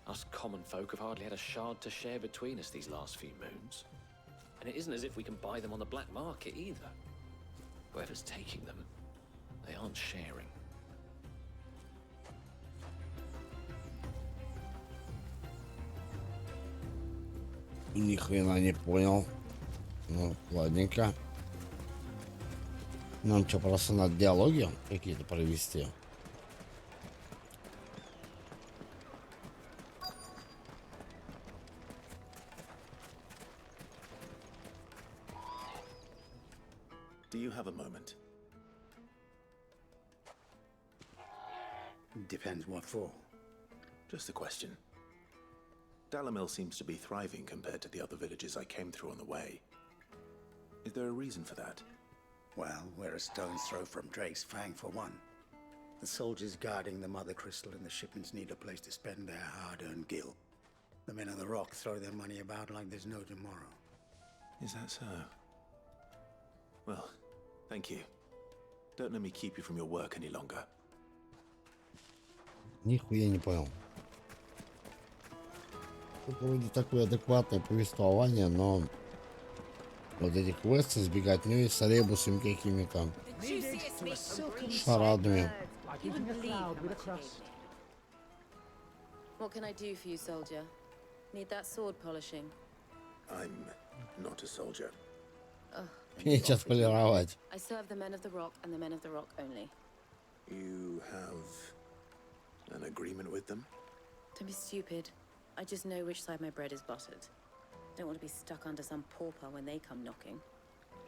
Us common folk have hardly had a shard to share between us these last few moons. And it isn't as if we can buy them on the black market either. Whoever's taking them, they aren't sharing. Ни хрена не понял. Ну, ладненько. Нам что, просто надо диалоги какие-то провести? Do you have a moment? Depends what for. Just a question. Dalamil seems to be thriving compared to the other villages I came through on the way. Is there a reason for that? Well, we're a stone's throw from Drake's Fang for one. The soldiers guarding the Mother Crystal and the shipments need a place to spend their hard-earned gil. The men of the Rock throw their money about like there's no tomorrow. Is that so? Well, thank you. Don't let me keep you from your work any longer. Нихуя не понял. Тут вроде такое адекватное повествование, но вот эти квесты с беготней, с ребусами какими-то, шарадами. What can I do for you, soldier? Need that sword polishing? I'm not a soldier. Oh, Сейчас полировать. I serve the men of the Rock and the men of the Rock only. You have an agreement with them? Don't be stupid. I just know which side my bread is buttered. Don't want to be stuck under some pauper when they come knocking,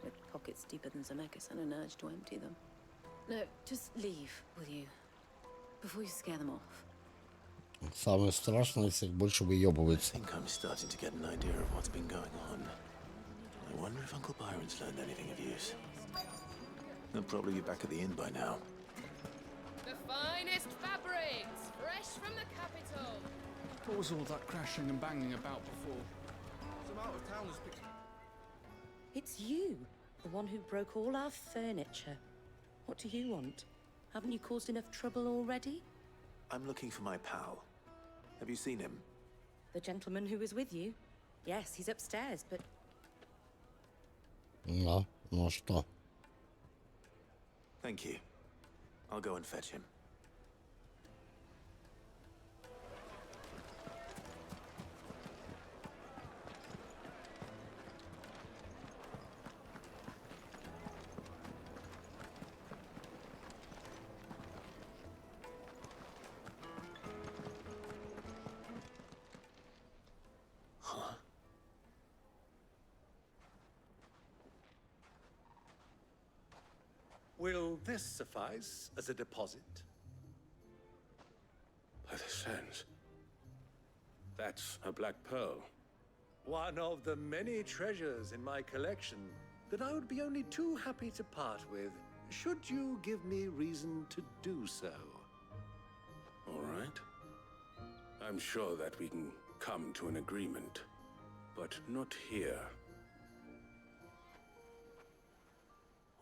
with pockets deeper than Zemeckis and an urge to empty them. No, just leave, will you? Before you scare them off. Самое страшное, всех больше выебывается. I think I'm starting to get an idea of what's been going on. I wonder if Uncle Byron's learned anything of use. They'll probably be back at the inn by now. The finest fabrics, fresh from the capital. What was all that crashing and banging about before? Some out-of-towners picked... It's you, the one who broke all our furniture. What do you want? Haven't you caused enough trouble already? I'm looking for my pal. Have you seen him? The gentleman who was with you? Yes, he's upstairs, but... Да, ну а что? Thank you. I'll go and fetch him. Will this suffice as a deposit? By the sands. That's a black pearl. One of the many treasures in my collection that I would be only too happy to part with, should you give me reason to do so. All right. I'm sure that we can come to an agreement, but not here.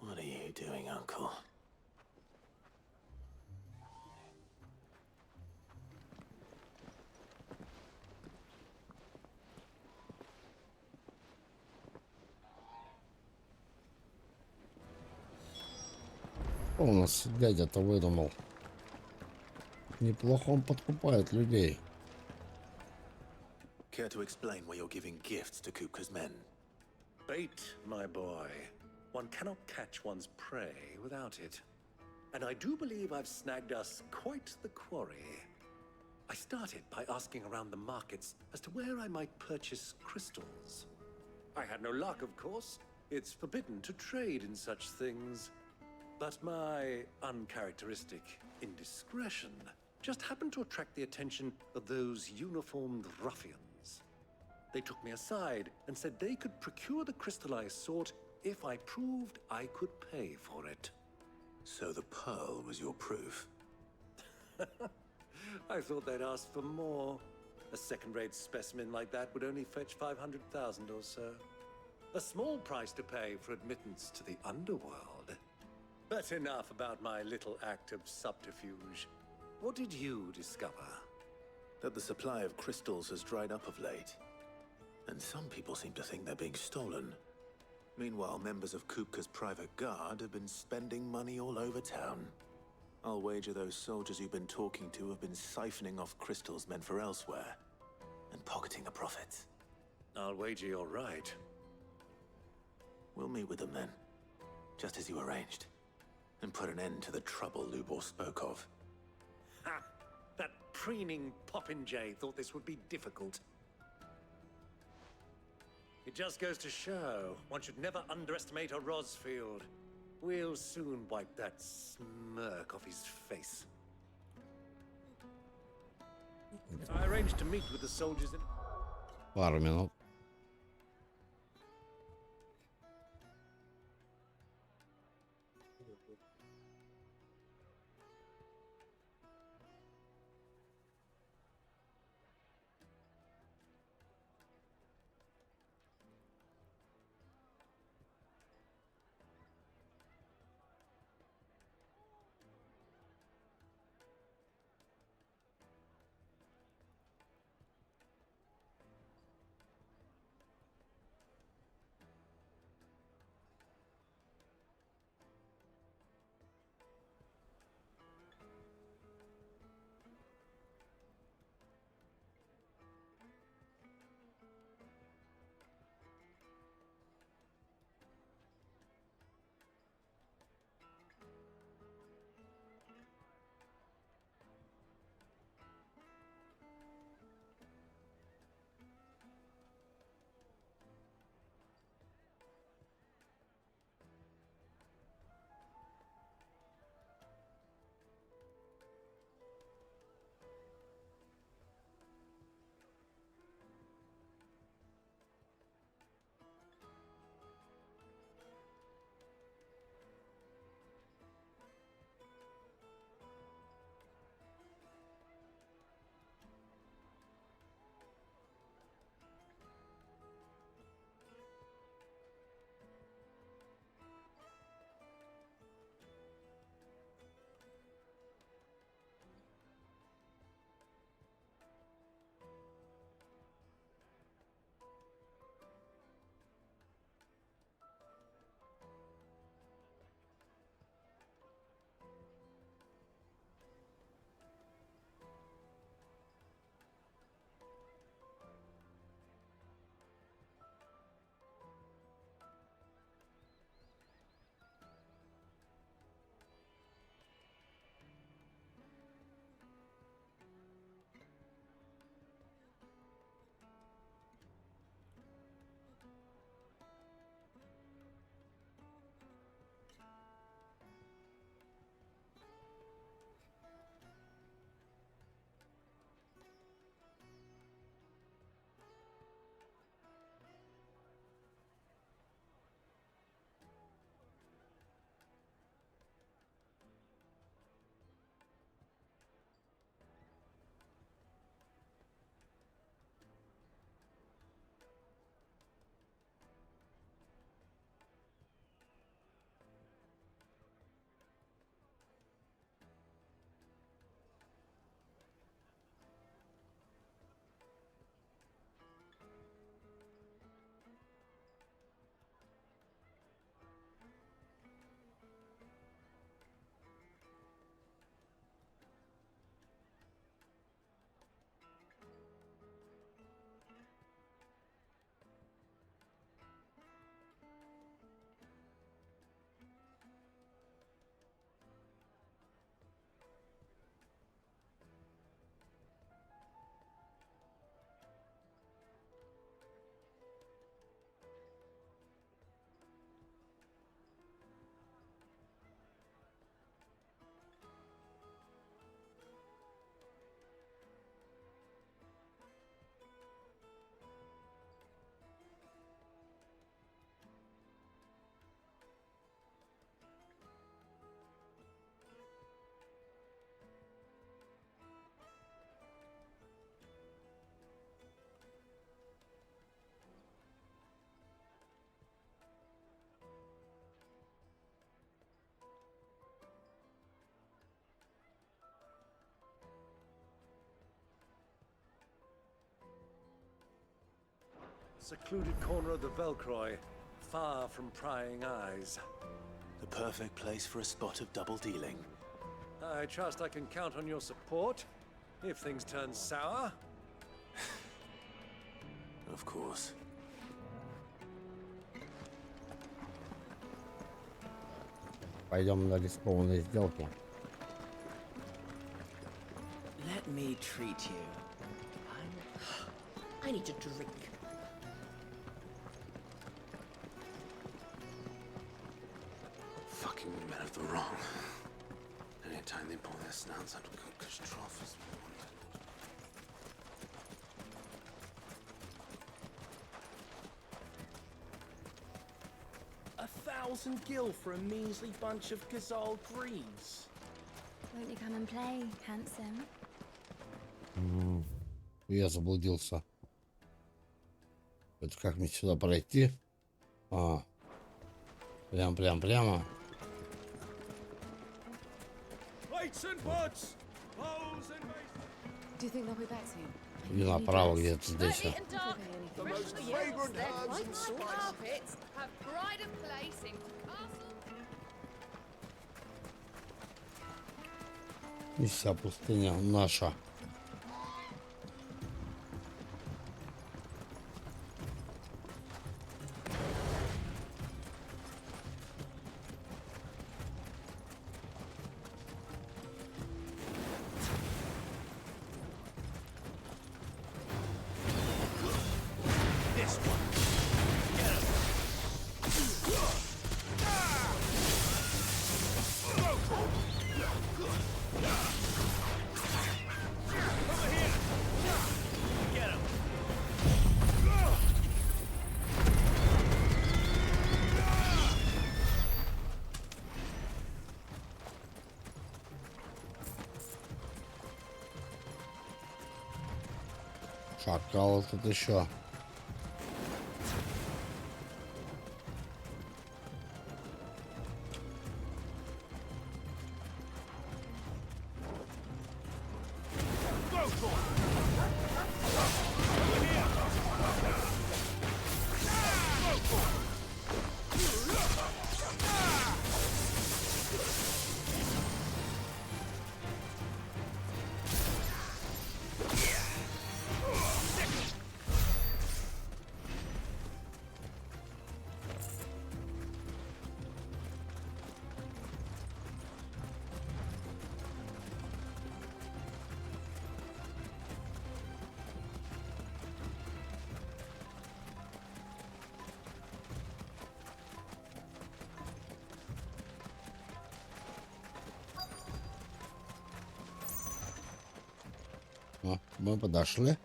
What are you doing, Uncle? Что у нас дядя-то выдумал? Неплохо он подкупает людей. Care to explain why you're giving gifts to Kupka's men? Bait, my boy. One cannot catch one's prey without it. And I do believe I've snagged us quite the quarry. I started by asking around the markets as to where I might purchase crystals. I had no luck, of course. It's forbidden to trade in such things. But my uncharacteristic indiscretion just happened to attract the attention of those uniformed ruffians. They took me aside and said they could procure the crystal I sought if I proved I could pay for it. So the pearl was your proof? I thought they'd ask for more. A second-rate specimen like that would only fetch 500,000 or so. A small price to pay for admittance to the underworld. But enough about my little act of subterfuge. What did you discover? That the supply of crystals has dried up of late. And some people seem to think they're being stolen. Meanwhile, members of Kupka's private guard have been spending money all over town. I'll wager those soldiers you've been talking to have been siphoning off crystals meant for elsewhere, and pocketing the profits. I'll wager you're right. We'll meet with them then, just as you arranged, and put an end to the trouble Lubor spoke of. Ha! That preening popinjay thought this would be difficult. It just goes to show one should never underestimate a Rosfield. We'll soon wipe that smirk off his face. I arranged to meet with the soldiers in... Пару минут. Secluded corner of the Velcroy, far from prying eyes. The perfect place for a spot of double dealing. I trust I can count on your support if things turn sour. Of course. Пойдем на рискованные сделки. Let me treat you. I need a drink. Fucking men of the wrong. Anytime they pull their snouts out of good catastrophes. 1,000 gil for a measly bunch of gazelle greaves. Won't you come and play, handsome? Я заблудился. Это как мне сюда пройти? Прямо. Lights and buds, bows and maces. Do you think they'll be back soon? И направо где-то здесь. The most fragrant herbs and spices. Carpets have pride of place in castle. И вся пустыня наша. This one. Get him. Over here. Get him. Шакал тут еще. Мы подошли.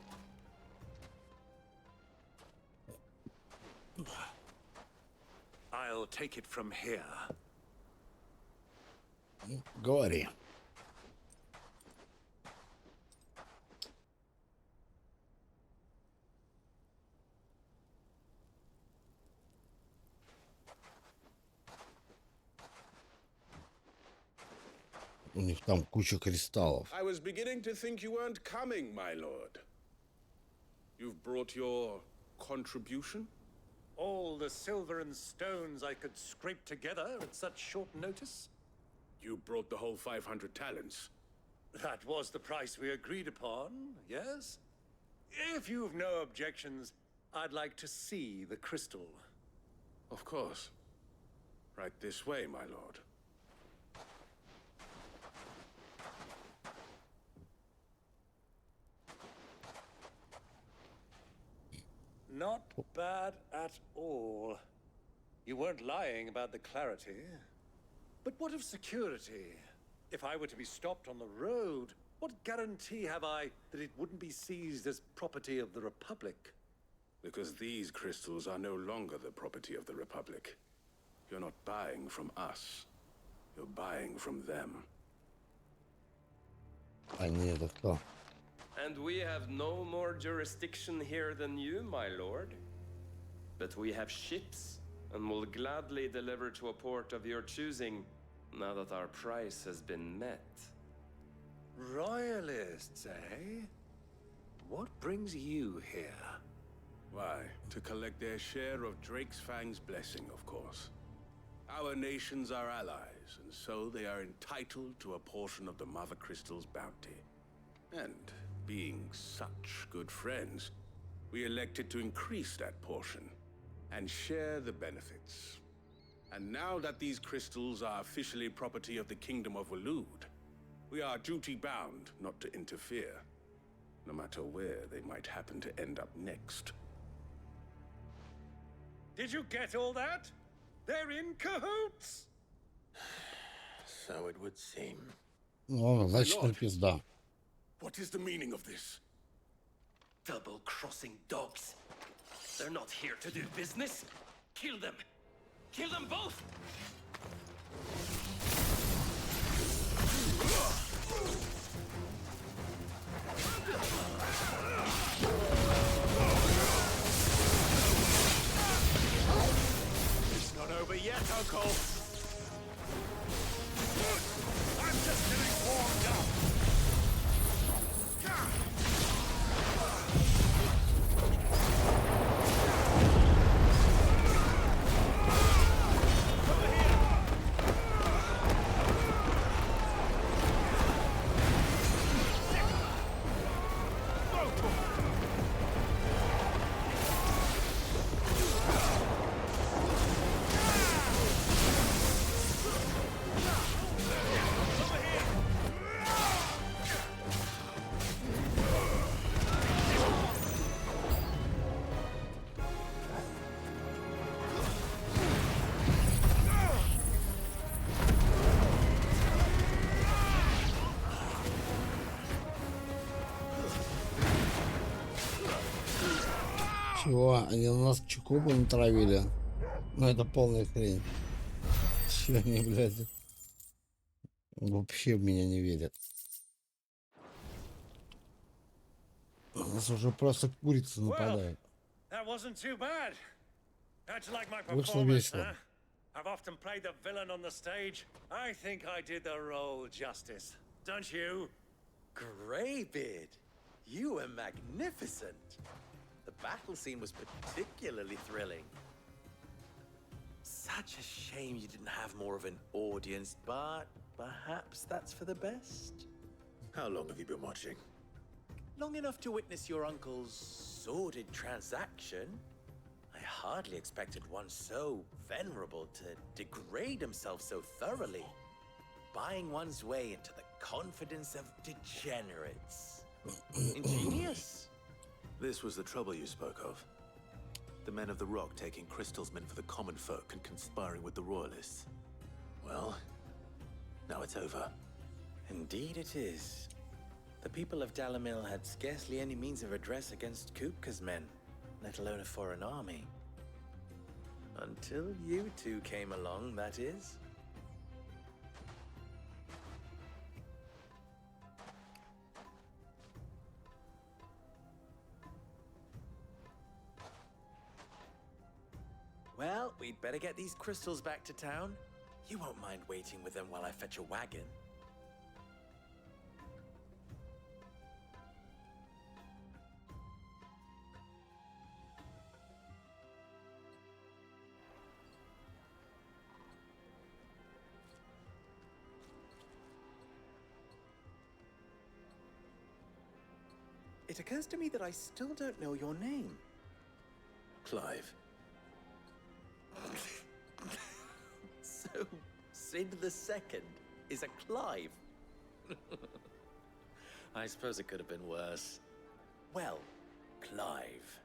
I'll take it from here. Говори. У них там куча кристаллов. I was beginning to think you weren't coming, my lord. You've brought your contribution? All the silver and stones I could scrape together at such short notice? You brought the whole 500 talents. That was the price we agreed upon, yes? If you've no objections, I'd like to see the crystal. Of course. Right this way, my lord. Not bad at all. You weren't lying about the clarity. But what of security? If I were to be stopped on the road, what guarantee have I that it wouldn't be seized as property of the Republic? Because these crystals are no longer the property of the Republic. You're not buying from us. You're buying from them. Они это кто? And we have no more jurisdiction here than you, my lord. But we have ships, and will gladly deliver to a port of your choosing, now that our price has been met. Royalists, eh? What brings you here? Why, to collect their share of Drake's Fang's blessing, of course. Our nations are allies, and so they are entitled to a portion of the Mother Crystal's bounty. And being such good friends, we elected to increase that portion and share the benefits. And now that these crystals are officially property of the Kingdom of Waloed, we are duty-bound not to interfere, no matter where they might happen to end up next. Did you get all that? They're in cahoots! So it would seem. Ну, значит, это пизда. What is the meaning of this? Double-crossing dogs. They're not here to do business. Kill them. Kill them both! It's not over yet, Uncle. I'm just getting warmed up. Чего? Они на нас чекубу натравили? Ну это полная хрень. Че они, блядь, вообще в меня не верят. У нас уже просто курицы нападают. That wasn't too bad. How'd you like my Вышло performance, весело. huh? I've often played the villain on the stage. I think I did the role justice. Don't you? Greybeard, you were magnificent. The battle scene was particularly thrilling. Such a shame you didn't have more of an audience, but perhaps that's for the best. How long have you been watching? Long enough to witness your uncle's sordid transaction. I hardly expected one so venerable to degrade himself so thoroughly. Buying one's way into the confidence of degenerates. Ingenious. This was the trouble you spoke of. The men of the Rock taking crystals meant for the common folk and conspiring with the royalists. Well, now it's over. Indeed it is. The people of Dalamil had scarcely any means of redress against Kupka's men, let alone a foreign army. Until you two came along, that is. Well, we'd better get these crystals back to town. You won't mind waiting with them while I fetch a wagon. It occurs to me that I still don't know your name. Clive. So, Sid the Second is a Clive. I suppose it could have been worse. Well, Clive,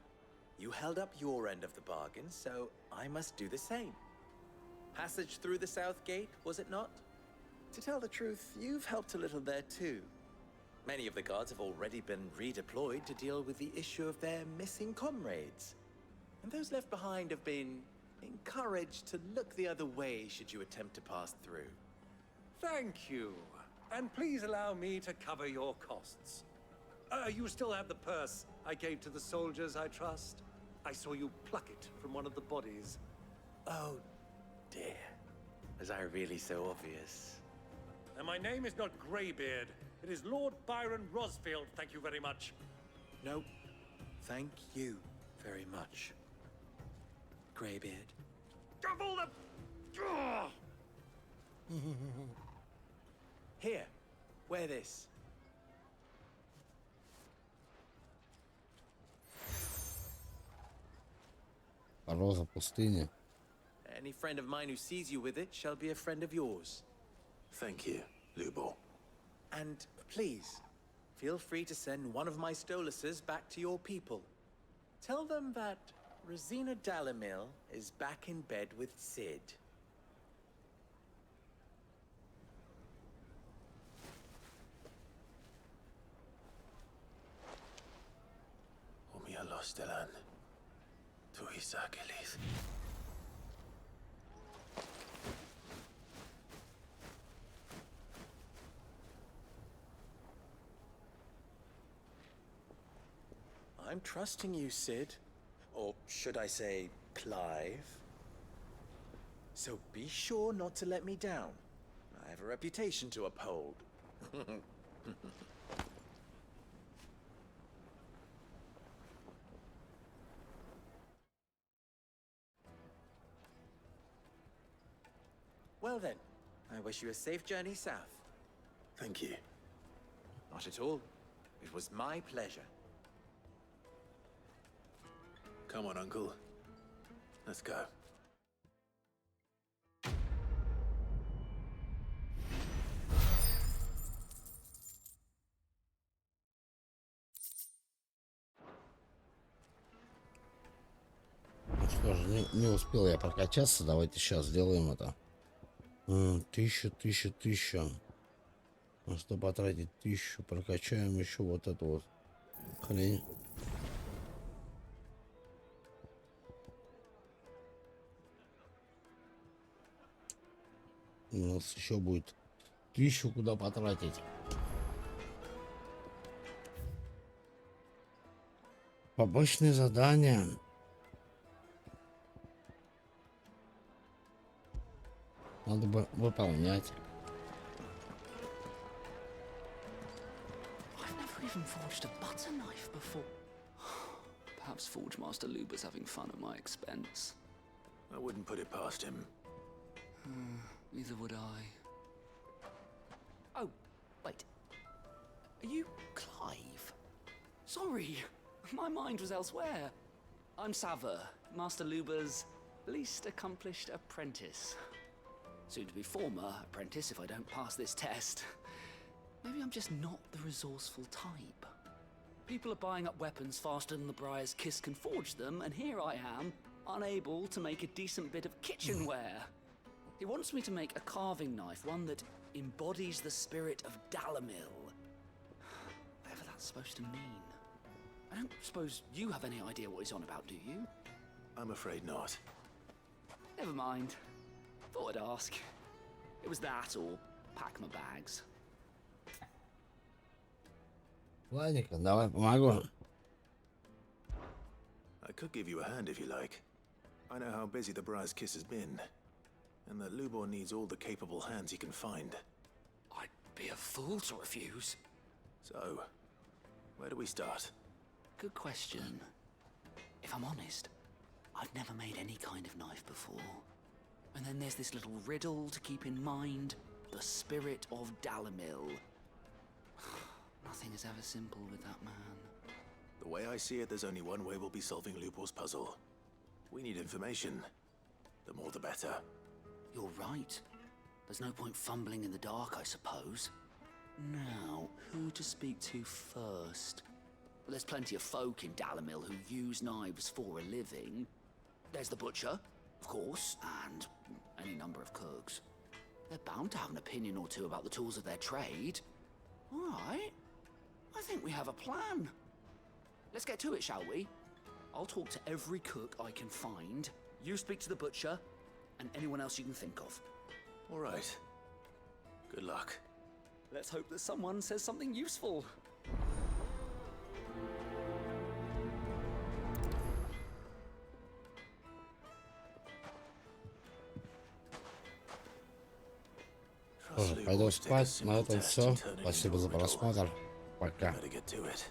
you held up your end of the bargain, so I must do the same. Passage through the South Gate, was it not? To tell the truth, you've helped a little there too. Many of the guards have already been redeployed to deal with the issue of their missing comrades. And those left behind have been encouraged to look the other way should you attempt to pass through. Thank you. And please allow me to cover your costs. You still have the purse I gave to the soldiers, I trust? I saw you pluck it from one of the bodies. Oh, dear. Was I really so obvious? And my name is not Greybeard. It is Lord Byron Rosfield, thank you very much. No, thank you very much, Greybeard. Double the... Here, wear this. Роза пустыни. Any friend of mine who sees you with it shall be a friend of yours. Thank you, Lubo. And please, feel free to send one of my Stoluses back to your people. Tell them that Rosina Dalamil is back in bed with Sid. Omia Lostelan. Tu Isakelis. I'm trusting you, Sid. Or should I say, Clive? So be sure not to let me down. I have a reputation to uphold. Well then, I wish you a safe journey south. Thank you. Not at all. It was my pleasure. Come on, Uncle. Let's go. Ну что же, не успел я прокачаться. Давайте сейчас сделаем это. 1000. Ну что, потратить 1000, прокачаем еще вот эту вот хрень. У нас еще будет 1000 куда потратить. Побочные задания. Надо бы выполнять. I've never even forged a butter knife before. Perhaps Forge Master Luber's having fun at my expense. I wouldn't put it past him. Neither would I. Oh, wait. Are you Clive? Sorry, my mind was elsewhere. I'm Saver, Master Luber's least accomplished apprentice. Soon to be former apprentice if I don't pass this test. Maybe I'm just not the resourceful type. People are buying up weapons faster than the Briar's Kiss can forge them, and here I am, unable to make a decent bit of kitchenware. He wants me to make a carving knife, one that embodies the spirit of Dalamil. Whatever that's supposed to mean. I don't suppose you have any idea what he's on about, do you? I'm afraid not. Never mind. Thought I'd ask. It was that or pack my bags. Ладненько, давай помогу. I could give you a hand if you like. I know how busy the Briar's Kiss has been, and that Lubor needs all the capable hands he can find. I'd be a fool to refuse. So, where do we start? Good question. If I'm honest, I've never made any kind of knife before. And then there's this little riddle to keep in mind. The spirit of Dalamil. Nothing is ever simple with that man. The way I see it, there's only one way we'll be solving Lubor's puzzle. We need information. The more the better. You're right. There's no point fumbling in the dark, I suppose. Now, who to speak to first? Well, there's plenty of folk in Dalamil who use knives for a living. There's the butcher, of course, and any number of cooks. They're bound to have an opinion or two about the tools of their trade. All right. I think we have a plan. Let's get to it, shall we? I'll talk to every cook I can find. You speak to the butcher, and anyone else you can think of. All right. Good luck. Let's hope that someone says something useful. Тоже пойду спать. На этом все. Спасибо за просмотр. Пока. Better get to it.